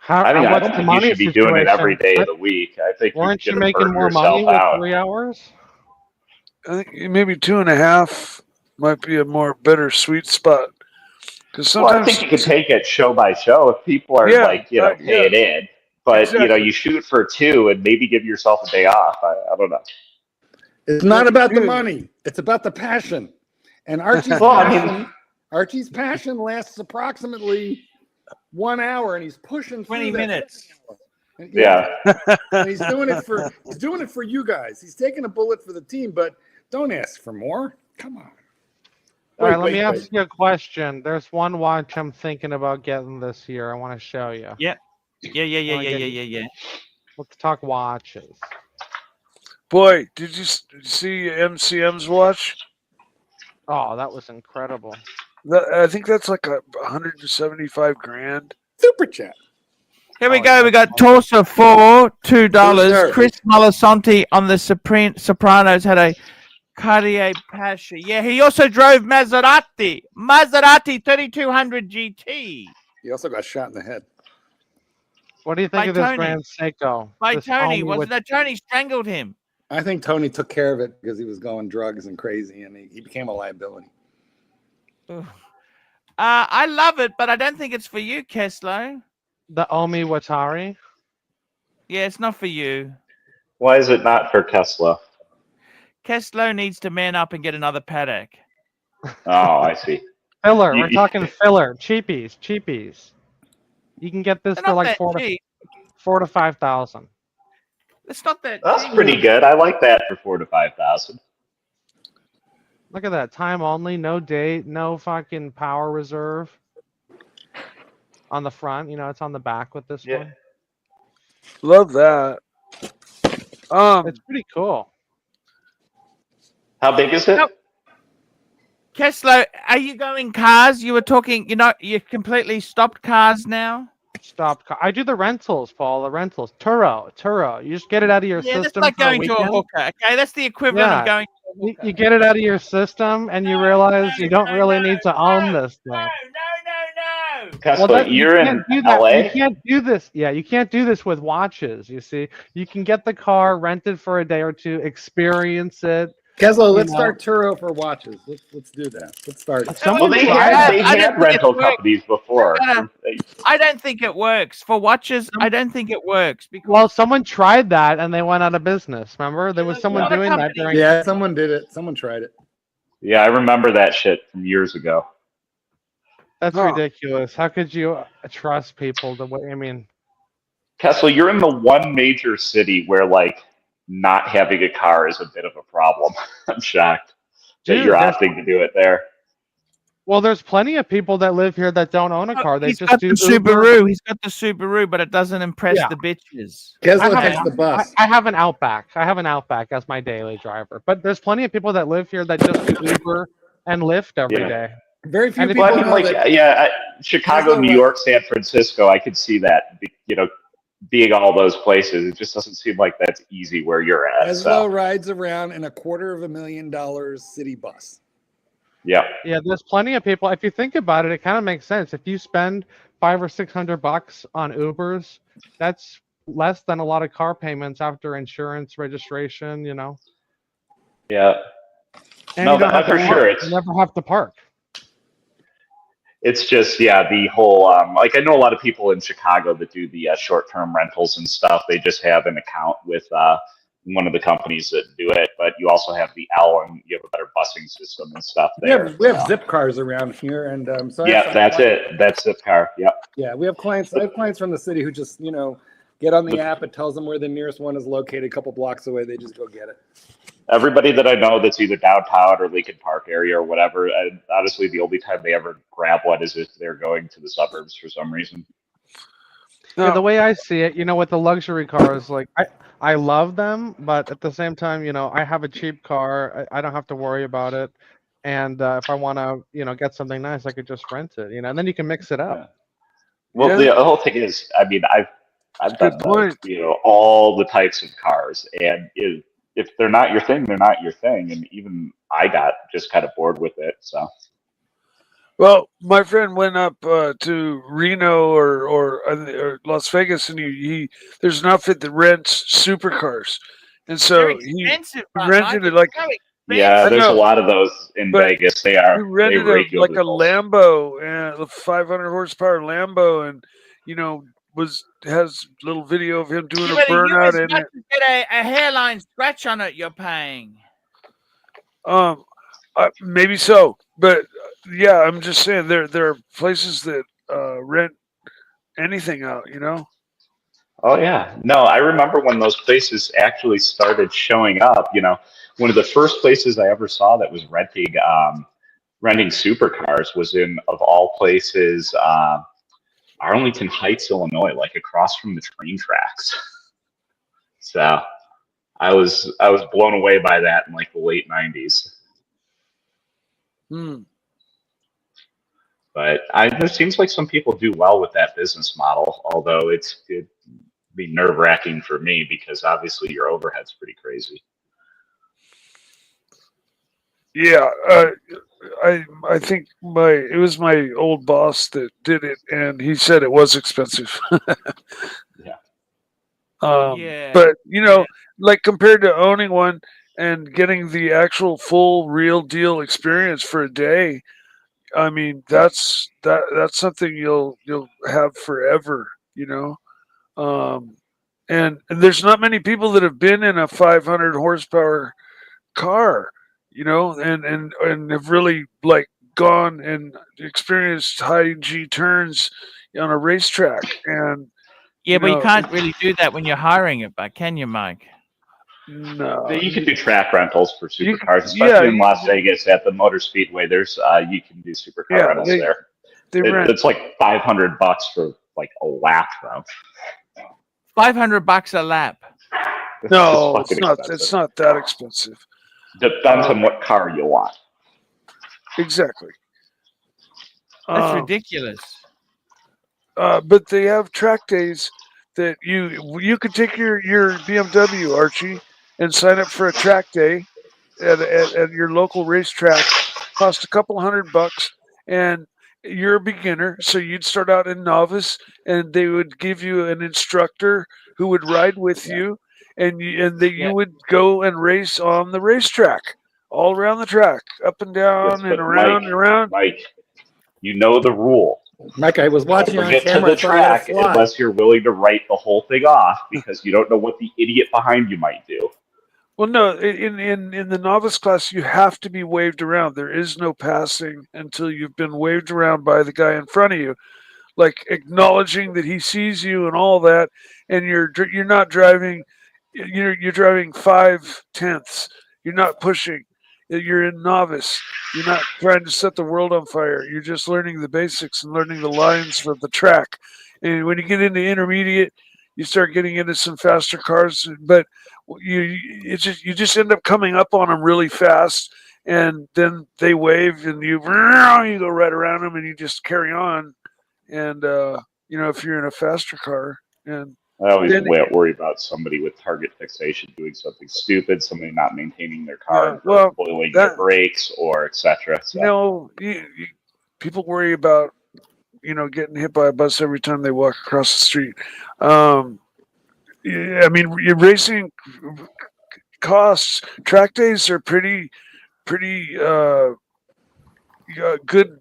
I How don't what's the think you money should be doing it every situation? day of the week. I think Weren't you're you going to making burn more money yourself with out. 3 hours? I think maybe 2.5 might be a more better sweet spot. Because Well, I sometimes, think you could take it show by show if people are yeah, like, you know, yeah, paying in. But, you know, exactly. you shoot for 2 and maybe give yourself a day off. I don't know. It's not about the money. It's about the passion. And Archie's Well, I passion, mean, Archie's passion lasts approximately 1 hour, and he's pushing 20 through that. minutes. yeah. And he's doing it for you guys. He's taking a bullet for the team, but don't ask for more. Come on. All right, let me ask you a question. There's one watch I'm thinking about getting this year. I want to show you. Yeah. Yeah. Let's talk watches. Boy, did you see MCM's watch? Oh, that was incredible. I think that's like 175 grand. Super chat. Here we go. We got Tulsa for $2. Chris Malasanti on the Sopranos had a Cartier Pasha. Yeah, he also drove Maserati 3200 GT. He also got shot in the head. What do you think of this brand Seiko? By Tony. Wasn't that Tony strangled him? I think Tony took care of it because he was going drugs and crazy, and he became a liability. I love it, but I don't think it's for you, Keslo. The Omi Watari? Yeah, it's not for you. Why is it not for Tesla? Keslo needs to man up and get another paddock. Oh, I see. Filler. We're talking filler. Cheapies. You can get this for like 4 to 5,000. It's not that. That's pretty good. I like that for 4 to 5,000. Look at that. Time only. No date. No fucking power reserve. On the front, you know, it's on the back with this one. Love that. It's pretty cool. How big is it? Keslo, are you going cars? You were talking, you completely stopped cars now? I do the rentals, Paul, the rentals. Turo. You just get it out of your system. That's like going to a hooker, okay? That's the equivalent of going to a hooker. You get it out of your system and you realize you don't really need to own this thing. No. You're in LA? You can't do this. Yeah, you can't do this with watches, you see. You can get the car rented for a day or two, experience it. Keslo, let's start Turo for watches. Let's do that. Let's start it. Well, they had rental companies before. I don't think it works. For watches, I don't think it works. Well, someone tried that and they went out of business. Remember? There was someone doing that during... Yeah, someone did it. Someone tried it. Yeah, I remember that shit from years ago. That's ridiculous. How could you trust people the way, I mean... Keslo, you're in the one major city where, like, not having a car is a bit of a problem. I'm shocked that you're opting to do it there. Well, there's plenty of people that live here that don't own a car. They just do the Subaru. He's got the Subaru, but it doesn't impress the bitches. Keslo takes the bus. I have an Outback. As my daily driver. But there's plenty of people that live here that just do Uber and Lyft every day. Very few people. Chicago, New York, San Francisco. I could see that. Being all those places, it just doesn't seem like that's easy where you're at. Keslo rides around in a $250,000 city bus. Yeah. Yeah, there's plenty of people. If you think about it, it kind of makes sense. If you spend $500 or $600 on Ubers, that's less than a lot of car payments after insurance, registration. Yeah. And no, that for sure. You never have to park. It's just, the whole, I know a lot of people in Chicago that do the short-term rentals and stuff. They just have an account with one of the companies that do it, but you also have the L and you have a better busing system and stuff there. We have zip cars around here. And that's it. That's Zipcar. Yep. Yeah, we have clients. I have clients from the city who just, get on the app. It tells them where the nearest one is located a couple blocks away. They just go get it. Everybody that I know that's either downtown or Lincoln Park area or whatever, and honestly, the only time they ever grab one is if they're going to the suburbs for some reason. Yeah, the way I see it, with the luxury cars, like I love them, but at the same time, I have a cheap car. I don't have to worry about it. And if I want to, get something nice, I could just rent it, and then you can mix it up. Yeah. Well, the whole thing is, I mean, I've done all the types of cars, and if they're not your thing, they're not your thing. And even I got just kind of bored with it. So, Well, my friend went up to Reno or Las Vegas, and he there's an outfit that rents supercars, and They're so expensive, he but Mike, rented it it's like so Yeah, expensive. I there's a know, lot of those in but Vegas. They he they rented rake you over like the a coals. Lambo and a 500 horsepower Lambo, and has little video of him doing Yeah, a but you burnout as in much it. as get a hairline scratch on it, you're paying. Um, maybe so, but yeah, I'm just saying there are places that rent anything out. Oh yeah, no, I remember when those places actually started showing up. One of the first places I ever saw that was renting supercars was in, of all places, Arlington Heights, Illinois, like across from the train tracks. So I was blown away by that in like the late '90s. Hmm. But it seems like some people do well with that business model, although it'd be nerve wracking for me because obviously your overhead's pretty crazy. Yeah, I think it was my old boss that did it, and he said it was expensive. Yeah. Yeah. But like compared to owning one and getting the actual full real deal experience for a day, I mean that's something you'll have forever. And there's not many people that have been in a 500 horsepower car, and have really like gone and experienced high G turns on a racetrack. And Yeah, but you can't really do that when you're hiring it, but can you, Mike? no, You can do track rentals for supercars, yeah, especially in Las Vegas at the Motor Speedway. There's you can do supercar rentals there. They rent. It's like $500 for like a lap, though. $500 a lap. No, it's not. It's not that expensive. Depends on what car you want. Exactly. That's ridiculous. But they have track days that you could take your BMW, Archie, and sign up for a track day at your local racetrack. Cost a couple $100, and you're a beginner, so you'd start out in novice, and they would give you an instructor who would ride with you, and you would go and race on the racetrack, all around the track, up and down and around and around. Mike, you know the rule. Mike, I was watching on Get camera. to the track unless you're willing to write the whole thing off because you don't know what the idiot behind you might do. Well, no, in the novice class, you have to be waved around. There is no passing until you've been waved around by the guy in front of you, like acknowledging that he sees you and all that. And you're not driving. You're driving 5/10. You're not pushing. You're in novice. You're not trying to set the world on fire. You're just learning the basics and learning the lines for the track. And when you get into intermediate, you start getting into some faster cars, but you just end up coming up on them really fast, and then they wave, and you go right around them, and you just carry on. And if you're in a faster car, and I always worry about somebody with target fixation doing something stupid, somebody not maintaining their car, boiling their brakes, or etc. So. People worry about getting hit by a bus every time they walk across the street. I mean, your racing costs. Track days are pretty good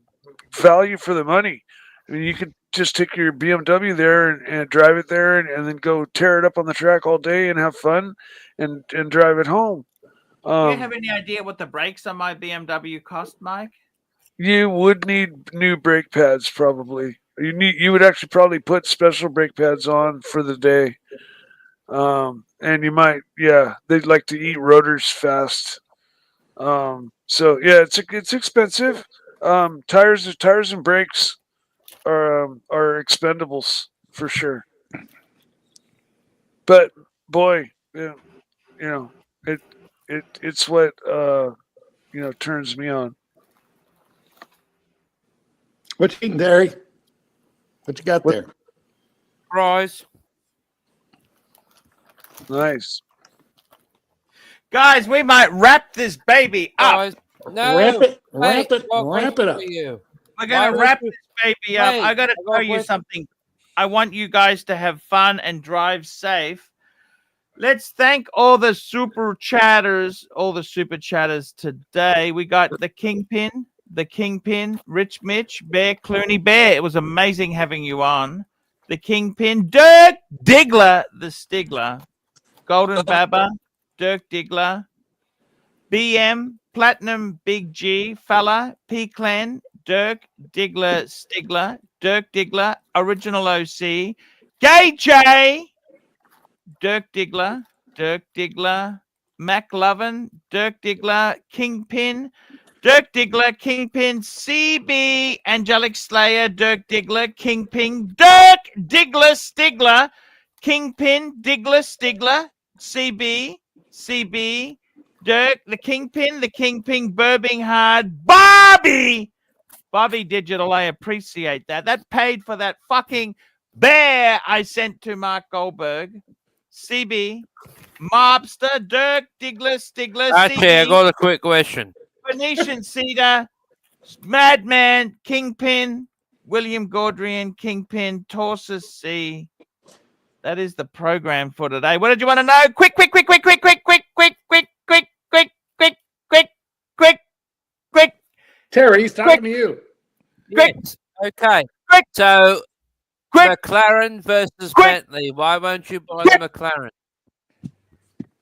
value for the money. I mean, you could just take your BMW there and drive it there, and then go tear it up on the track all day and have fun, and drive it home. Do you have any idea what the brakes on my BMW cost, Mike? You would need new brake pads, probably. You would actually probably put special brake pads on for the day. And you might, they'd like to eat rotors fast. So yeah, it's expensive. Tires and brakes are expendables for sure. But boy, it's what turns me on. What you eating, Derry? What you got there? Fries. Nice. Guys, we might wrap this baby up. No, Wrap it wait, up. for you. We're gonna wrap this baby up. I gotta tell you something. I want you guys to have fun and drive safe. Let's thank all the super chatters today. We got the Kingpin, Rich Mitch, Bear Clooney. Bear, it was amazing having you on. The Kingpin, Dirk Diggler, the Stigler, Golden Baba, Dirk Diggler, BM, Platinum, Big G, Fella, P Clan, Dirk Diggler, Stigler, Dirk Diggler, Original OC, Gay J, Dirk Diggler, Mac Lovin, Dirk Diggler, Kingpin, Dirk Diggler, Kingpin, CB, Angelic Slayer, Dirk Diggler, Kingpin, Dirk Diggler, Stigler, Kingpin, Diggler, Stigler, CB, Dirk, the Kingpin, Burbing Hard, Bobby Digital, I appreciate that. That paid for that fucking bear I sent to Mark Goldberg. CB, Mobster, Dirk, Diggler, Stigler, Archie, I got a quick question. Venetian Cedar, Madman, Kingpin, William Gaudrian, Kingpin, Torsus C. That is the program for today. What did you want to know? Quick. Terry, he's talking to you. Quick. Yes. Okay. Quick. So, Quick. McLaren versus Bentley. Why won't you buy the McLaren?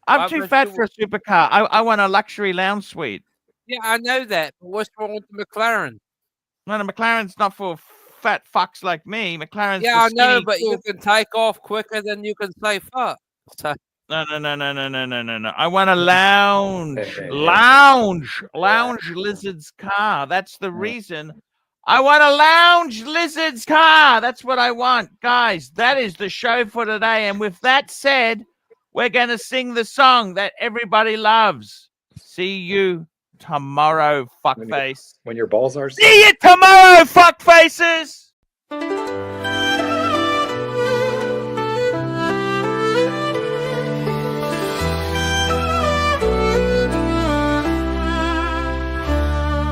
I'm too fat for a supercar. I want a luxury lounge suite. Yeah, I know that. But what's wrong with the McLaren? No, the McLaren's not for fat fucks like me. McLaren's Yeah, I for know, skinny, but cool. you can take off quicker than you can say fuck. So, No. I want a lounge lizard's car. That's the reason. I want a lounge lizard's car. That's what I want. Guys, that is the show for today. And with that said, we're going to sing the song that everybody loves. See you tomorrow, fuckface. When your balls are... See you tomorrow, fuckfaces!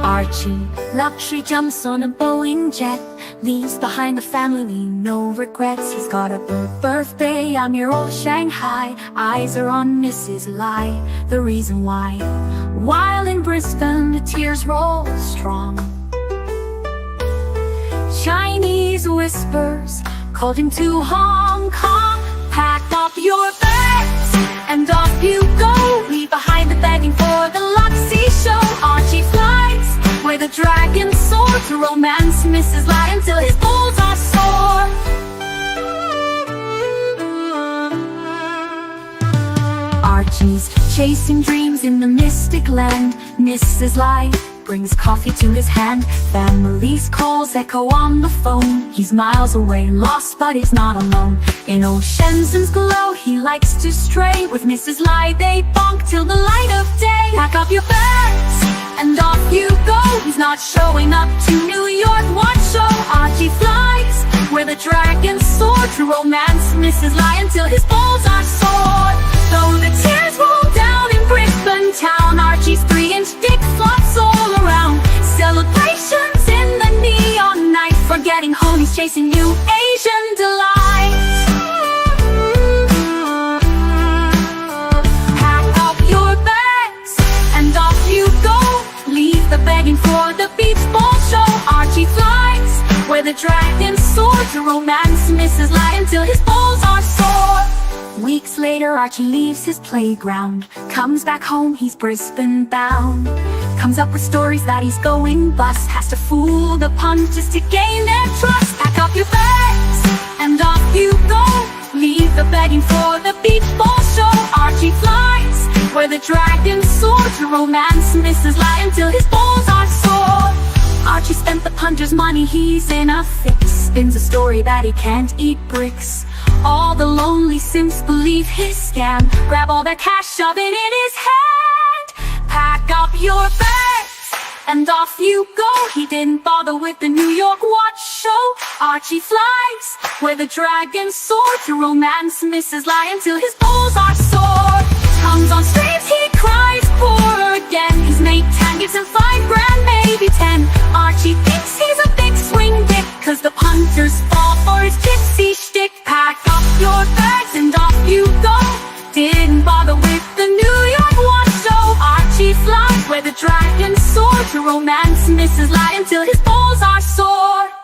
Archie, luxury jumps on a Boeing jet, leaves behind the family, no regrets. He's got a birthday, I'm your old Shanghai. Eyes are on Mrs. Lai, the reason why. While in Brisbane, the tears roll strong. Chinese whispers called him to Hong Kong. Pack up your bags and off you go. Leave behind the begging for the Luxy show. Archie flies where the dragon soared to romance Mrs. Lai until his balls are sore. Archie's chasing dreams in the mystic land. Mrs. Lai brings coffee to his hand. Family's calls echo on the phone. He's miles away, lost but he's not alone. In old Shenzhen's glow, he likes to stray. With Mrs. Lai they bonk till the light of day. Pack up your bags and off you go. He's not showing up to New York, what show? Archie flies where the dragons soar to romance Mrs. Lai until his balls are sore. Though the tears roll down in Brisbane town, Archie's 3-inch dick flops all around. Celebrations in the neon night, forgetting home he's chasing new Asian delights. Pack up your bags and off you go. Leave the begging for the beach ball show. Archie flies where the dragons soar to romance Mrs. Lai until his balls are sore. Weeks later, Archie leaves his playground. Comes back home, he's Brisbane bound. Comes up with stories that he's going bust. Has to fool the punters to gain their trust. Pack up your bags and off you go. Leave the begging for the beach ball show. Archie flies where the dragons soar to romance Mrs. Lai until his balls are sore. Archie spent the punter's money, he's in a fix. Spins a story that he can't eat bricks. All the lonely simps believe his scam. Grab all that cash, shove it in his hand. Pack up your bags and off you go. He didn't bother with the New York watch show. Archie flies where the dragons soar to romance Mrs. Lai until his balls are sore. Tongues on streams, he cries poor again. His mate Tan gives him $5 grand, maybe 10. Archie thinks he's a big where the dragon soars to romance misses lie until his balls are sore.